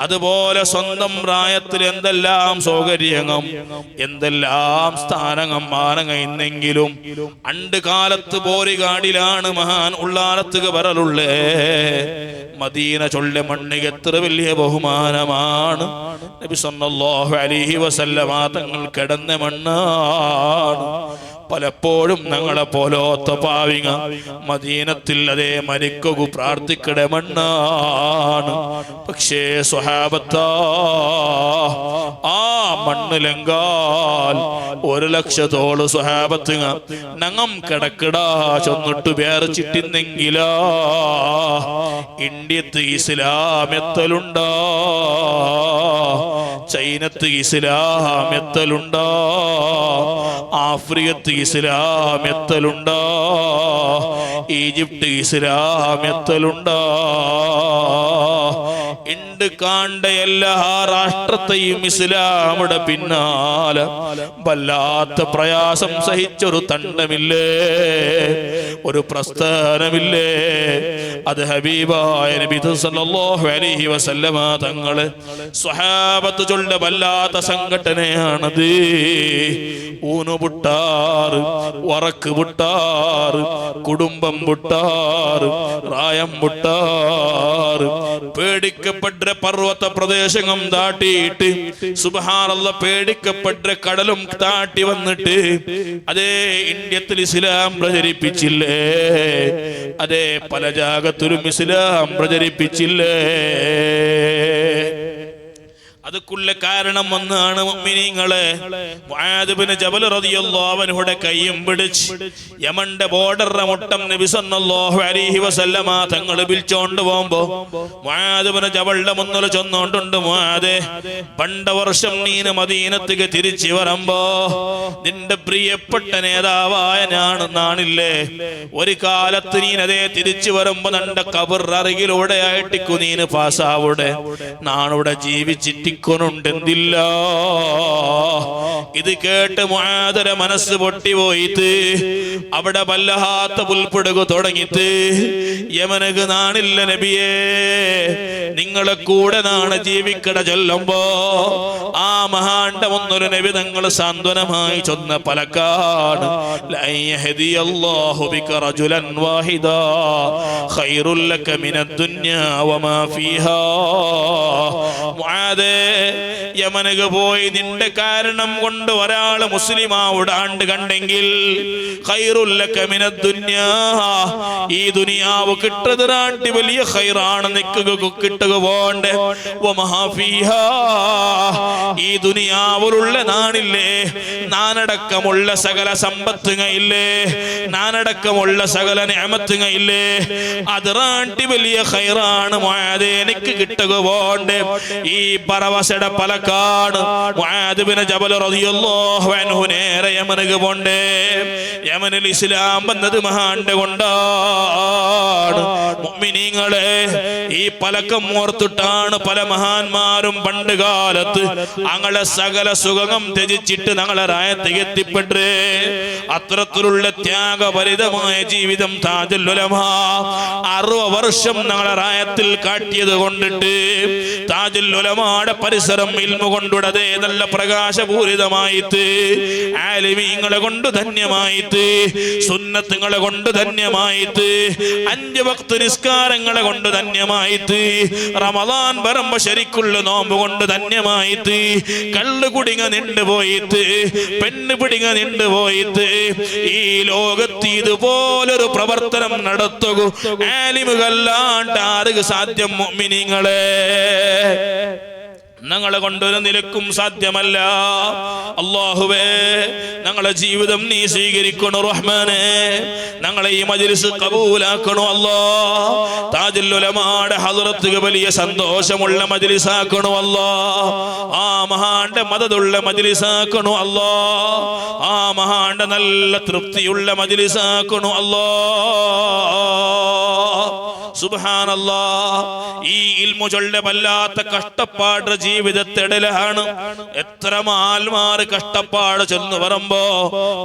അതുപോലെ സ്വന്തം പ്രായത്തിൽ എന്തെല്ലാം സൗകര്യങ്ങളും എന്തെല്ലാം സ്ഥാനങ്ങളും മാനങ്ങൾ ഇന്നെങ്കിലും അണ്ട് കാലത്ത് പോരികാടിലാണ് മഹാൻ ഉള്ളാലത്തുക വരലുള്ളേ. മദീന ചൊല്ല മണ്ണിന് എത്ര വലിയ ബഹുമാനമാണ്. നബി സല്ലല്ലാഹു അലൈഹി വസല്ലമ തങ്ങൾ കിടന്ന മണ്ണാണ്. പലപ്പോഴും ഞങ്ങളെ പോലോത്ത പാവിങ്ങ മദീനത്തിൽ അതേ മരിക്കു പ്രാർത്ഥിക്കട മണ്ണാണ്. പക്ഷേ സ്വഹാബത്താ ആ മണ്ണിലെങ്കാൽ 1,00,000 സ്വഹാബത്ത് ഞങ്ങം കിടക്കിടാ ചൊന്നിട്ട് വേർച്ചിട്ടിന്നെങ്കിലാ ഇന്ത്യത്ത് ഇസ്ലാം എത്തലുണ്ടാ, ചൈനത്ത് ഇസ്ലാം എത്തലുണ്ടാ, ആഫ്രിക്കത്ത് ഇസ്ലാം എത്തലുണ്ടാ, ഈജിപ്ത് ഇസ്ലാം എത്തലുണ്ടാ. ഇണ്ട് കാണ്ട എല്ലാ രാഷ്ട്രത്തെയും ഇസ്ലാമുടെ പിന്നാലെ വല്ലാത്ത പ്രയാസം സഹിച്ചൊരു തണ്ടമില്ലേ, ഒരു പ്രസ്ഥാനമില്ലേ. അത് ഹബീബായ നബി സല്ലല്ലാഹു അലൈഹി വസല്ലമ തങ്ങളെ സ്വഹാബത്ത് ചൊല്ല വല്ലാത്ത സംഘടനയാണത്. ഊന്നു പുട്ടാറ്, വറക്ക് പുട്ടാറ്, കുടുംബം പുട്ടാറ്, പ്രായം പുട്ടാറ്, പേടിക്കപ്പെട്ട പർവ്വത പ്രദേശം താട്ടിയിട്ട് സുബ്ഹാനല്ലാഹ് പേടിക്കപ്പെട്ട കടലും താട്ടി വന്നിട്ട് അതേ ഇന്ത്യത്തിൽ ഇസ്ലാം പ്രചരിപ്പിച്ചില്ലേ, അതേ പല ജാഗത്തിലും ഇസ്ലാം പ്രചരിപ്പിച്ചില്ലേ. അതുക്കുള്ള കാരണം ഒന്നാണ് മുഅ്മിനീങ്ങളെ, മുആദ് ഇബ്നു ജബൽ റളിയല്ലാഹു അൻഹുടെ കൈയും പിടിച്ച് യമന്റെ ബോർഡറിന്റെ മുട്ടം നബി സല്ലല്ലാഹു അലൈഹി വസല്ലമ തങ്ങൾ വിളിച്ചോണ്ട് പോകുമ്പോ മുആദ് ഇബ്നു ജബലിന്റെ മുന്നിൽ ചെന്നോണ്ടുണ്ട്, മുആദേ, പണ്ട വർഷം നീ മദീനത്തേക്ക് തിരിച്ചു വരുമ്പോ നിന്റെ പ്രിയപ്പെട്ട നേതാവായ ഞാനെന്നാണില്ലേ, ഒരു കാലത്ത് നീ അതേ തിരിച്ചു വരുമ്പോ നിന്റെ ഖബർ അരികിലൂടെ ആയിട്ടിക്കു നീ പാസാവൂടെ, നാണിവിടെ ജീവിച്ചിട്ടിക്കൊണ്ടുണ്ടില്ല. ഇത് കേട്ട് മുആദിന്റെ മനസ്സ് പൊട്ടിപ്പോയിട്ട് അവിടെ വല്ലാത്ത പുൽപ്പിടുക തുടങ്ങിയിട്ട്, യമനക്ക് നാണില്ല നബിയേ, നിങ്ങളെ കൂടെ നാണ് ജീവിക്കട ചൊല്ലുമ്പോ ആ മഹാന്റെ മുന്നൊരു നബി തങ്ങൾ സാന്ത്വനമായി ചൊന്ന പലക്കാണ്, ലൻ യഹ്ദിയല്ലാഹു ബിക റജുലൻ വാഹിദാ ഖൈറുൽ ലക മിനദ് ദുനിയാ വമാ ഫീഹാ. മുആദേ, യമനക്ക് പോയി നിന്റെ കാരണം കൊണ്ട് ഒരാള് മുസ്ലിമാവുടാണ്ട് കണ്ടെങ്കിൽ ഖൈറുൽ ലക മിനദ് ദുനിയാ, ഈ ദുനിയാവ് കിട്ടതിനാട്ടി വലിയ ഖൈറാണ് നിനക്ക് കിട്ടുക പോണ്ടേ, വമാ ഫീഹാ, ഈ ദുനിയാവിലുള്ള നാണില്ലേ, നാനടക്കമുള്ള സകല സമ്പത്തുകയില്ലേ, നാനടക്കമുള്ള സകല നിഅമത്തുകയില്ലേ, അതിറാട്ടി വലിയ ഖൈറാണ് മുആദേ എനിക്ക് കിട്ടുക പോണ്ടേ. ഈ പരവശയുടെ പലക്കാണ് മുആദ് ഇബ്നു ജബൽ റളിയല്ലാഹു അൻഹു നേരെ യമനിക്ക് പോണ്ടേ. യമനിൽ ഇസ്ലാം വന്നത് മഹാന്റെ കൊണ്ടാണ്. മുഅ്മിനീങ്ങളെ, ഈ പലക്കം ഓർത്തിട്ടാണ് പല മഹാന്മാരും പണ്ട് കാലത്ത് ഞങ്ങളെ സകല സുഖം ത്യജിച്ചിട്ട് ഞങ്ങളെ റായത്തേക്ക് എത്തിപ്പെട്ടേ. അത്തരത്തിലുള്ള ത്യാഗഭരിതമായ ജീവിതം താജുൽ ഉലമാ 60 വർഷം ഞങ്ങളെ റായത്തിൽ കാട്ടിയത് കൊണ്ടിട്ട് താജുൽ ഉലമായുടെ പരിസരം ഇൽമു കൊണ്ടുടതേ നല്ല പ്രകാശപൂരിതമായിട്ട്, ആലിമീങ്ങളെ കൊണ്ട് ധന്യമായിട്ട്, സുന്നത്തുകളെ കൊണ്ട് ധന്യമായിട്ട്, 5 വക്ത് നിസ്കാരങ്ങളെ കൊണ്ട് ധന്യമായിട്ട്, റമദാൻ വരുമ്പോ ശരിക്കുള്ള നോമ്പ് കൊണ്ട് ധന്യമായിട്ട്, കള്ളു കുടിങ്ങ നിണ്ടുപോയിട്ട്, പെണ്ണ് പിടിങ്ങ നിണ്ടുപോയിട്ട്, ഈ ലോകത്ത് ഇതുപോലൊരു പ്രവർത്തനം നടത്തുക ആലിമുകല്ലാണ്ട് ആർക്ക് സാധ്യം? മുഅ്മിനീങ്ങളെ, ഞങ്ങളെ കൊണ്ടൊരു നിലക്കും സാധ്യമല്ല. അല്ലാഹുവേ, ഞങ്ങളെ ജീവിതം നീ സ്വീകരിക്കണു റഹ്മാനേ, ഞങ്ങളെ ഈ മജ്ലിസ് ഖബൂലാക്കണു അല്ലാഹ്. താജുൽ ഉലമായുടെ ഹദ്റത്ത് വലിയ സന്തോഷമുള്ള മജ്ലിസാക്കണു അല്ലാഹ്. ആ മഹാന്റെ മദദുള്ള മജ്ലിസാക്കണു അല്ലാഹ്. ആ മഹാന്റെ നല്ല തൃപ്തിയുള്ള മജ്ലിസാക്കണു അല്ലാഹ്. സുബ്ഹാനല്ലാഹ്. ഈ ഇൽമു ചൊല്ല വല്ലാത്ത കഷ്ടപ്പാട് ജീവിതത്തിടലാണ്. എത്ര മാൽമാർ കഷ്ടപ്പാട് ചെന്ന് വരുമ്പോ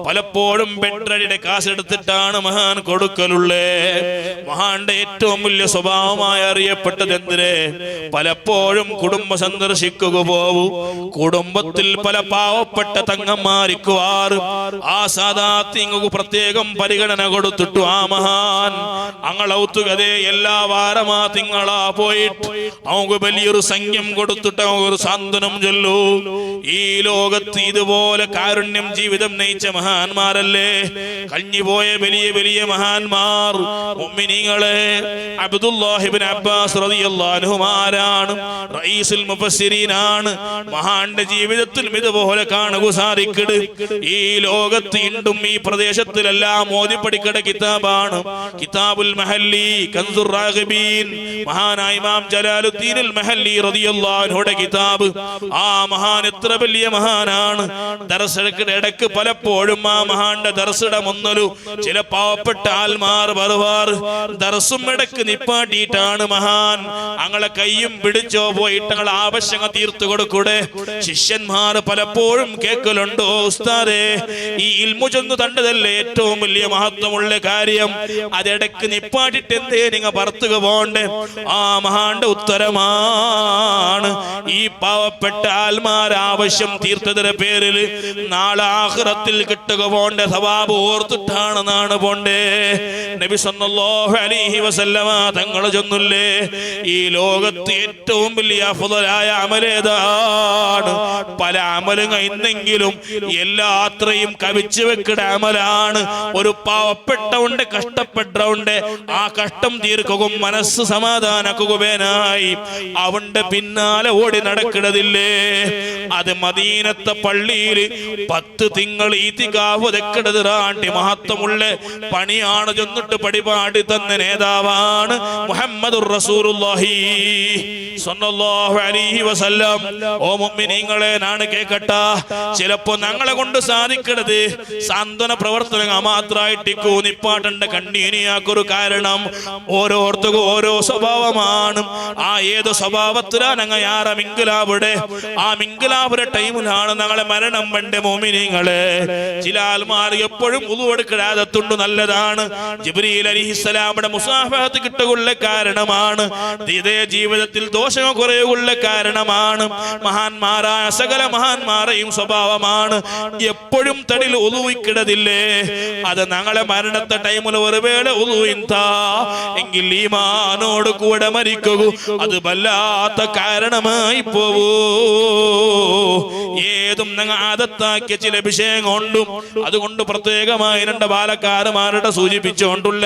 പലപ്പോഴും ബെഡ്രടിയുടെ കാശെടുത്തിട്ടാണ് മഹാൻ കൊടുക്കലുള്ളേ. മഹാന്റെ ഏറ്റവും വലിയ സ്വഭാവമായി അറിയപ്പെട്ടത് എന്തിനെ? പലപ്പോഴും കുടുംബ സന്ദർശിക്കുക പോവൂ. കുടുംബത്തിൽ പല പാവപ്പെട്ട തങ്ങന്മാരിക്കുവാറ് ആ സാദാത്തിങ്ങു പ്രത്യേകം പരിഗണന കൊടുത്തിട്ടു ആ മഹാൻ അങ്ങളൗത്തുകതേ എല്ലാ വാരമാ തിങ്കളാ പോയിട്ട് അവക്ക് വലിയൊരു സംഖ്യം കൊടുത്തിട്ട് ഒരു സാന്ത്വനം ചൊല്ലൂ. ഈ ലോകത്ത് ഇതുപോലെ കാരുണ്യം ജീവിതം നയിച്ച മഹാന്മാരല്ലേ കഴിഞ്ഞുപോയ വലിയ വലിയ മഹാന്മാർ. മുഅ്മിനീങ്ങളെ, അബ്ദുല്ലാഹി ഇബ്നു അബ്ബാസ് റളിയല്ലാഹു അൻഹുമാരാണ്, റഈസുൽ മുഫസ്സിരീനാണ്. മഹാന്റെ ജീവിതത്തിൽ ഇതുപോലെ കാണുക സാധിക്കട്. ഈ ലോകത്ത് ഇണ്ടും ഈ പ്രദേശത്തിലെല്ലാം ഓതിപ്പടിക്കട കിതാബാണ് കിതാബുൽ മഹല്ലി കൻസുർ റാഗിബീൻ. മഹാനായ ഇമാം ജലാലുദ്ദീൻ അൽ മഹല്ലി റളിയല്ലാഹു അൻഹുടെ കിതാബ്. ആ മഹാൻ എത്ര വലിയ മഹാനാണ്. ദർസിന്റെ ഇടക്ക് പലപ്പോഴും ആ മഹാന്റെ ദർസിടെ മുന്നലു ചില പാവപ്പെട്ട ആൽമാർ ബർവാർ ദർസും ഇടക്ക് നിപ്പാട്ടിയിട്ടാണ് മഹാൻ അങ്ങളെ കയ്യും പിടിച്ചോ പോയിട്ട് അങ്ങളെ ആവശ്യങ്ങൾ തീർത്തു കൊടുക്കൂടെ. ശിഷ്യന്മാർ പലപ്പോഴും കേൾക്കലുണ്ടോ, ഉസ്താദേ ഈ ഇൽമു ചെന്ന് തണ്ടതല്ലേ ഏറ്റവും വലിയ മഹത്വമുള്ള കാര്യം, അതിടക്ക് നിപ്പാട്ടിട്ട് എന്തേ നിങ്ങൾ പറത്തുക പോണ്ടേ? ആ മഹാന്റെ ഉത്തരമാണ്, ഈ പാവപ്പെട്ട ആൽമാർ ആവശ്യം തീർത്തതിന്റെ പേരിൽ നാളെ ആഖിറത്തിൽ കിട്ടുക പോണ്ടേ സവാബ് ഓർത്തിട്ടാണ് നാണ് പോണ്ടേ. നബി സല്ലല്ലാഹു അലൈഹി വസല്ലമ തങ്ങൾ ചൊന്നില്ലേ, ഈ ലോകത്ത് ഏറ്റവും വലിയ അഫ്ളലായ അമലേതാണ്? പല അമലും ഇന്നെങ്കിലും എല്ലാത്രയും കവിച്ചു വെക്കുന്ന അമലാണ് ഒരു പാവപ്പെട്ടവന്റെ കഷ്ടപ്പെട്ടവന്റെ ആ കഷ്ടം തീർക്കുകയും മനസ്സ് സമാധാനക്കുകയായി അവന്റെ പിന്നാലെ ഓടി നടക്കണതില്ലേ. അത് മദീനത്തെ പള്ളിയിൽ 10 തിങ്കൾ ഈത്തികാഫ് തെക്കടതിറാണ്ടി മഹത്വമുള്ള പണിയാണ് ചെന്നിട്ട് പരിപാടി തന്ന നേതാവാണ് മുഹമ്മദുർ റസൂലുള്ളാഹി സ്വല്ലല്ലാഹു അലൈഹി വസല്ലം. ഓ മുഅ്മിനീങ്ങളെ, നാണ് കേക്കട്ട, ചിലപ്പോ ഞങ്ങളെ കൊണ്ട് സാധിക്കണത് സാന്ത്വന പ്രവർത്തനങ്ങൾ മാത്രമായിട്ടിക്കൂ നിപ്പാട്ടേണ്ട കണ്ണീനിയാക്കൊരു കാരണം ഓരോരുത്തർക്കും ഓരോ സ്വഭാവമാണ്. ആ ഏത് സ്വഭാവത്തിലാണ് ഞങ്ങൾ യാറ മിങ്കുലാവിടെ ആ മിങ്കുലാവുടെ ടൈമിലാണ് ഞങ്ങളെ മരണം വേണ്ട മോമിനിങ്ങളെ. ചില ആൽമാർ എപ്പോഴും ഉളുവെടുക്കാതുണ്ട്, നല്ലതാണ്. ജിബ്രീൽ അലൈഹിസ്സലാമിന്റെ മുസാഫഹത്ത് കിട്ടുകയുള്ള കാരണമാണ്. ഇതേ ജീവിതത്തിൽ ദോഷങ്ങൾ കുറയുകയുള്ള കാരണമാണ്. മഹാന്മാരായ സകല മഹാന്മാരെയും സ്വഭാവമാണ് എപ്പോഴും തടിൽ ഉളുവിക്കിടതില്ലേ. അത് ഞങ്ങളെ മരണത്തെ ടൈമിൽ ഒരു വേള ഉളുവിന്താ എങ്കിൽ ഈമാനോട് കൂടെ മരിക്കൂ. അത് വല്ലാത്ത കാരണമായി പോവൂ. ഏതും ഞങ്ങൾ ആദത്താക്കിയ ചില വിഷയം കൊണ്ടും അതുകൊണ്ട് പ്രത്യേകമായി 2 ബാലക്കാരന്മാരുടെ സൂചിപ്പിച്ചുകൊണ്ടുള്ള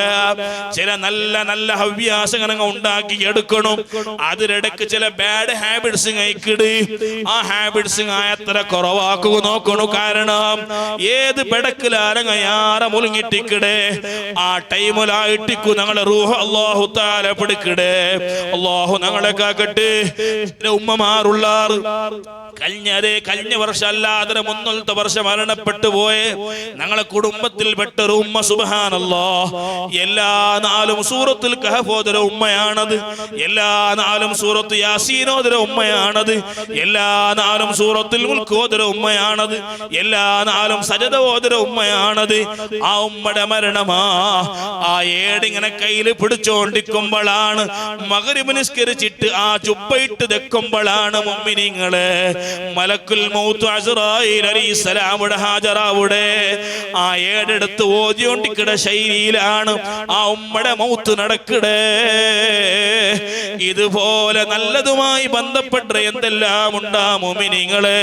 ചില നല്ല നല്ല ഹവ്യാസങ്ങൾ ഉണ്ടാക്കി എടുക്കണം. അതിനിടയ്ക്ക് ചില ബാഡ് ഹാബിറ്റ്സ് കഴിക്കിട്. ആ ഹാബിറ്റ്സ് എത്ര കുറവാക്കുക നോക്കണു. കാരണം ഏത് ബെടക്കിലാരങ്ങ യാറ മുലുങ്ങിട്ടിക്കടേ ആ ടൈമിലായിട്ടിക്കു ഞങ്ങളെ റൂഹ് അല്ലാഹു തആല പിടിക്കടേ. അല്ലാഹു ഞങ്ങളെ കാക്കട്ടെ. ഉമ്മമാരുള്ളാർ കഴിഞ്ഞ വർഷം അല്ലാതെ മുന്നത്തെ വർഷം മരണപ്പെട്ടു പോയെ ഞങ്ങളെ കുടുംബത്തിൽ പെട്ടൊരു ഉമ്മ, സുബ്ഹാനല്ലാഹ്, എല്ലാ 4 സൂറത്തുൽ കഹഫ് ഓതുന്ന ഉമ്മയാണത്. എല്ലാ 4 സൂറത്ത് യാസീൻ ഓതുന്ന ഉമ്മയാണത്. എല്ലാ 4 സൂറത്തുൽ മുൽക്ക് ഓതുന്ന ഉമ്മയാണത്. എല്ലാ 4 സജദ ഓതുന്ന ഉമ്മയാണത്. ആ ഉമ്മയുടെ മരണമാ ആ ഏടിങ്ങനെ കയ്യിൽ പിടിച്ചോണ്ടിരിക്കുമ്പോഴാണ് മഗ്രിബ് നിസ്കരിച്ചിട്ട് ആ ചുപ്പയിട്ട് തെക്കുമ്പോഴാണ് മുഅ്മിനീങ്ങളെ മലക്കുൽ മൗത്ത് അസ്റായീൽ അലൈഹിസ്സലാമുടെ ഹാജറാവുടെ ആ ഏടെടുത്ത് ഓതിയോണ്ടിക്കട ശൈലിയിലാണ് ആ ഉമ്മയുടെ മൗത്ത് നടക്കടേ. ഇതുപോലെ നല്ലതുമായി ബന്ധപ്പെട്ട എന്തെല്ലാം ഉണ്ടാ മുഅ്മിനീങ്ങളെ.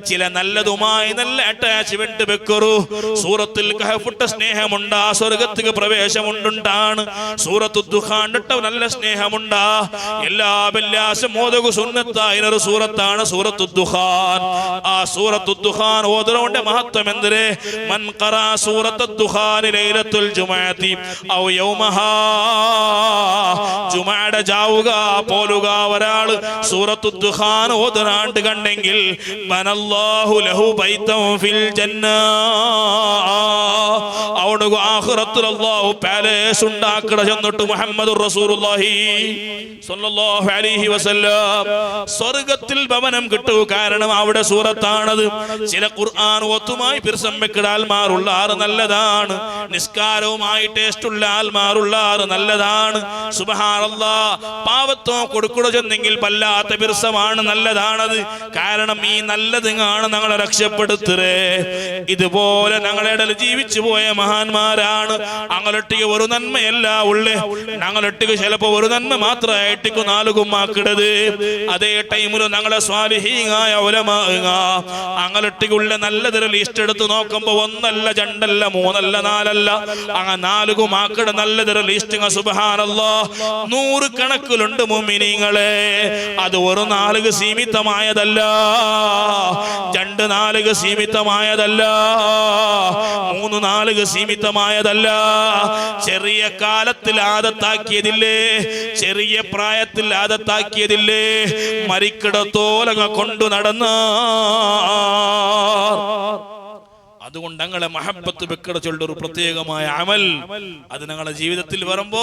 ചില നല്ലതുമായി നല്ല അറ്റാച്ച്മെന്റ് വെക്കറു. സൂറത്തുൽ കഹഫിട്ട സ്നേഹമുണ്ടാ, സ്വർഗത്തിക്ക് പ്രവേശമുണ്ടാണ്. സൂറത്തുൽ ദുഖാൻ നല്ല സ്നേഹമുണ്ടാ. എല്ലാ വെള്ളിയാഴ്ച മോദകു സുന്നത്തായ സൂറത്താണ് സൂറത്തുൽ ദുഖാൻ. ആ സൂറത്തുൽ ദുഖാൻ ഓതുന്നതിന്റെ മഹത്വം എന്തിരെ? മൻ ഖറാ സൂറത്തുൽ ദുഖാൻ ലൈലത്തുൽ ജുമുഅത്തി ഔ യൗമഹാ, ജുമുഅയുടെ ജാവുക പോലുക ഒരാൾ സൂറത്തുൽ ദുഖാൻ ഓതുന്നാണ്ട് കണ്ടെങ്കിൽ ബനല്ലാഹു ലഹു ബൈതൻ ഫിൽ ജന്ന, അവിടെ ആഖിറത്തിൽ അല്ലാഹു പാലസ് ഉണ്ടാക്കട ചെന്നിട്ട് മുഹമ്മദുർ റസൂലുള്ളാഹി സ്വല്ലല്ലാഹു അലൈഹി വസല്ലം സ്വർഗ്ഗത്തിൽ ഭവനം കിട്ടൂ. കാരണം അവിടെ സൂറത്താണത്. ചില ഖുർആൻ ഒത്തുമായി പിർസംബെക്കട ആൽമാറുള്ള ആറ് നല്ലതാണ്. നിസ്കാരവുമായി ടേസ്റ്റുള്ള ആൽമാറുള്ള ആറ് നല്ലതാണ്. സുബ്ഹാനല്ലാഹ്, പാവത്വം കൊടുക്കുക ചെന്നെങ്കിൽ വല്ലാത്ത പിർസമാണ്, നല്ലതാണത്. കാരണം ഈ നല്ലത് ആണ് ഞങ്ങളെ രക്ഷപ്പെടുത്തേ. ഇതുപോലെ ഞങ്ങളുടെ ജീവിച്ചു പോയ മഹാന്മാരാണ്. ഞങ്ങളൊട്ടിക്ക് ഒരു നന്മയല്ല ഉള്ളേ, ഞങ്ങളൊട്ടിക്ക് ചിലപ്പോ ഒരു നന്മ മാത്രമായിട്ടിക്ക് 4 ഗുമ്മാക്കിടത്. അതേ ടൈമിൽ ഞങ്ങളെ സ്വാലിഹീങ്ങായ ഉലമാ ഞങ്ങളൊട്ടിക്കുള്ള നല്ലതൊരു ലിസ്റ്റ് എടുത്ത് നോക്കുമ്പോ 1 അല്ല 2 അല്ല 3 അല്ല 4 അല്ല അങ്ങനെ 4 ഗുമ്മാക്കിട നല്ലതൊരു ലിസ്റ്റ്. സുബ്ഹാനല്ലാഹ്, 100 കണക്കിലുണ്ട് മുഅ്മിനീങ്ങളെ. അത് ഒരു 4 സീമിതമായതല്ല, 2 4 സീമിതമായതല്ല, 3 4 സീമിതമായതല്ല. ചെറിയ കാലത്തിൽ ആദത്താക്കിയതില്ലേ, ചെറിയ പ്രായത്തിൽ ആദത്താക്കിയതില്ലേ, മരിക്കിടത്തോലങ്ങ കൊണ്ടു നടന്ന. അതുകൊണ്ട് ഞങ്ങളെ മഹബത്ത് വെക്കട ചൊല്ലുന്ന ഒരു പ്രത്യേകമായ അമൽ അത് ഞങ്ങളുടെ ജീവിതത്തിൽ വരുമ്പോ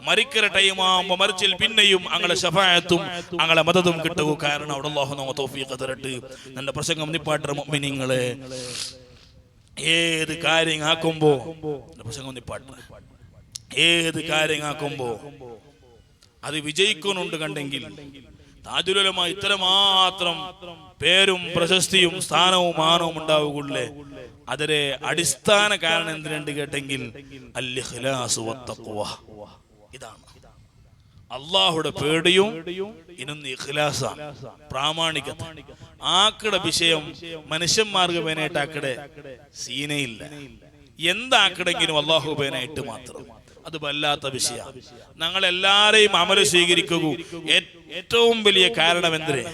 മരിക്കര ടൈമാകുമ്പോ മരിച്ചിൽ പിന്നെയും ഞങ്ങളെ ശഫാഅത്തും ഞങ്ങളെ മദദും കിട്ടുക. കാരണം അവിടെ അല്ലാഹു നമ്മെ തൗഫീഖ് തരട്ടെ. എന്റെ പ്രസംഗം നിപ്പാട്ട മുഅ്മിനീങ്ങളെ, ഏത് കാര്യം ആക്കുമ്പോ പ്രസംഗം നിപ്പാട്ട, ഏത് കാര്യം ആക്കുമ്പോ അത് വിജയിക്കുന്നുണ്ട് കണ്ടെങ്കിൽ താജുൽ ഉലമ ഇത്രമാത്രം പേരും പ്രശസ്തിയും സ്ഥാനവും മാനവും ഉണ്ടാവുകയുള്ളേ. അതിലെ അടിസ്ഥാന കാരണം എന്തിനുണ്ട് കേട്ടെങ്കിൽ അൽ-ഇഖ്ലാസ് വത്തഖ്വ. ഇതാണ് അള്ളാഹുടെ പേടിയും ഇനൊന്ന് ഇഖ്ലാസാണ്, പ്രാമാണികത. ആക്കടെ വിഷയം മനുഷ്യന്മാർക്ക് പേനായിട്ടാക്കടെ സീനയില്ല. എന്താക്കടെങ്കിലും അള്ളാഹു പേനായിട്ട് മാത്രം. അത് വല്ലാത്ത വിഷയമാണ്. ഞങ്ങളെല്ലാരെയും അമല് സ്വീകരിക്കുക ഏറ്റവും വലിയ കാരണം എന്തിനെ?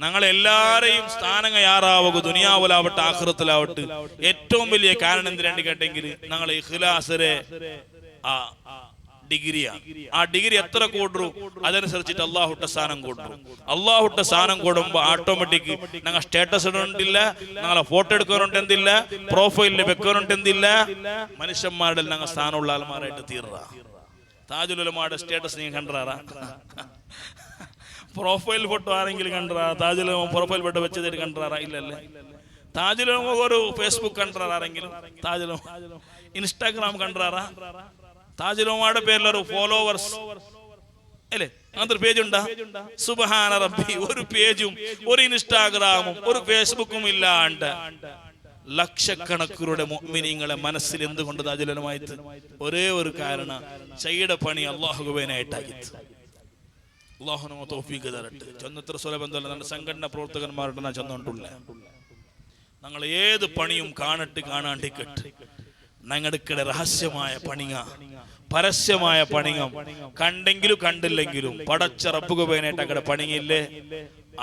ഞങ്ങളെല്ലാരെയും സ്ഥാനം യാറാവുക ദുനിയാവിലാവട്ടെ ആഖിറത്തിലാവട്ടെ ഏറ്റവും വലിയ കാരണം എന്തിനാണ് കേട്ടെങ്കിൽ ഞങ്ങൾ ഇഖ്ലാസിലെ ഡിഗ്രിയാണ്. ആ ഡിഗ്രി എത്ര കൂടും അതനുസരിച്ചിട്ട് അള്ളാഹുട്ട സ്ഥാനം കൂടും. അള്ളാഹുട്ട സ്ഥാനം കൂടുമ്പോൾ ഓട്ടോമാറ്റിക് ഞങ്ങൾ സ്റ്റാറ്റസ് ഇടുന്നില്ല, ഞങ്ങളെ ഫോട്ടോ എടുക്കാനുണ്ടെന്നില്ല, പ്രൊഫൈലിൽ വെക്കാനുണ്ടെന്നില്ല, മനുഷ്യന്മാരുടെ ഞങ്ങൾ സ്ഥാനമുള്ള ആൾമാരായിട്ട് തീർറ. താജുൽ ഉലമയുടെ സ്റ്റാറ്റസ് നീ കണ്ടാറാ? പ്രൊഫൈൽ ഫോട്ടോ ആരെങ്കിലും കണ്ടാറാ? താജുൽ ഉലമ പ്രൊഫൈൽ ഫോട്ടോ വെച്ചതായിട്ട് കണ്ടാറാ? ഇല്ലല്ലേ. താജുൽ ഉലമ ഒരു ഫേസ്ബുക്ക് കണ്ടാറാരെങ്കിലും? താജുൽ ഉലമ ഇൻസ്റ്റാഗ്രാം കണ്ടാറാ? താജുൽ ഉലമയുടെ പേരിലൊരു ഫോളോവേഴ്സ് അല്ലേ, അങ്ങനത്തെ പേജ് ഉണ്ടാ? സുബ്ഹാന റബ്ബി, ഒരു പേജും ഒരു ഇൻസ്റ്റാഗ്രാമും ഒരു ഫേസ്ബുക്കും ഇല്ലാണ്ട് ലക്ഷക്കണക്കിലുള്ള മുഅ്മിനീങ്ങളെ മനസ്സിൽ എന്തുകൊണ്ട് താജുൽ ഉലമയായിട്ട്? ഒരേ ഒരു കാരണം, ചെയ്യുടെ പണി അള്ളാഹുവിനായിട്ടാക്കിയത്. അള്ളാഹു നമുക്ക് തൗഫീഖ് തരട്ടെ. ചെന്നത്ര സുലഭന്തല്ല നമ്മുടെ സംഘടന പ്രവർത്തകന്മാരുടെ ഞാൻ ചെന്നുകൊണ്ടുള്ള ഞങ്ങൾ ഏത് പണിയും കാണാണ്ടിക്കട്ട് ഞങ്ങൾക്കിടെ രഹസ്യമായ പണിങ്ങ, പരസ്യമായ പണിങ്ങം, കണ്ടെങ്കിലും കണ്ടില്ലെങ്കിലും പടച്ച റബ്ബുകേനായിട്ട് അങ്ങടെ പണിങ്ങില്ലേ,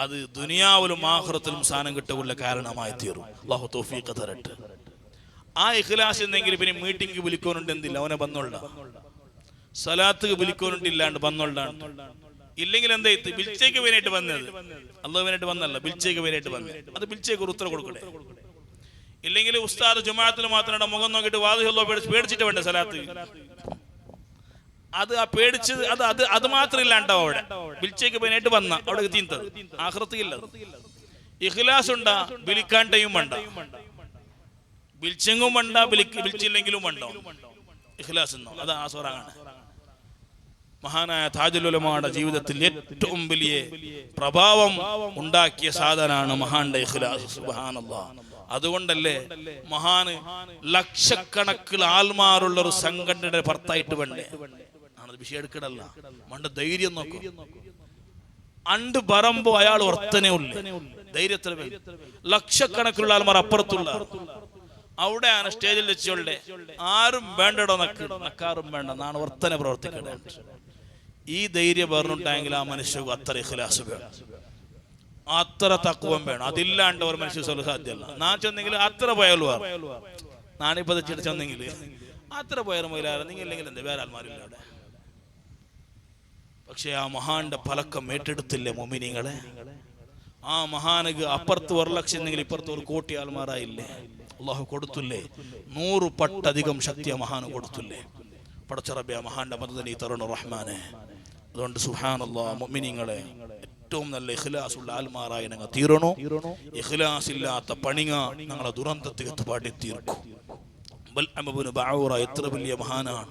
അത് ദുനിയാവിലും ആഖിറത്തിലും സ്ഥാനം കിട്ടുള്ള കാരണമായി തീരും. അല്ലാഹു തൗഫീഖ് തരട്ടെ. ആ ഇഖ്ലാസ് എന്നെങ്കിലും പിന്നെ മീറ്റിംഗ് വിളിക്കാനുണ്ടെന്നില്ല, അവനെ വന്നോള. സലാത്ത് വിളിക്കാനുണ്ടില്ലാണ്ട് വന്നോളാണ്. ഇല്ലെങ്കിൽ എന്താ ബിൽച്ചേക്ക് വേനായിട്ട് വന്നത്? അള്ളാഹുവിനായിട്ട് വന്നല്ല, ബിൽച്ചേക്ക് വേനായിട്ട് വന്നത്. അത് ബിൽച്ചേക്ക് ഒരു ഉത്തരം കൊടുക്കട്ടെ. ഇല്ലെങ്കിൽ ഉസ്താദ് ജുമാഅത്തിൽ മാത്രം മുഖം നോക്കിയിട്ട് വാദിഹല്ലോ പേടിച്ചിട്ട് വേണ്ട സലാത്ത്. അത് ആ പേടിച്ചത് അത് മാത്രമില്ലാണ്ടോ അവിടെ ബിൽച്ചേക്ക് വേനായിട്ട് വന്ന അവിടെ തീന്തത് ആഖിറത്തില്ല. ഇഖ്ലാസ് ഉണ്ടാ, വിളിക്കാണ്ടയും വേണ്ട, ബിൽച്ചെങ്കും വേണ്ട, ബിൽച്ചില്ലെങ്കിലും വേണ്ടോ ഇഖ്ലാസ് എന്നോ. അത് ആസ്വറാണ്. മഹാനായ താജുൽ ഉലമയുടെ ജീവിതത്തിൽ ഏറ്റവും വലിയ പ്രഭാവം ഉണ്ടാക്കിയ സാധനമാണ് മഹാന്റെ ഇഖ്ലാസ്. സുബ്ഹാനല്ലാഹ്. അതുകൊണ്ടല്ലേ മഹാന് ലക്ഷക്കണക്കിൽ ആൽമാരുള്ള ഒരു സംഘടനയുടെ ഭർത്തായിട്ട് വേണ്ടേ ആണത് വിഷയം എടുക്കടല്ല. മണ്ട ധൈര്യം നോക്കും. അണ്ട് പറമ്പോ അയാൾ വർത്തനെ ഉള്ളു ധൈര്യത്തിൽ. ലക്ഷക്കണക്കിലുള്ള ആൽമാർ അപ്പുറത്തുള്ള അവിടെയാണ് സ്റ്റേജിൽ വെച്ചോളെ ആരും വേണ്ടടോ നക്കാറും വേണ്ട, നാണ് വർത്തനെ പ്രവർത്തിക്കണേ. ഈ ധൈര്യം പറഞ്ഞുണ്ടായെങ്കിൽ ആ മനുഷ്യക്ക് അത്ര ഇഖ്ലാസ് വേണം, അത്ര തഖ്വം വേണം. അതില്ലാണ്ട് ഒരു മനുഷ്യ സാധ്യമല്ല. നാൻ ചെന്നെങ്കിൽ അത്ര പോയാലും നാണിപ്പത് ചെന്നെങ്കിൽ അത്ര പോയാലും പോയാലും നിങ്ങൾ ഇല്ലെങ്കിൽ എന്താ വേറെ ആൾമാരില്ല അവിടെ. പക്ഷെ ആ മഹാന്റെ പലക്കം ഏറ്റെടുത്തില്ലേ മുഅ്മിനീങ്ങളെ? ആ മഹാനക്ക് അപ്പുറത്ത് 1 ലക്ഷം എന്നെങ്കിൽ ഇപ്പുറത്ത് 1 കോടി ആൾമാരായില്ലേ? അള്ളാഹു കൊടുത്തില്ലേ? 100 പട്ടധികം ശക്തി ആ മഹാന് കൊടുത്തില്ലേ? പടച്ച റബ്ബേ, മഹാന്റെ മദദ് നീ തരണം റഹ്മാനെ. അതുകൊണ്ട് സുബ്ഹാനല്ലാഹ്, മുഅ്മിനീങ്ങളെ ഏറ്റവും നല്ല ഇഖ്ലാസ് ഉള്ള ആൽമാരായി ഞങ്ങൾ തീരണോ. ഇഖ്ലാസ് ഇല്ലാത്ത പണിങ്ങ ഞങ്ങളെ ദുരന്തത്തികത്ത് പാടി തീർക്കും. ബൽഅം ഇബ്നു ബഊറ എത്ര വലിയ മഹാനാണ്.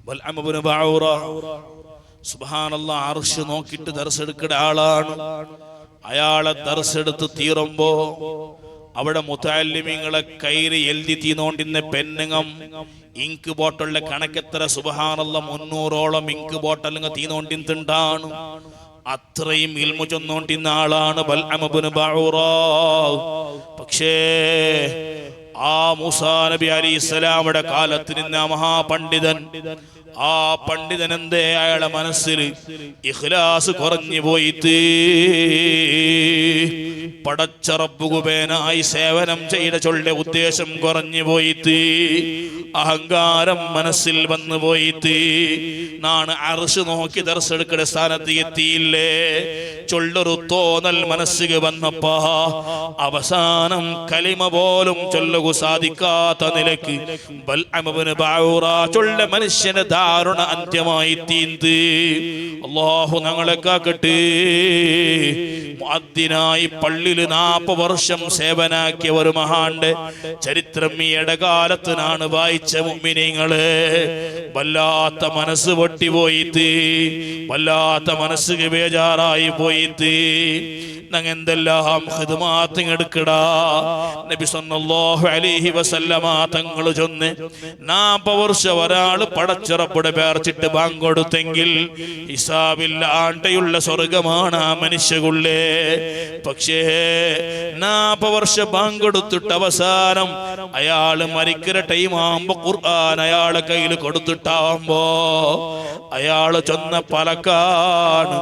ബൽഅം ഇബ്നു ബഊറ സുബ്ഹാനല്ലാഹ് അർശ് നോക്കിയിട്ട് ദർസ് എടുക്കുന്ന ആളാണ്. അയാളെ ദർസ് എടുത്ത് തീരുമ്പോ അവിടെ മുതഅല്ലിമീങ്ങളെ കയ്യില് എഴുതി തീനോണ്ടിന്ന പെണ്ണുങ്ങം ഇങ്ക് ബോട്ടലിന്റെ കണക്കെത്ര സുബ്ഹാനല്ലാഹ് 300ഓളം ഇങ്ക് ബോട്ടലുങ്ങ തീനോണ്ടിണ്ടാണ്. അത്രയും ഇൽമു ചൊന്നോണ്ടിന്ന ആളാണ് ബൽഅം ഇബ്നു ബഊറ. പക്ഷേ ആ മൂസാ നബി അലൈഹിസ്സലാമയുടെ കാലത്ത് നിന്ന മഹാപണ്ഡിതൻ, ആ പണ്ഡിതൻ എന്തേ അയാളുടെ മനസ്സിൽ ഇഖ്ലാസ് കുറഞ്ഞു പോയിട്ട് പടച്ച റബ്ബുകുബേനായി സേവനം ചെയ്ത ചൊല്ലെ ഉദ്ദേശം കുറഞ്ഞു പോയിട്ട് അഹങ്കാരം മനസ്സിൽ വന്നു പോയിട്ട് നാണ് അർശ് നോക്കി ദർശെടുക്കുന്ന സ്ഥാനത്ത് എത്തിയില്ലേ ചൊല്ലൊരു തോന്നൽ മനസ്സിൽ വന്നപ്പോ അവസാനം കലിമ പോലും ചൊല്ലുക സാധിക്കാത്ത നിലക്ക് ബൽഅം ഇബ്നു ബഊറ ചൊല്ല മനുഷ്യന്റെ ദാരുണ അന്ത്യമായി തീർന്ന്. അല്ലാഹു ഞങ്ങളെ കാക്കട്ടെ. മുഅദ്ദിനായി പള്ളിയിൽ പള്ളിയിൽ 40 വർഷം സേവനാക്കിയ ഒരു മഹാന്റെ ചരിത്രം ഈ ഇടകാലത്ത് നാണ് വായിച്ച മുഅ്മിനീങ്ങളെ. വല്ലാത്ത മനസ്സ് പൊട്ടിപ്പോയിട്ട്, വല്ലാത്ത മനസ്സ് ബേജാറായി പോയിട്ട് ഞങ്ങൾ എന്തെല്ലാം ഖിദ്മാത്ത് എടുക്കടാ. നബി സല്ലല്ലാഹു അലൈഹി വസല്ലമ തങ്ങൾ ചൊന്ന് 40 വർഷം ഒരാൾ പടച്ചിറപ്പുടെ പേർച്ചിട്ട് ബാങ്ക് കൊടുത്തെങ്കിൽ ഹിസാബില്ലാണ്ടെയുള്ള സ്വർഗമാണ് ആ മനുഷ്യകുള്ളേ. പക്ഷേ 40 വർഷം ബാങ്ക് കൊടുത്തിട്ട് അവസാനം അയാൾ മരിക്കുന്ന ടൈം ആകുമ്പോ ഖുർആൻ അയാളെ കയ്യിൽ കൊടുത്തിട്ടാവുമ്പോ അയാൾ ചൊന്ന പലക്കാണ്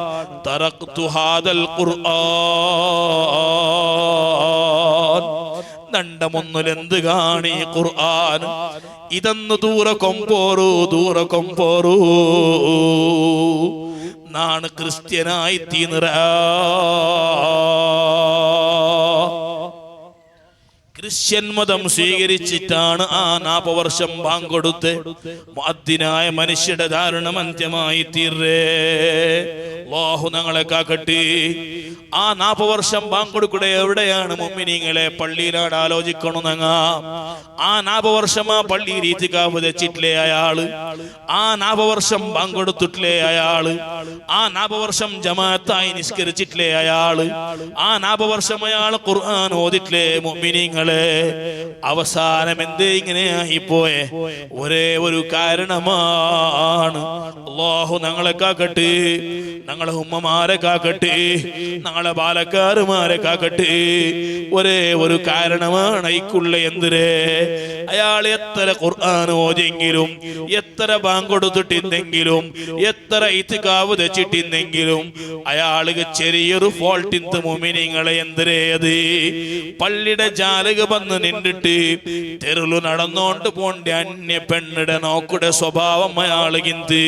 തറഖ്തു ഹാദൽ ഖുർആൻ. നണ്ടമൊന്നിൽ എന്ത് കാണി ഖുർആൻ ഇതെന്ന് ദൂരെ കൊമ്പോറൂ, ദൂരെ കൊമ്പോറൂ നാണ് ക്രിസ്ത്യനായി തീർന്ന. ക്രിസ്ത്യൻ മതം സ്വീകരിച്ചിട്ടാണ് ആ 40 വർഷം ബാങ്ക് കൊടുത്ത് മുഅദ്ദിനായ മനുഷ്യരുടെ ദാരുണം അന്ത്യമായി തീർന്നേ. അല്ലാഹു ഞങ്ങളെ കാക്കട്ടെ. ആ 40 വർഷം ബാങ്ക് കൊടുക്കൂടെ എവിടെയാണ് മുഅ്മിനീങ്ങളെ? പള്ളിയിലാണ്. ആലോചിക്കണം. ഞങ്ങ ആ 40 വർഷം ആ പള്ളിയിൽ ഇത്തികാഫ് വെച്ചിട്ടില്ലേ അയാള്? ആ 40 വർഷം ബാങ്ക് കൊടുത്തിട്ടില്ലേ അയാള്? ആ 40 വർഷം ജമാഅത്തായി നിസ്കരിച്ചിട്ടില്ലേ അയാള്? ആ 40 വർഷം അയാൾ ഖുർആൻ ഓതിട്ടില്ലേ മുഅ്മിനീങ്ങളെ? അവസാനം എന്തേ ഇങ്ങനെയായി പോയെ? ഒരേ ഒരു കാരണമാണ്. അല്ലാഹു ഞങ്ങളെ കാക്കട്ടെ, ഞങ്ങളെ ഉമ്മമാരെ കാക്കട്ടെ, ഞങ്ങളെ ബാലക്കാരുമാരെ കാക്കട്ടെ. ഒരേ ഒരു കാരണമാണ് ഇക്കുള്ള. എന്തിരേ? അയാൾ എത്ര ഖുർആൻ ഓതിയെങ്കിലും, എത്ര ബാങ്ക് കൊടുത്തിട്ടില്ലെങ്കിലും, എത്ര ഇത്തികാഫ് വെച്ചിട്ടില്ലെങ്കിലും അയാൾക്ക് ചെറിയൊരു ഫോൾട്ടിന്ത് മുഅ്മിനീങ്ങളെ. എന്തിരേ അത്? പള്ളിയുടെ ജാലക വന്ന് നിന്നിട്ട് തെരുളു നടന്നോണ്ട് പോണ്ട അന്യ പെണ്ണിടെ നോക്കുടെ സ്വഭാവം അയാൾക്കിന്ത്.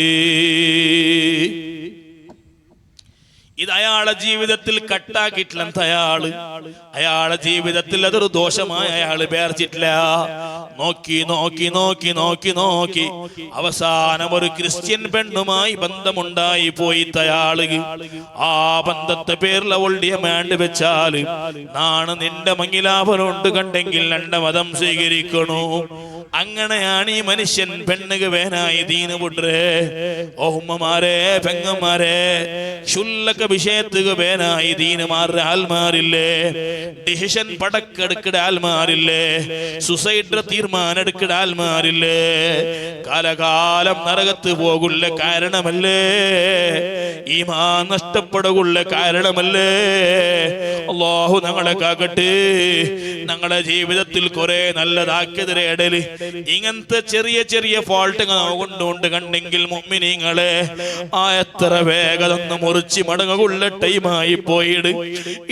ഇത് അയാളെ ജീവിതത്തിൽ കട്ടാക്കിയിട്ടില്ല. അയാളെ ജീവിതത്തിൽ അതൊരു ദോഷമായി അയാൾ പേർച്ചിട്ടില്ല. നോക്കി നോക്കി നോക്കി നോക്കി നോക്കി അവസാനം ഒരു ക്രിസ്ത്യൻ പെണ്ണുമായി ബന്ധമുണ്ടായി പോയി അയാള്. ആ ബന്ധത്തെ പേരിൽ അവളുടെ മാണ്ട് വെച്ചാല് നാണ് നിന്റെ മങ്ങിലാഭനുണ്ട് കണ്ടെങ്കിൽ എന്റെ മതം സ്വീകരിക്കണു. അങ്ങനെയാണ് ഈ മനുഷ്യൻ പെണ്ണുക വേനായി ദീന് വിടേ. ഓ ഉമ്മമാരെ, പെങ്ങന്മാരെ, ശുല്ലക വിഷയത്തുക വേനായി ദീനുമാരുടെ ആൽമാരില്ലേ? ഡിസിഷൻ പടക്കെടുക്കിട ആൽമാരില്ലേ? സുസൈഡ് തീരുമാനം എടുക്കിട ആൽമാരില്ലേ? കാലകാലം നരകത്ത് പോകുള്ള കാരണമല്ലേ? ഈമാൻ നഷ്ടപ്പെടുകയുള്ള കാരണമല്ലേ? അല്ലാഹു ഞങ്ങളെ കാക്കട്ടെ. ഞങ്ങളുടെ ജീവിതത്തിൽ കുറെ നല്ലതാക്കിയതിരെ ഇടല് ഇങ്ങനത്തെ ചെറിയ ചെറിയ ഫോൾട്ടുകൾ കൊണ്ടുകൊണ്ട് കണ്ടെങ്കിൽ മുഅ്മിനീങ്ങളെ ആ എത്ര വേഗത മുറിച്ച് മടങ്ങുള്ള ടൈമായി പോയിട്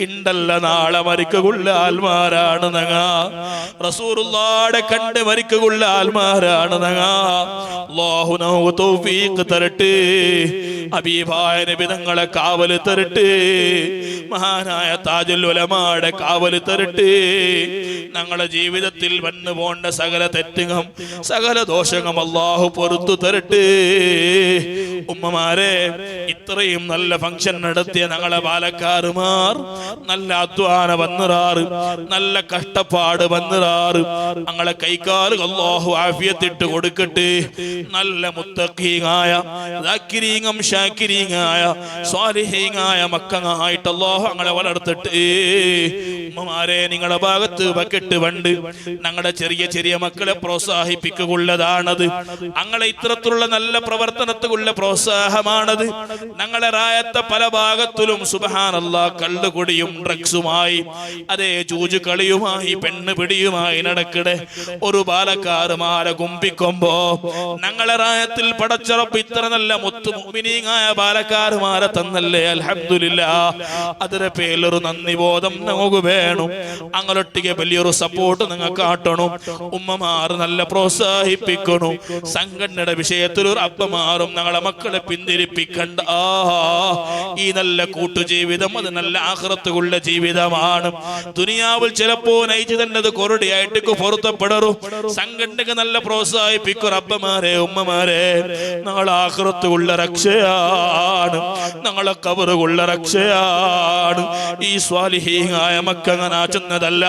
ഇണ്ടല്ല. നാളെ മരിക്കുള്ള ആൽമാരാണ് ഞങ്ങ. റസൂലുള്ളാഹിയെ കണ്ട് മരിക്കുള്ള ആൽമാരാണ് ഞങ്ങ. അല്ലാഹു നമുക്ക് തൗഫീഖ് തരട്ടെ. ഹബീബായ നബി തങ്ങളെ കാവല് തരട്ടെ. മഹാനായ താജുൽ ഉലമായുടെ കാവല് തരട്ടെ. ഞങ്ങളുടെ ജീവിതത്തിൽ വന്നു പോണ്ട സകല തെറ്റുകം, സകല ദോഷകം അല്ലാഹു പൊറുത്തു തരട്ടെ. ഉമ്മമാരെ, ഇത്രയും നല്ല ഫംഗ്ഷൻ നടത്തിയ ഞങ്ങളെ പാലക്കാരുമാർ നല്ല അധ്വാന വന്നിറാറ്, നല്ല കഷ്ടപ്പാട് വന്നിറാറ്. ഞങ്ങളെ കൈക്കാല് അല്ലാഹു ആഫിയത്തിട്ട് കൊടുക്കട്ടെ. നല്ല മുത്തഖീങ്ങായ, ദാക്കിരീങ്ങും ഷാക്കിരീങ്ങായ, സ്വാലിഹീങ്ങായ മക്കളായിട്ട് അല്ലാഹു ഞങ്ങളെ വളർത്തട്ടെ. ഉമ്മമാരെ, നിങ്ങളുടെ ഭാഗത്ത് ബക്കറ്റ് വണ്ട് ഞങ്ങളുടെ ചെറിയ ചെറിയ മക്കളെ പ്രോത്സാഹിപ്പിക്കുള്ളതാണത്. ഞങ്ങളെ ഇത്തരത്തിലുള്ള നല്ല പ്രവർത്തനത്തിലുള്ള പ്രോത്സാഹമാണത്. ഞങ്ങളെ റായത്തെ പല ഭാഗത്തിലും സുബ്ഹാനല്ലാഹ് കള്ളുകുടിയും ഡ്രഗ്സുമായി, അതേ ചൂജു കളിയുമായി, പെണ്ണ് പിടിയുമായി നടക്കടെ ഒരു ബാലക്കാരുമാരെ കുമ്പിക്കുമ്പോ ഞങ്ങളെ റായത്തിൽ പടച്ചറപ്പ് ഇത്ര നല്ല മുത്തു മുഅ്മിനീങ്ങായ ബാലക്കാരുമാരെ തന്നല്ലേ, അൽഹംദുലില്ലാഹ്. അതിന്റെ പേരിലൊരു നന്ദി ബോധം നമുക്ക് വേണം. അങ്ങനൊട്ടിಗೆ വലിയൊരു സപ്പോർട്ട് നിങ്ങൾ കാട്ടണം. ഉമ്മമാർ നല്ല പ്രോത്സാഹിപ്പിക്കണം. സംഘടനയുടെ വിഷയത്തിൽ ഒരു അപ്പമാറും ഞങ്ങളെ മക്കളെ മക്കളെ പിന്തിരിപ്പിക്കണ്ട. ഈ നല്ല കൂട്ടുജീവിതം അത് നല്ല ആഖിറത്തുള്ള ജീവിതമാണ്. ദുനിയാവിൽ ചിലപ്പോ നയിച്ചു തന്നത് കൊറടിയായിട്ട് പൊരുത്തപ്പെടറു സംഘടനക്ക് നല്ല പ്രോത്സാഹിപ്പിക്കും. റബ്ബമാരെ ഉമ്മമാരെ, ഞങ്ങൾ ആഖിറത്തുള്ള രക്ഷയാണ്, ഞങ്ങളെ ഖബറുള്ള രക്ഷയാണ്. ഈ സ്വാലിഹീങ്ങളായ മക്കങ്ങനെ ആചുന്നതല്ല.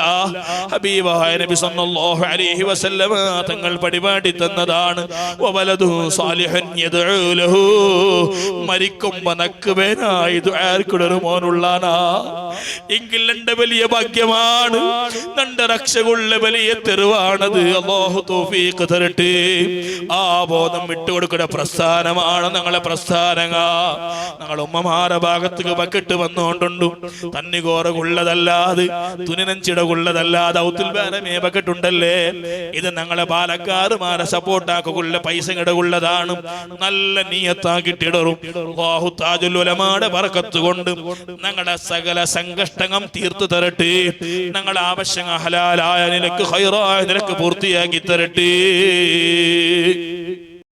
ഹബീബായ നബി സല്ലല്ലാഹു അലൈഹി വസല്ലമ തങ്ങൾ പരിപാടി തന്നതാണ്. വവലദു സാലിഹൻ യദ്ഉ ലഹു, മരിക്കുമ്പോ നക്കുവേനായി ദുആർക്കൊരു മോനുള്ളാനാ എങ്കിൽ എന്റെ വലിയ ഭാഗ്യമാണ്, എന്റെ രക്ഷകുള്ള വലിയ തെരുവാണത്. അല്ലാഹു തൗഫീഖ് തരട്ടെ. ആ ബോധം വിട്ടുകൊടുക്കുന്ന പ്രസ്ഥാനമാണ് ഞങ്ങളെ പ്രസ്ഥാനങ്ങ. ഞങ്ങൾ ഉമ്മമാരുടെ ഭാഗത്തേക്ക് ബക്കറ്റ് വന്നുകൊണ്ടുണ്ടു. തന്നികോറുള്ളതല്ലാതെ തുനിനഞ്ചിടകുള്ളതല്ലാതെ ഔത്തുൽ ബാരമേ ബക്കറ്റ് ഉണ്ടല്ലേ. ഇത് ഞങ്ങളെ ബാലക്കാരുമാരെ സപ്പോർട്ടാക്കുള്ള പൈസ ഇടകുള്ളതാണ്. നല്ല നീയത്താക്കിട്ടിടറും. അല്ലാഹു താജുൽ ഉലമായുടെ ബർക്കത്ത് കൊണ്ട് ഞങ്ങളുടെ സകല സംകഷ്ടങ്ങൾ തീർത്തു തരട്ടെ. ഞങ്ങളുടെ ആവശ്യങ്ങൾ ഹലാലായ നിലക്ക് ഖൈറായ നിലക്ക് പൂർത്തിയാക്കി തരട്ടെ.